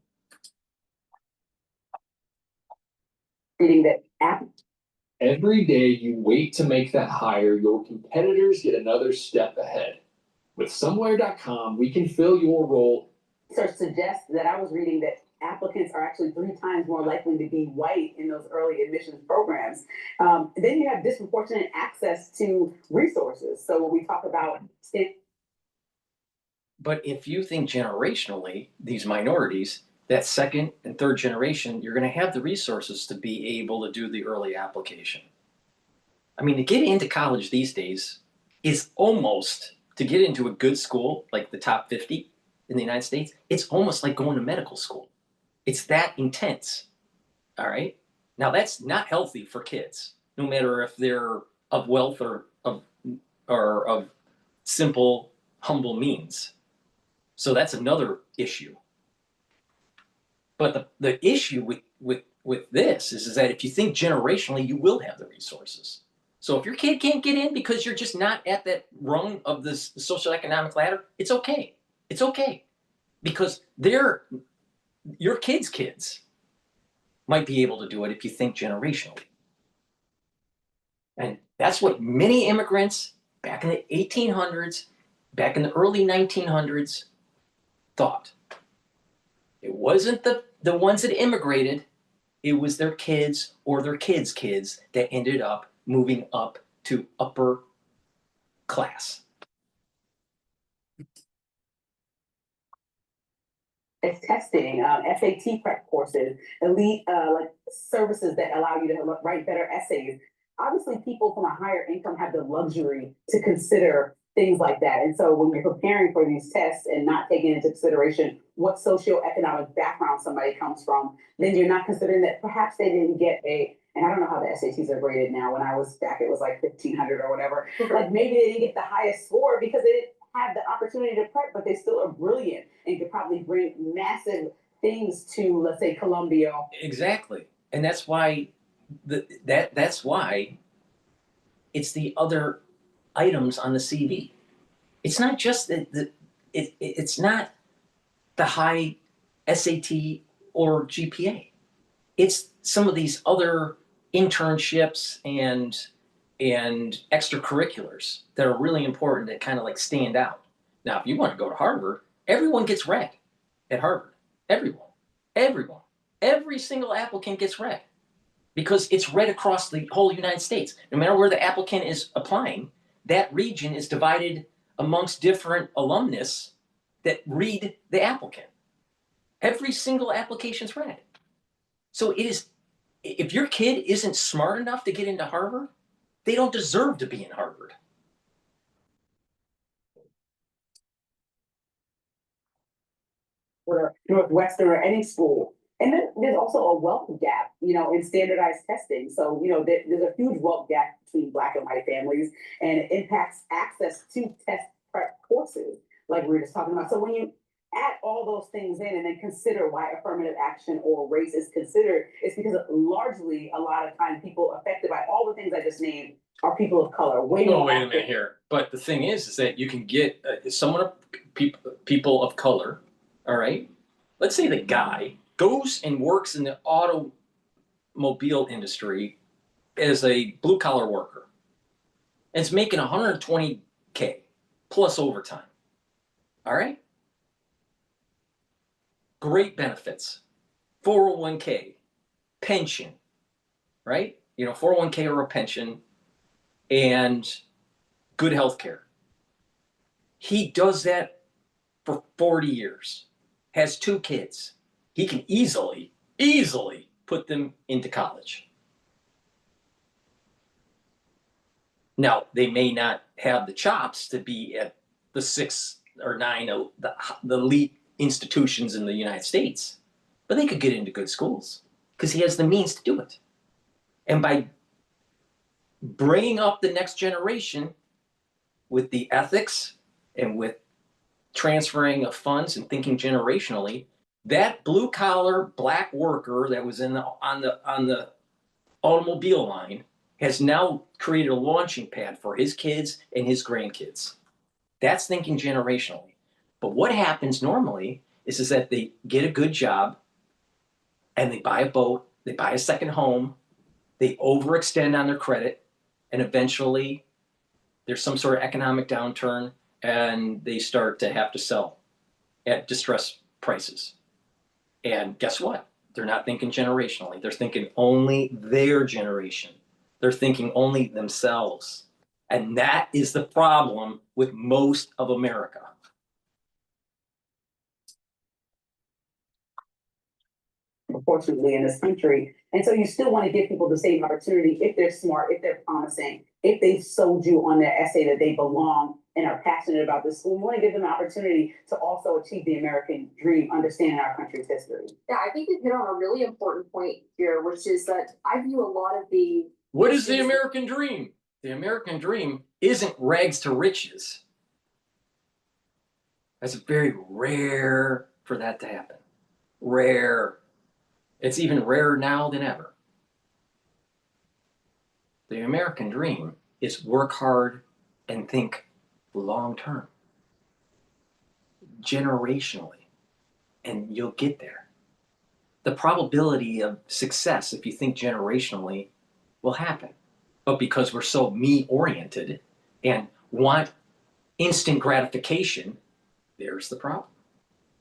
Reading that app. Every day you wait to make that hire, your competitors get another step ahead. With somewhere.com, we can fill your role. Research suggests that I was reading that applicants are actually 3 times more likely to be white in those early admissions programs. Then you have disproportionate access to resources. So when we talk about But if you think generationally, these minorities, that second and third generation, you're going to have the resources to be able to do the early application. I mean, to get into college these days is almost, to get into a good school, like the top 50 in the United States, it's almost like going to medical school. It's that intense, all right? Now, that's not healthy for kids, no matter if they're of wealth or of simple, humble means. So that's another issue. But the issue with this is that if you think generationally, you will have the resources. So if your kid can't get in because you're just not at that rung of this socioeconomic ladder, it's okay. It's okay. Because your kids might be able to do it if you think generationally. And that's what many immigrants back in the 1800s, back in the early 1900s thought. It wasn't the ones that immigrated, it was their kids or their kids' kids that ended up moving up to upper class. it's testing, SAT prep courses, elite like services that allow you to write better essays. Obviously, people from a higher income have the luxury to consider things like that. And so when you're preparing for these tests and not taking into consideration what socioeconomic background somebody comes from, then you're not considering that perhaps they didn't get and I don't know how the SATs are graded now. When I was back, it was like 1,500 or whatever. Like maybe they didn't get the highest score because they didn't have the opportunity to prep, but they still are brilliant and could probably bring massive things to, let's say, Columbia. Exactly. And that's why that's why it's the other items on the CV. It's not just it's not the high SAT or GPA. It's some of these other internships and extracurriculars that are really important that kind of like stand out. Now, if you want to go to Harvard, everyone gets read at Harvard. Everyone. Every single applicant gets read because it's read across the whole United States. No matter where the applicant is applying, that region is divided amongst different alumnus that read the applicant. Every single application's read. So it is, if your kid isn't smart enough to get into Harvard, they don't deserve to be in Harvard. Or Northwestern or any school, And then there's also a wealth gap, in standardized testing. So, there's a huge wealth gap between Black and white families, and it impacts access to test prep courses, like we were just talking about. So when you add all those things in and then consider why affirmative action or race is considered, it's because largely a lot of times people affected by all the things I just named are people of color. Well, wait a minute here. But the thing is that you can get people of color, all right? Let's say the guy goes and works in the automobile industry as a blue collar worker and is making $120K plus overtime. All right? Great benefits, 401K, pension, right? 401K or a pension, and good health care. He does that for 40 years, has 2 kids. He can easily put them into college. Now, they may not have the chops to be at the 6 or 9 of the elite institutions in the United States, but they could get into good schools because he has the means to do it. And by bringing up the next generation with the ethics and with transferring of funds and thinking generationally, that blue collar Black worker that was on the automobile line has now created a launching pad for his kids and his grandkids. That's thinking generationally. But what happens normally is that they get a good job and they buy a boat, they buy a second home, they overextend on their credit, and eventually there's some sort of economic downturn and they start to have to sell at distressed prices. And guess what? They're not thinking generationally. They're thinking only their generation. They're thinking only themselves. And that is the problem with most of America. Unfortunately, in this country. And so you still want to give people the same opportunity if they're smart, if they're promising, if they sold you on their essay that they belong and are passionate about this school. You want to give them an opportunity to also achieve the American dream, understanding our country's history. Yeah, I think you hit on a really important point here, which is that I view a lot of the... What is the American dream? The American dream isn't rags to riches. It's very rare for that to happen. Rare. It's even rarer now than ever. The American dream is work hard and think long term, generationally, and you'll get there. The probability of success, if you think generationally, will happen. But because we're so me-oriented and want instant gratification, there's the problem.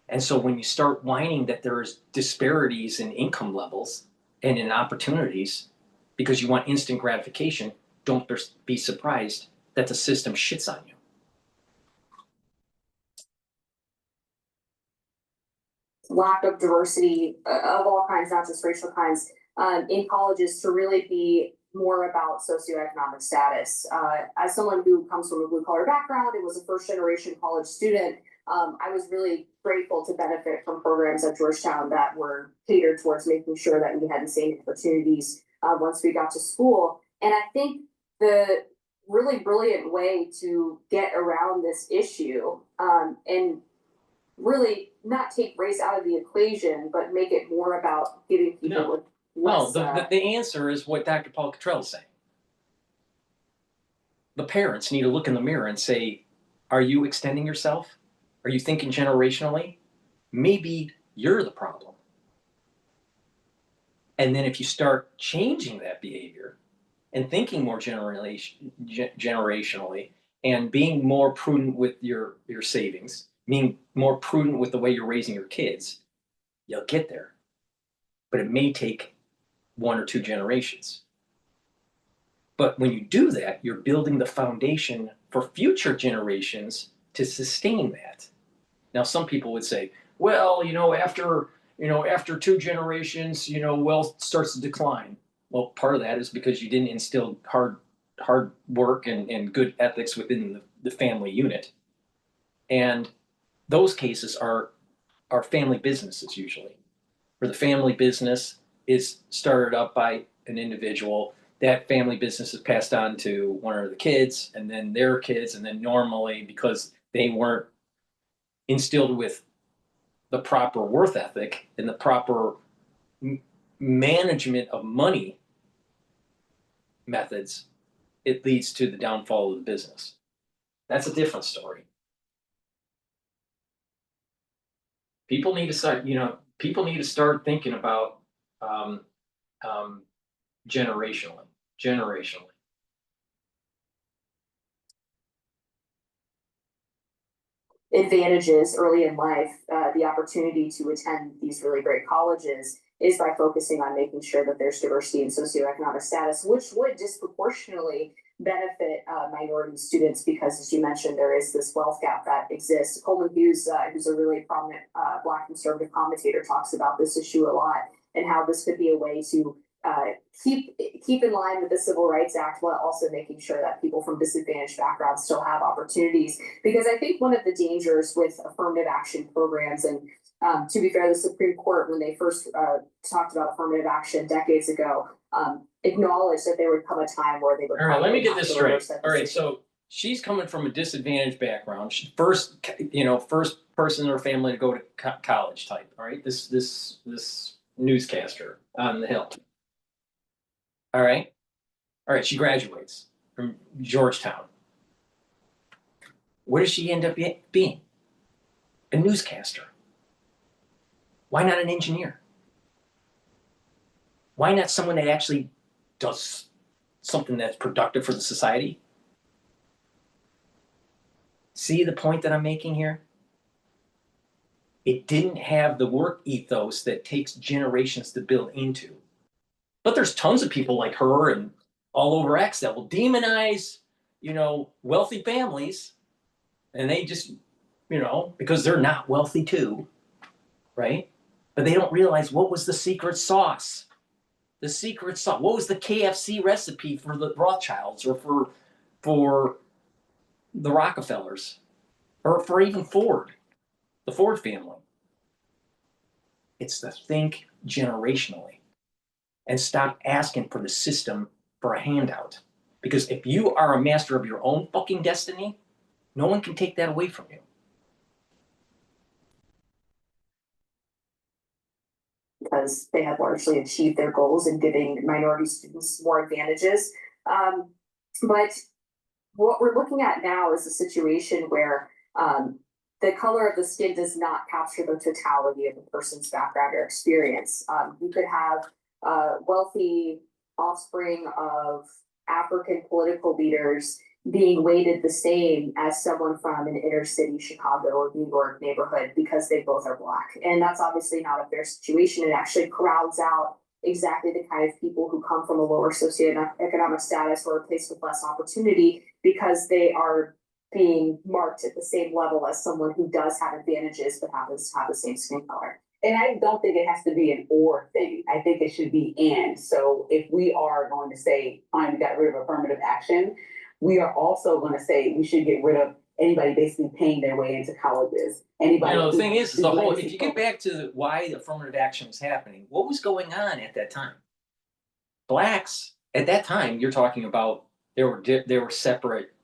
And so when you start whining that there's disparities in income levels and in opportunities because you want instant gratification, don't be surprised that the system shits on you. Lack of diversity of all kinds, not just racial kinds, in colleges to really be more about socioeconomic status. As someone who comes from a blue collar background and was a first generation college student, I was really grateful to benefit from programs at Georgetown that were catered towards making sure that we had the same opportunities once we got to school. And I think the really brilliant way to get around this issue and really not take race out of the equation, but make it more about giving people with Well, less, the answer is what DrPaulCottrell is saying. The parents need to look in the mirror and say, are you extending yourself? Are you thinking generationally? Maybe you're the problem. And then if you start changing that behavior and thinking more generationally and being more prudent with your savings, being more prudent with the way you're raising your kids, you'll get there. But it may take 1 or 2 generations. But when you do that, you're building the foundation for future generations to sustain that. Now, some people would say, well, after 2 generations, wealth starts to decline. Well, part of that is because you didn't instill hard work and good ethics within the family unit. And those cases are family businesses usually. where the family business is started up by an individual. That family business is passed on to one of the kids and then their kids. And then normally, because they weren't instilled with the proper worth ethic and the proper management of money methods, it leads to the downfall of the business. That's a different story. People need to start, people need to start thinking about generationally. Advantages early in life, the opportunity to attend these really great colleges is by focusing on making sure that there's diversity in socioeconomic status, which would disproportionately benefit minority students because, as you mentioned, there is this wealth gap that exists. Coleman Hughes, who's a really prominent Black conservative commentator, talks about this issue a lot and how this could be a way to keep in line with the Civil Rights Act while also making sure that people from disadvantaged backgrounds still have opportunities. Because I think one of the dangers with affirmative action programs, and to be fair, the Supreme Court, when they first talked about affirmative action decades ago, acknowledged that there would come a time where they would. All right, let me get this straight. All right, so she's coming from a disadvantaged background. First person in her family to go to college type. All right, this newscaster on the Hill. All right, she graduates from Georgetown. What does she end up being? A newscaster. Why not an engineer? Why not someone that actually does something that's productive for the society? See the point that I'm making here? It didn't have the work ethos that takes generations to build into. But there's tons of people like her and all over X that will demonize, wealthy families. And they just, because they're not wealthy too, right? But they don't realize what was the secret sauce. The secret sauce. What was the KFC recipe for the Rothschilds or for the Rockefellers or for even Ford, the Ford family? It's to think generationally and stop asking for the system for a handout. Because if you are a master of your own fucking destiny, no one can take that away from you. Because they have largely achieved their goals in giving minority students more advantages. But what we're looking at now is a situation where the color of the skin does not capture the totality of a person's background or experience. You could have wealthy offspring of African political leaders being weighted the same as someone from an inner city Chicago or New York neighborhood because they both are Black. And that's obviously not a fair situation. It actually crowds out exactly the kind of people who come from a lower socioeconomic status or a place with less opportunity because they are being marked at the same level as someone who does have advantages but happens to have the same skin color. And I don't think it has to be an or thing. I think it should be and. So if we are going to say, fine, we got rid of affirmative action, we are also going to say we should get rid of anybody basically paying their way into colleges. Anybody. The thing is the whole. If you get back to why affirmative action was happening, what was going on at that time? Blacks at that time, you're talking about there were separate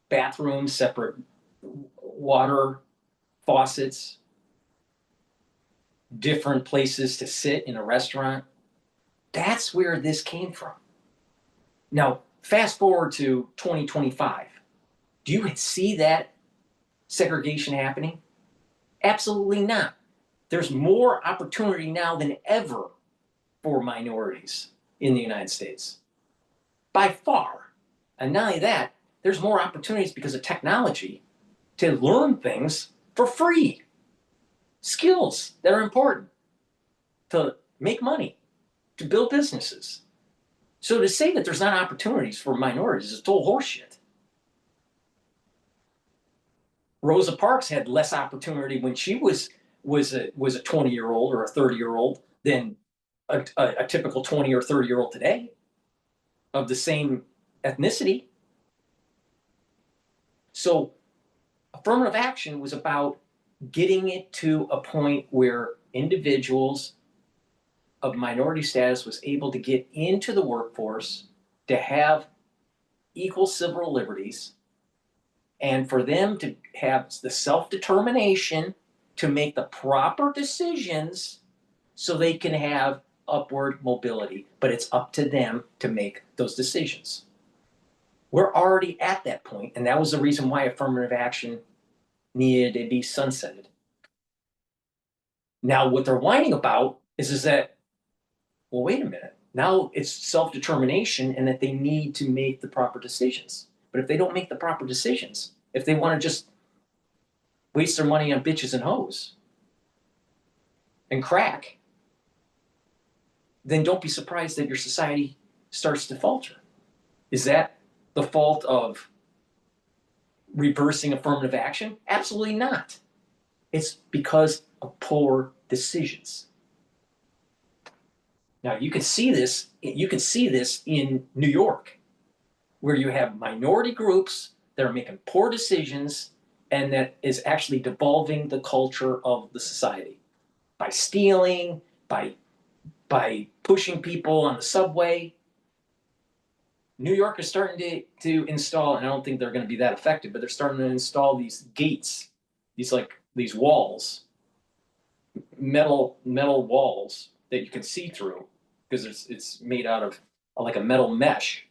bathrooms, separate water faucets, different places to sit in a restaurant. That's where this came from. Now, fast forward to 2025. Do you see that segregation happening? Absolutely not. There's more opportunity now than ever for minorities in the United States. By far. And not only that, there's more opportunities because of technology to learn things for free. Skills that are important to make money, to build businesses. So to say that there's not opportunities for minorities is total horseshit. Rosa Parks had less opportunity when she was a 20-year-old or a 30-year-old than a typical 20 or 30-year-old today of the same ethnicity. So affirmative action was about getting it to a point where individuals of minority status was able to get into the workforce, to have equal civil liberties, and for them to have the self-determination to make the proper decisions so they can have upward mobility. But it's up to them to make those decisions. We're already at that point, and that was the reason why affirmative action needed to be sunsetted. Now, what they're whining about is that, well, wait a minute. Now it's self-determination and that they need to make the proper decisions. But if they don't make the proper decisions, if they want to just waste their money on bitches and hoes and crack, then don't be surprised that your society starts to falter. Is that the fault of reversing affirmative action? Absolutely not. It's because of poor decisions. Now you can see this in New York, where you have minority groups that are making poor decisions, and that is actually devolving the culture of the society by stealing, by pushing people on the subway. New York is starting to install, and I don't think they're going to be that effective, but they're starting to install these gates, these walls, metal walls that you can see through, because it's made out of like a metal mesh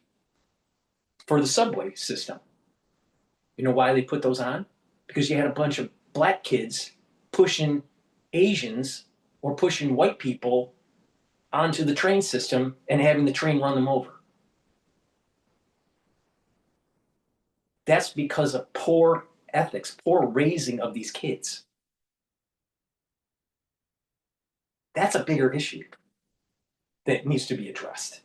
for the subway system. You know why they put those on? Because you had a bunch of black kids pushing Asians or pushing white people onto the train system and having the train run them over. That's because of poor ethics, poor raising of these kids. That's a bigger issue that needs to be addressed.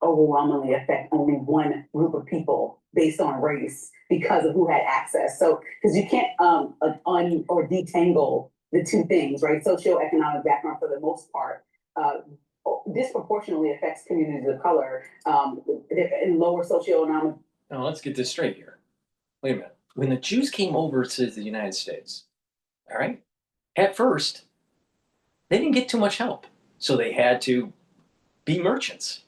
Overwhelmingly affect only one group of people based on race because of who had access. So, because you can't or detangle the two things, right? Socioeconomic background, for the most part, disproportionately affects communities of color in lower socioeconomic. Now let's get this straight here. Wait a minute. When the Jews came over to the United States, all right, at first, they didn't get too much help. So they had to be merchants.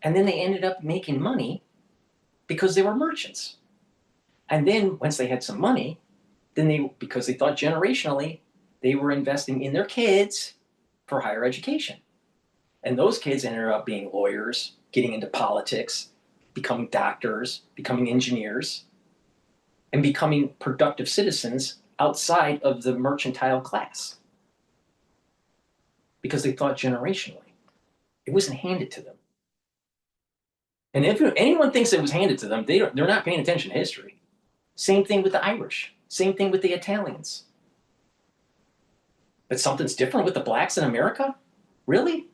And then they ended up making money because they were merchants. And then once they had some money, then because they thought generationally, they were investing in their kids for higher education. And those kids ended up being lawyers, getting into politics, becoming doctors, becoming engineers, and becoming productive citizens outside of the mercantile class. Because they thought generationally. It wasn't handed to them. And if anyone thinks it was handed to them, they're not paying attention to history. Same thing with the Irish. Same thing with the Italians. But something's different with the blacks in America? Really?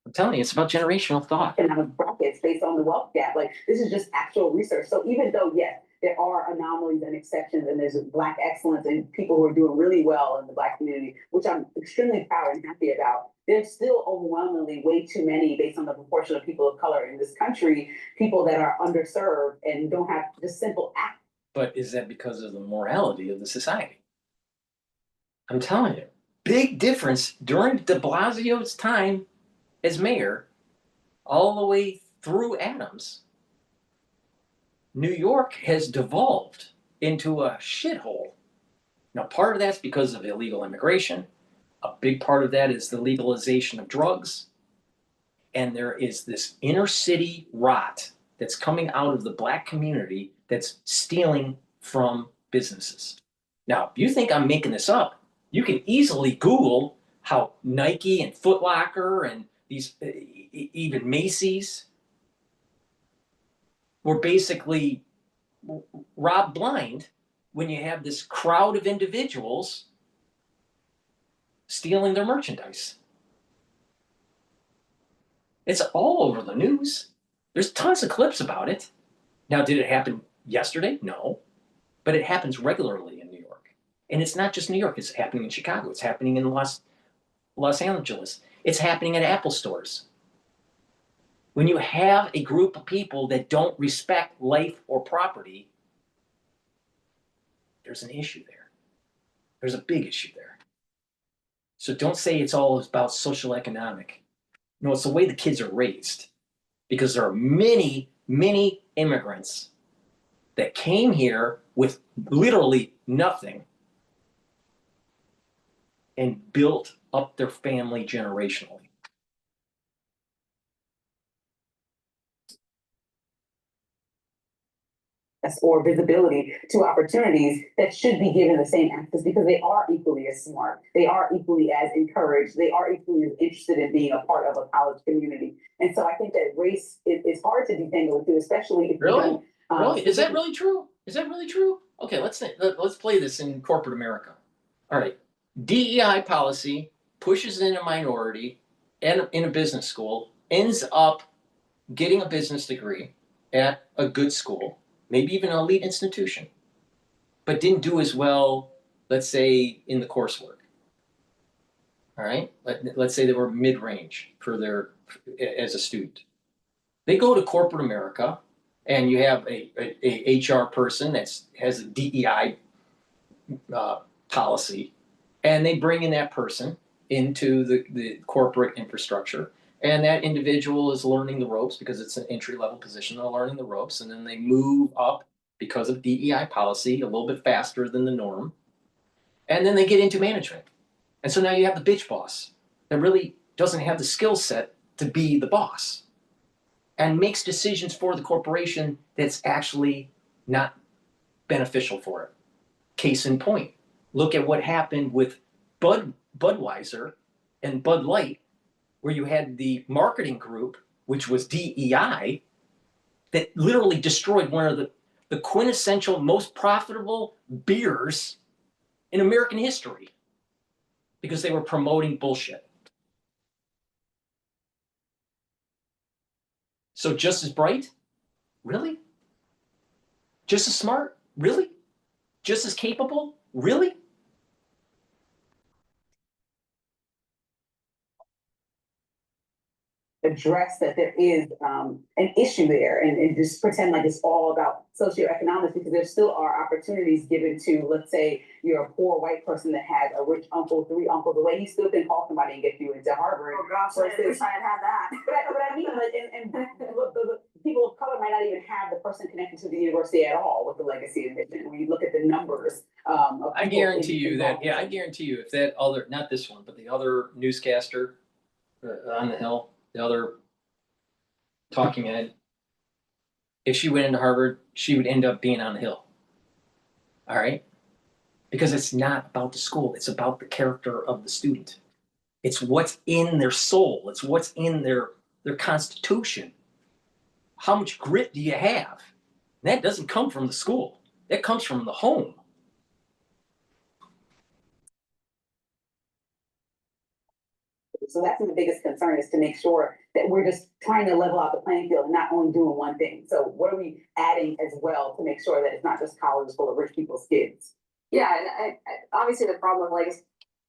I'm telling you, it's about generational thought. Economic brackets based on the wealth gap. Like, this is just actual research. So even though, yes, there are anomalies and exceptions, and there's Black excellence and people who are doing really well in the Black community, which I'm extremely proud and happy about, there's still overwhelmingly way too many, based on the proportion of people of color in this country, people that are underserved and don't have just simple access. But is that because of the morality of the society? I'm telling you, big difference during de Blasio's time as mayor, all the way through Adams. New York has devolved into a shithole. Now, part of that's because of illegal immigration. A big part of that is the legalization of drugs. And there is this inner city rot that's coming out of the Black community that's stealing from businesses. Now, if you think I'm making this up, you can easily Google how Nike and Foot Locker and these, even Macy's, were basically robbed blind when you have this crowd of individuals stealing their merchandise. It's all over the news. There's tons of clips about it. Now, did it happen yesterday? No. But it happens regularly in New York. And it's not just New York. It's happening in Chicago. It's happening in Los Angeles. It's happening at Apple stores. When you have a group of people that don't respect life or property, there's an issue there. There's a big issue there. So don't say it's all about social economic. No, it's the way the kids are raised. Because there are many, many immigrants that came here with literally nothing and built up their family generationally. Or visibility to opportunities that should be given the same access because they are equally as smart, they are equally as encouraged, they are equally as interested in being a part of a college community. And so I think that race is hard to detangle into, especially if Really? you don't, Really? Is that really true? Is that really true? Okay, let's play this in corporate America. All right, DEI policy pushes in a minority and in a business school, ends up getting a business degree at a good school, maybe even an elite institution, but didn't do as well, let's say, in the coursework. All right, let's say they were mid-range for their as a student. They go to corporate America, and you have a HR person has a DEI policy, and they bring in that person into the corporate infrastructure. And that individual is learning the ropes because it's an entry-level position. They're learning the ropes, and then they move up because of DEI policy a little bit faster than the norm. And then they get into management. And so now you have the bitch boss that really doesn't have the skill set to be the boss and makes decisions for the corporation that's actually not beneficial for it. Case in point, look at what happened with Budweiser and Bud Light, where you had the marketing group, which was DEI, that literally destroyed one of the quintessential, most profitable beers in American history because they were promoting bullshit. So just as bright? Really? Just as smart? Really? Just as capable? Really? address that there is an issue there and just pretend like it's all about socioeconomics because there still are opportunities given to, let's say, you're a poor white person that has a rich uncle, 3 uncles, the way he still can call somebody and get you into Harvard. Oh gosh, I wish I had had that. But I mean, like, and the people of color might not even have the person connected to the university at all with the legacy admission. When you look at the numbers, I guarantee you that, yeah, I guarantee you if that other, not this one, but the other newscaster on the Hill, the other talking head, if she went into Harvard, she would end up being on the Hill. All right? Because it's not about the school, it's about the character of the student. It's what's in their soul, it's what's in their constitution. How much grit do you have? And that doesn't come from the school, that comes from the home. So that's the biggest concern, is to make sure that we're just trying to level out the playing field and not only doing one thing. So what are we adding as well to make sure that it's not just colleges full of rich people's kids? Yeah, and obviously the problem with legacy.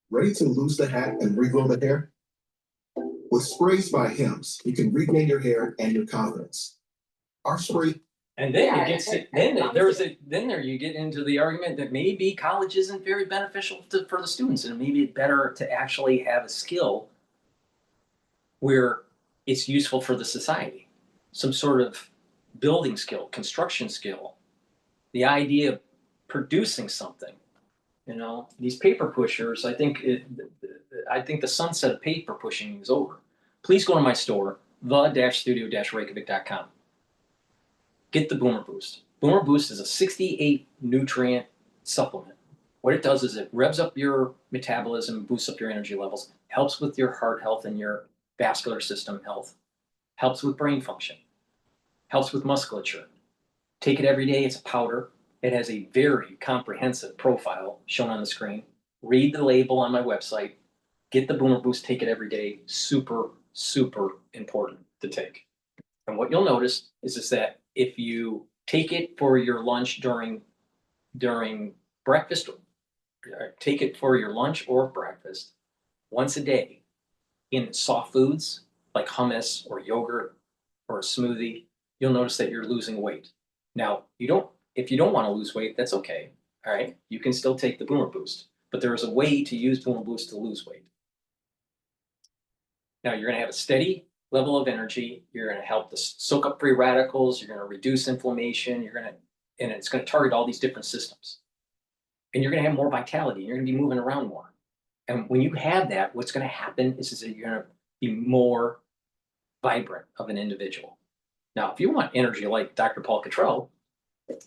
Ready to lose the hat and regrow the hair? With sprays by Hims, you can regain your hair and your confidence. Our spray. And then it gets then you get into the argument that maybe college isn't very beneficial for the students, and maybe it's better to actually have a skill where it's useful for the society, some sort of building skill, construction skill, the idea of producing something. You know, these paper pushers, I think the sunset of paper pushing is over. Please go to my store, the-studio-reykjavik.com. Get the Boomer Boost. Boomer Boost is a 68 nutrient supplement. What it does is it revs up your metabolism, boosts up your energy levels, helps with your heart health and your vascular system health, helps with brain function, helps with musculature. Take it every day. It's a powder. It has a very comprehensive profile shown on the screen. Read the label on my website. Get the Boomer Boost. Take it every day. Super, super important to take. And what you'll notice is that if you take it for your lunch during breakfast, take it for your lunch or breakfast once a day in soft foods like hummus or yogurt or a smoothie, you'll notice that you're losing weight. Now, if you don't want to lose weight, that's okay. All right. You can still take the Boomer Boost, but there is a way to use Boomer Boost to lose weight. Now, you're going to have a steady level of energy. You're going to help to soak up free radicals. You're going to reduce inflammation. And it's going to target all these different systems. And you're going to have more vitality. You're going to be moving around more. And when you have that, what's going to happen is that you're going to be more vibrant of an individual. Now, if you want energy like Dr. Paul Cottrell,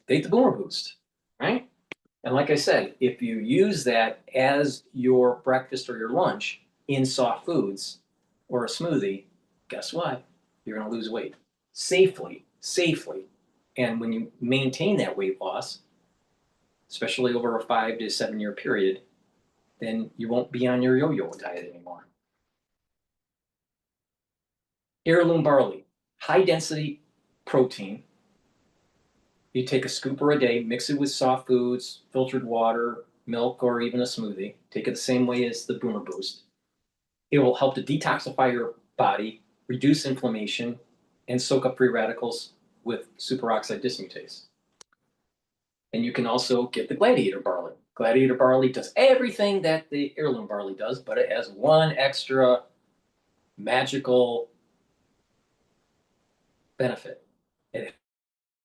take the Boomer Boost, right? And like I said, if you use that as your breakfast or your lunch in soft foods or a smoothie, guess what? You're going to lose weight safely. And when you maintain that weight loss, especially over a 5 to 7 year period, then you won't be on your yo-yo diet anymore. Heirloom barley, high density protein. You take a scooper a day, mix it with soft foods, filtered water, milk, or even a smoothie. Take it the same way as the Boomer Boost. It will help to detoxify your body, reduce inflammation, and soak up free radicals with superoxide dismutase. And you can also get the Gladiator barley. Gladiator barley does everything that the heirloom barley does, but it has one extra magical benefit. It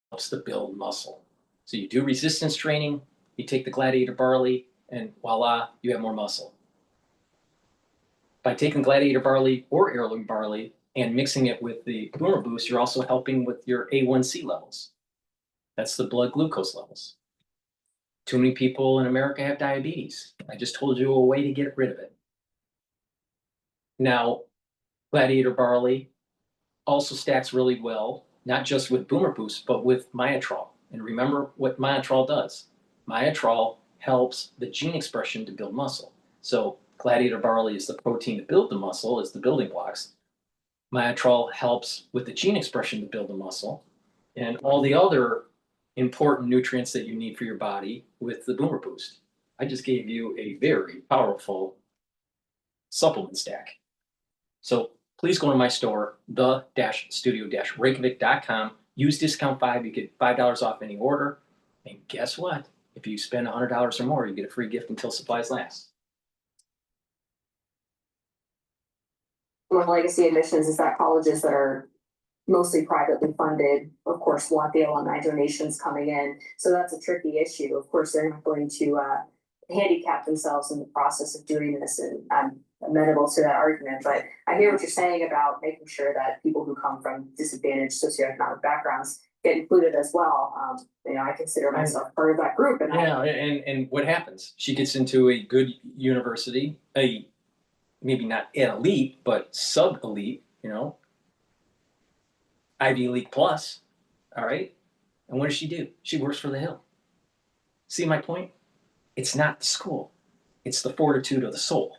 helps to build muscle. So you do resistance training, you take the Gladiator barley, and voila, you have more muscle. By taking Gladiator barley or heirloom barley and mixing it with the Boomer Boost, you're also helping with your A1C levels. That's the blood glucose levels. Too many people in America have diabetes. I just told you a way to get rid of it. Now, Gladiator barley also stacks really well, not just with Boomer Boost, but with Myotrol. And remember what Myotrol does. Myotrol helps the gene expression to build muscle. So Gladiator barley is the protein to build the muscle, is the building blocks. Myotrol helps with the gene expression to build the muscle, and all the other important nutrients that you need for your body with the Boomer Boost. I just gave you a very powerful supplement stack. So please go to my store, the-studio-reykjavik.com. Use discount 5, you get $5 off any order. And guess what? If you spend $100 or more, you get a free gift until supplies last. One legacy admissions is that colleges that are mostly privately funded, of course, want the alumni donations coming in. So that's a tricky issue. Of course, they're not going to handicap themselves in the process of doing this, and I'm amenable to that argument. But I hear what you're saying about making sure that people who come from disadvantaged socioeconomic backgrounds get included as well. I consider myself part of that group. And what happens? She gets into a good university, maybe not an elite, but sub-elite, Ivy League plus, all right? And what does she do? She works for the Hill. See my point? It's not the school. It's the fortitude of the soul.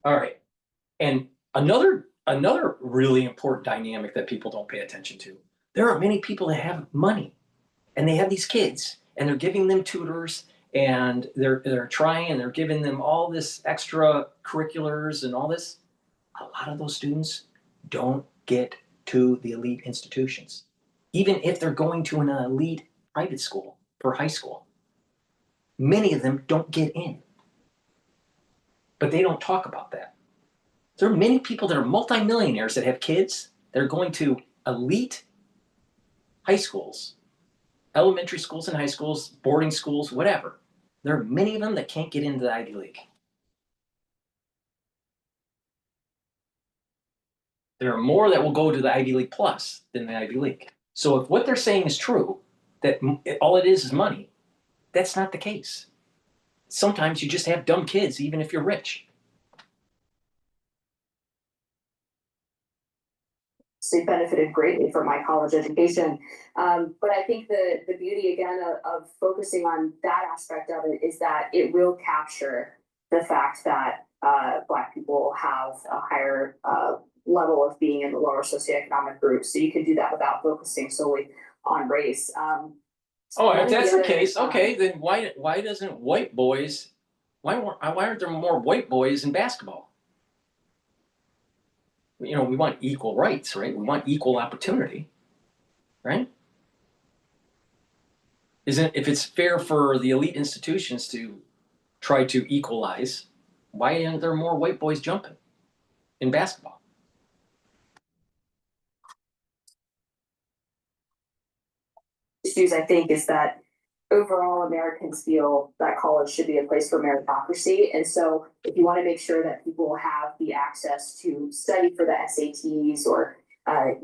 All right. And another really important dynamic that people don't pay attention to. There are many people that have money and they have these kids and they're giving them tutors and they're trying and they're giving them all this extra curriculars and all this. A lot of those students don't get to the elite institutions, even if they're going to an elite private school for high school. Many of them don't get in, but they don't talk about that. There are many people that are multimillionaires that have kids that are going to elite high schools, elementary schools and high schools, boarding schools, whatever. There are many of them that can't get into the Ivy League. There are more that will go to the Ivy League plus than the Ivy League. So if what they're saying is true, that all it is money, that's not the case. Sometimes you just have dumb kids, even if you're rich. So benefited greatly from my college education. But I think the beauty again of focusing on that aspect of it is that it will capture the fact that Black people have a higher level of being in the lower socioeconomic groups. So you can do that without focusing solely on race. If that's the case, okay, then why doesn't white boys, why aren't there more white boys in basketball? you know, we want equal rights, right? We want equal opportunity, right? If it's fair for the elite institutions to try to equalize, why aren't there more white boys jumping in basketball? Issues, I think, is that overall Americans feel that college should be a place for meritocracy. And so if you want to make sure that people have the access to study for the SATs or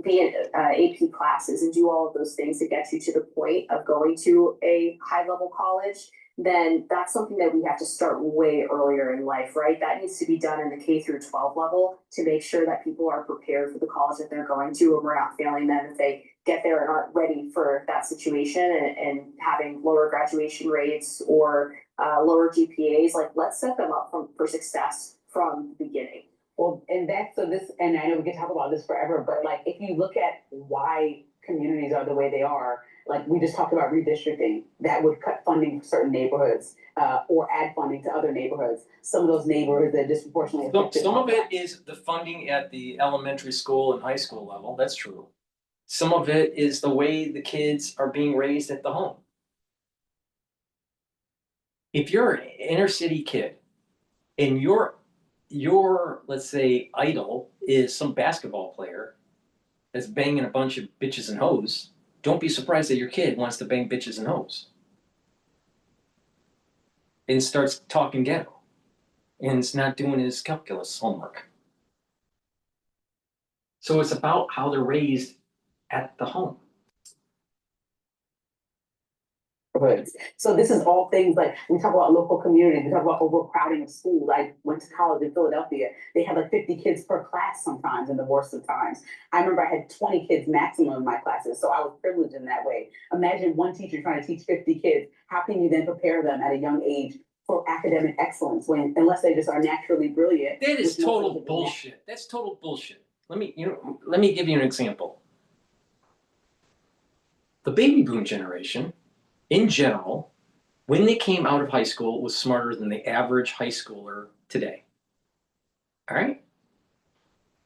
be in AP classes and do all of those things to get you to the point of going to a high level college, then that's something that we have to start way earlier in life, right? That needs to be done in the K through 12 level to make sure that people are prepared for the college that they're going to, and we're not failing them if they get there and aren't ready for that situation and having lower graduation rates or lower GPAs. Like, let's set them up for success from the beginning. Well, and and I know we can talk about this forever, but like, if you look at why communities are the way they are, like we just talked about redistricting, that would cut funding for certain neighborhoods, or add funding to other neighborhoods. Some of those neighborhoods that disproportionately affected. Some of it is the funding at the elementary school and high school level. That's true. Some of it is the way the kids are being raised at the home. If you're an inner city kid and your let's say idol is some basketball player that's banging a bunch of bitches and hoes, don't be surprised that your kid wants to bang bitches and hoes and starts talking ghetto and is not doing his calculus homework. So it's about how they're raised at the home. So this is all things like we talk about local communities, we talk about overcrowding of schools. I went to college in Philadelphia. They had like 50 kids per class sometimes in the worst of times. I remember I had 20 kids maximum in my classes, so I was privileged in that way. Imagine one teacher trying to teach 50 kids. How can you then prepare them at a young age for academic excellence unless they just are naturally brilliant? That is total bullshit. That's total bullshit. Let me give you an example. The baby boom generation, in general, when they came out of high school, was smarter than the average high schooler today. All right?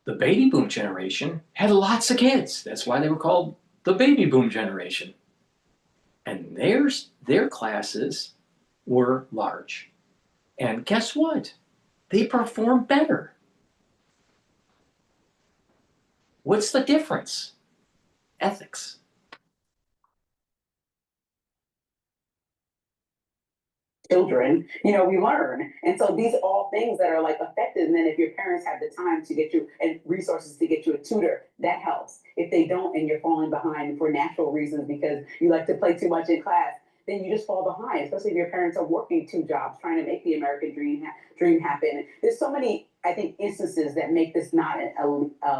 The baby boom generation had lots of kids. That's why they were called the baby boom generation. And their classes were large. And guess what? They performed better. What's the difference? Ethics. Children, we learn. And so these are all things that are like effective. And then if your parents have the time to get you and resources to get you a tutor, that helps. If they don't and you're falling behind for natural reasons because you like to play too much in class, then you just fall behind, especially if your parents are working 2 jobs trying to make the American dream happen. There's so many, I think, instances that make this not a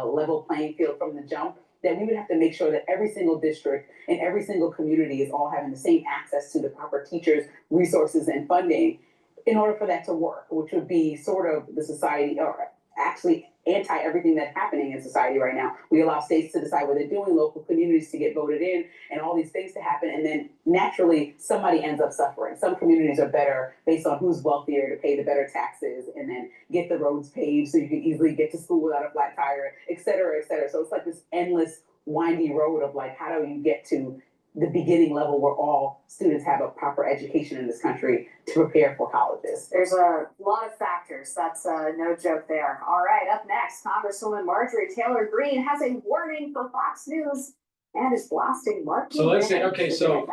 level playing field from the jump, that we would have to make sure that every single district and every single community is all having the same access to the proper teachers, resources, and funding in order for that to work, which would be sort of the society, or actually anti everything that's happening in society right now. We allow states to decide what they're doing, local communities to get voted in, and all these things to happen. And then naturally, somebody ends up suffering. Some communities are better based on who's wealthier to pay the better taxes and then get the roads paved so you can easily get to school without a flat tire, et cetera, et cetera. So it's like this endless, windy road of like, how do you get to the beginning level where all students have a proper education in this country to prepare for colleges? There's a lot of factors. That's no joke there. All right, up next, Congresswoman Marjorie Taylor Greene has a warning for Fox News and is blasting marketing. So let's say, okay, so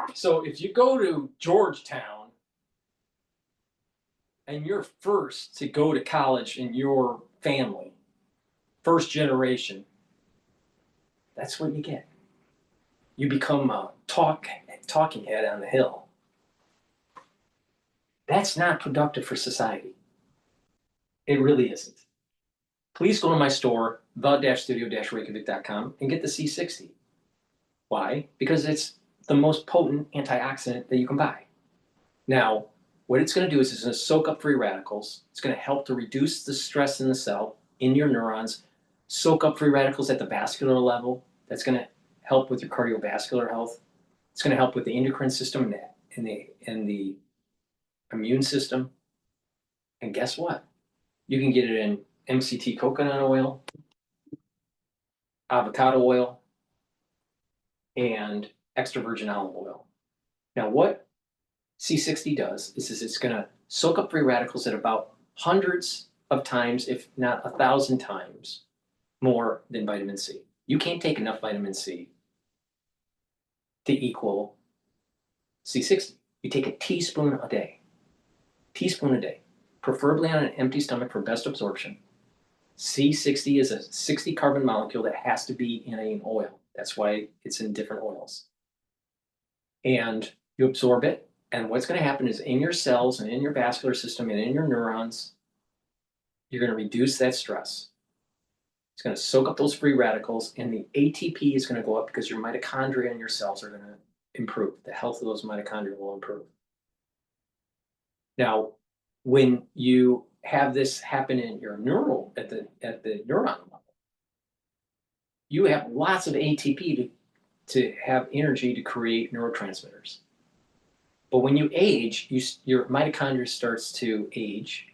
if you go to Georgetown and you're first to go to college in your family, first generation, that's what you get. You become a talking head on the Hill. That's not productive for society. It really isn't. Please go to my store, the-studio-reykjavik.com, and get the C60. Why? Because it's the most potent antioxidant that you can buy. Now, what it's going to do is it's going to soak up free radicals. It's going to help to reduce the stress in the cell, in your neurons, soak up free radicals at the vascular level. That's going to help with your cardiovascular health. It's going to help with the endocrine system and the immune system. And guess what? You can get it in MCT coconut oil. avocado oil, and extra virgin olive oil. Now, what C60 does is it's going to soak up free radicals at about hundreds of times, if not 1,000 times more than vitamin C. You can't take enough vitamin C to equal C60. You take a teaspoon a day. Teaspoon a day, preferably on an empty stomach for best absorption. C60 is a 60 carbon molecule that has to be in an oil. That's why it's in different oils. And you absorb it, and what's going to happen is in your cells and in your vascular system and in your neurons, you're going to reduce that stress. It's going to soak up those free radicals, and the ATP is going to go up because your mitochondria and your cells are going to improve. The health of those mitochondria will improve. Now, when you have this happen in your neural at the neuron level, you have lots of ATP to have energy to create neurotransmitters. But when you age, your mitochondria starts to age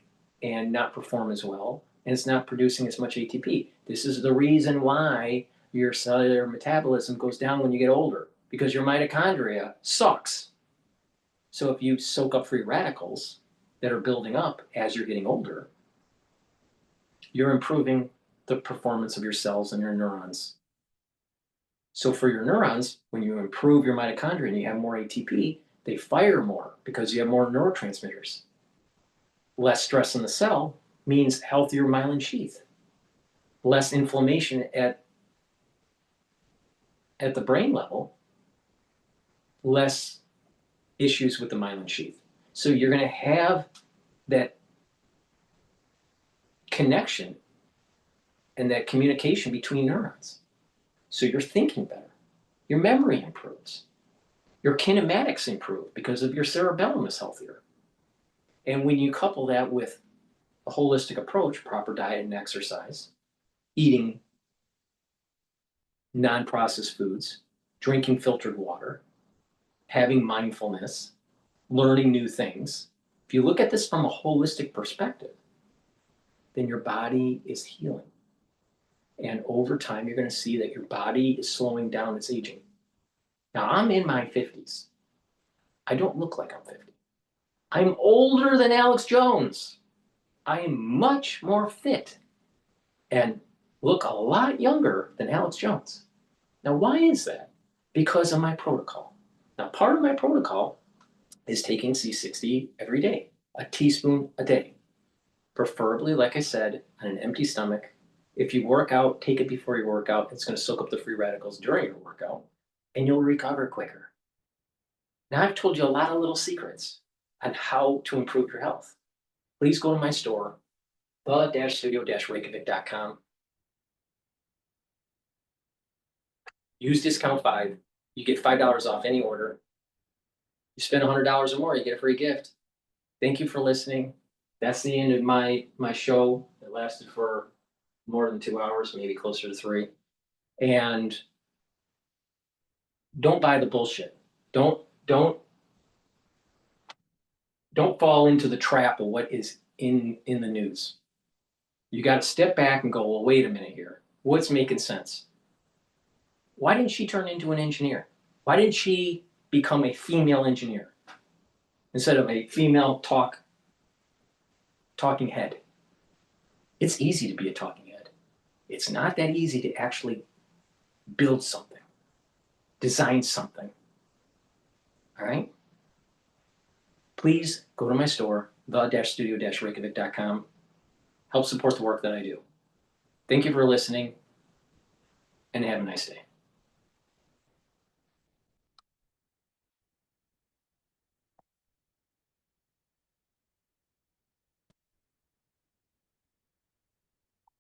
and not perform as well, and it's not producing as much ATP. This is the reason why your cellular metabolism goes down when you get older, because your mitochondria sucks. So if you soak up free radicals that are building up as you're getting older, you're improving the performance of your cells and your neurons. So for your neurons, when you improve your mitochondria and you have more ATP, they fire more because you have more neurotransmitters. Less stress in the cell means healthier myelin sheath. Less inflammation at the brain level, less issues with the myelin sheath. So you're going to have that connection and that communication between neurons. So you're thinking better. Your memory improves. Your kinematics improve because of your cerebellum is healthier. And when you couple that with a holistic approach, proper diet and exercise, eating non-processed foods, drinking filtered water, having mindfulness, learning new things. If you look at this from a holistic perspective, then your body is healing. And over time, you're going to see that your body is slowing down its aging. Now, I'm in my 50s. I don't look like I'm 50. I'm older than Alex Jones. I am much more fit and look a lot younger than Alex Jones. Now, why is that? Because of my protocol. Now, part of my protocol is taking C60 every day, a teaspoon a day. Preferably, like I said, on an empty stomach. If you work out, take it before you work out. It's going to soak up the free radicals during your workout, and you'll recover quicker. Now, I've told you a lot of little secrets on how to improve your health. Please go to my store, the-studio-reykjavik.com. Use discount 5. You get $5 off any order. You spend $100 or more, you get a free gift. Thank you for listening. That's the end of my show. It lasted for more than 2 hours, maybe closer to 3. And don't buy the bullshit. Don't fall into the trap of what is in the news. You got to step back and go, well, wait a minute here. What's making sense? Why didn't she turn into an engineer? Why didn't she become a female engineer instead of a female talking head? It's easy to be a talking head. It's not that easy to actually build something, design something. All right? Please go to my store, the-studio-reykjavik.com. Help support the work that I do. Thank you for listening, and have a nice day.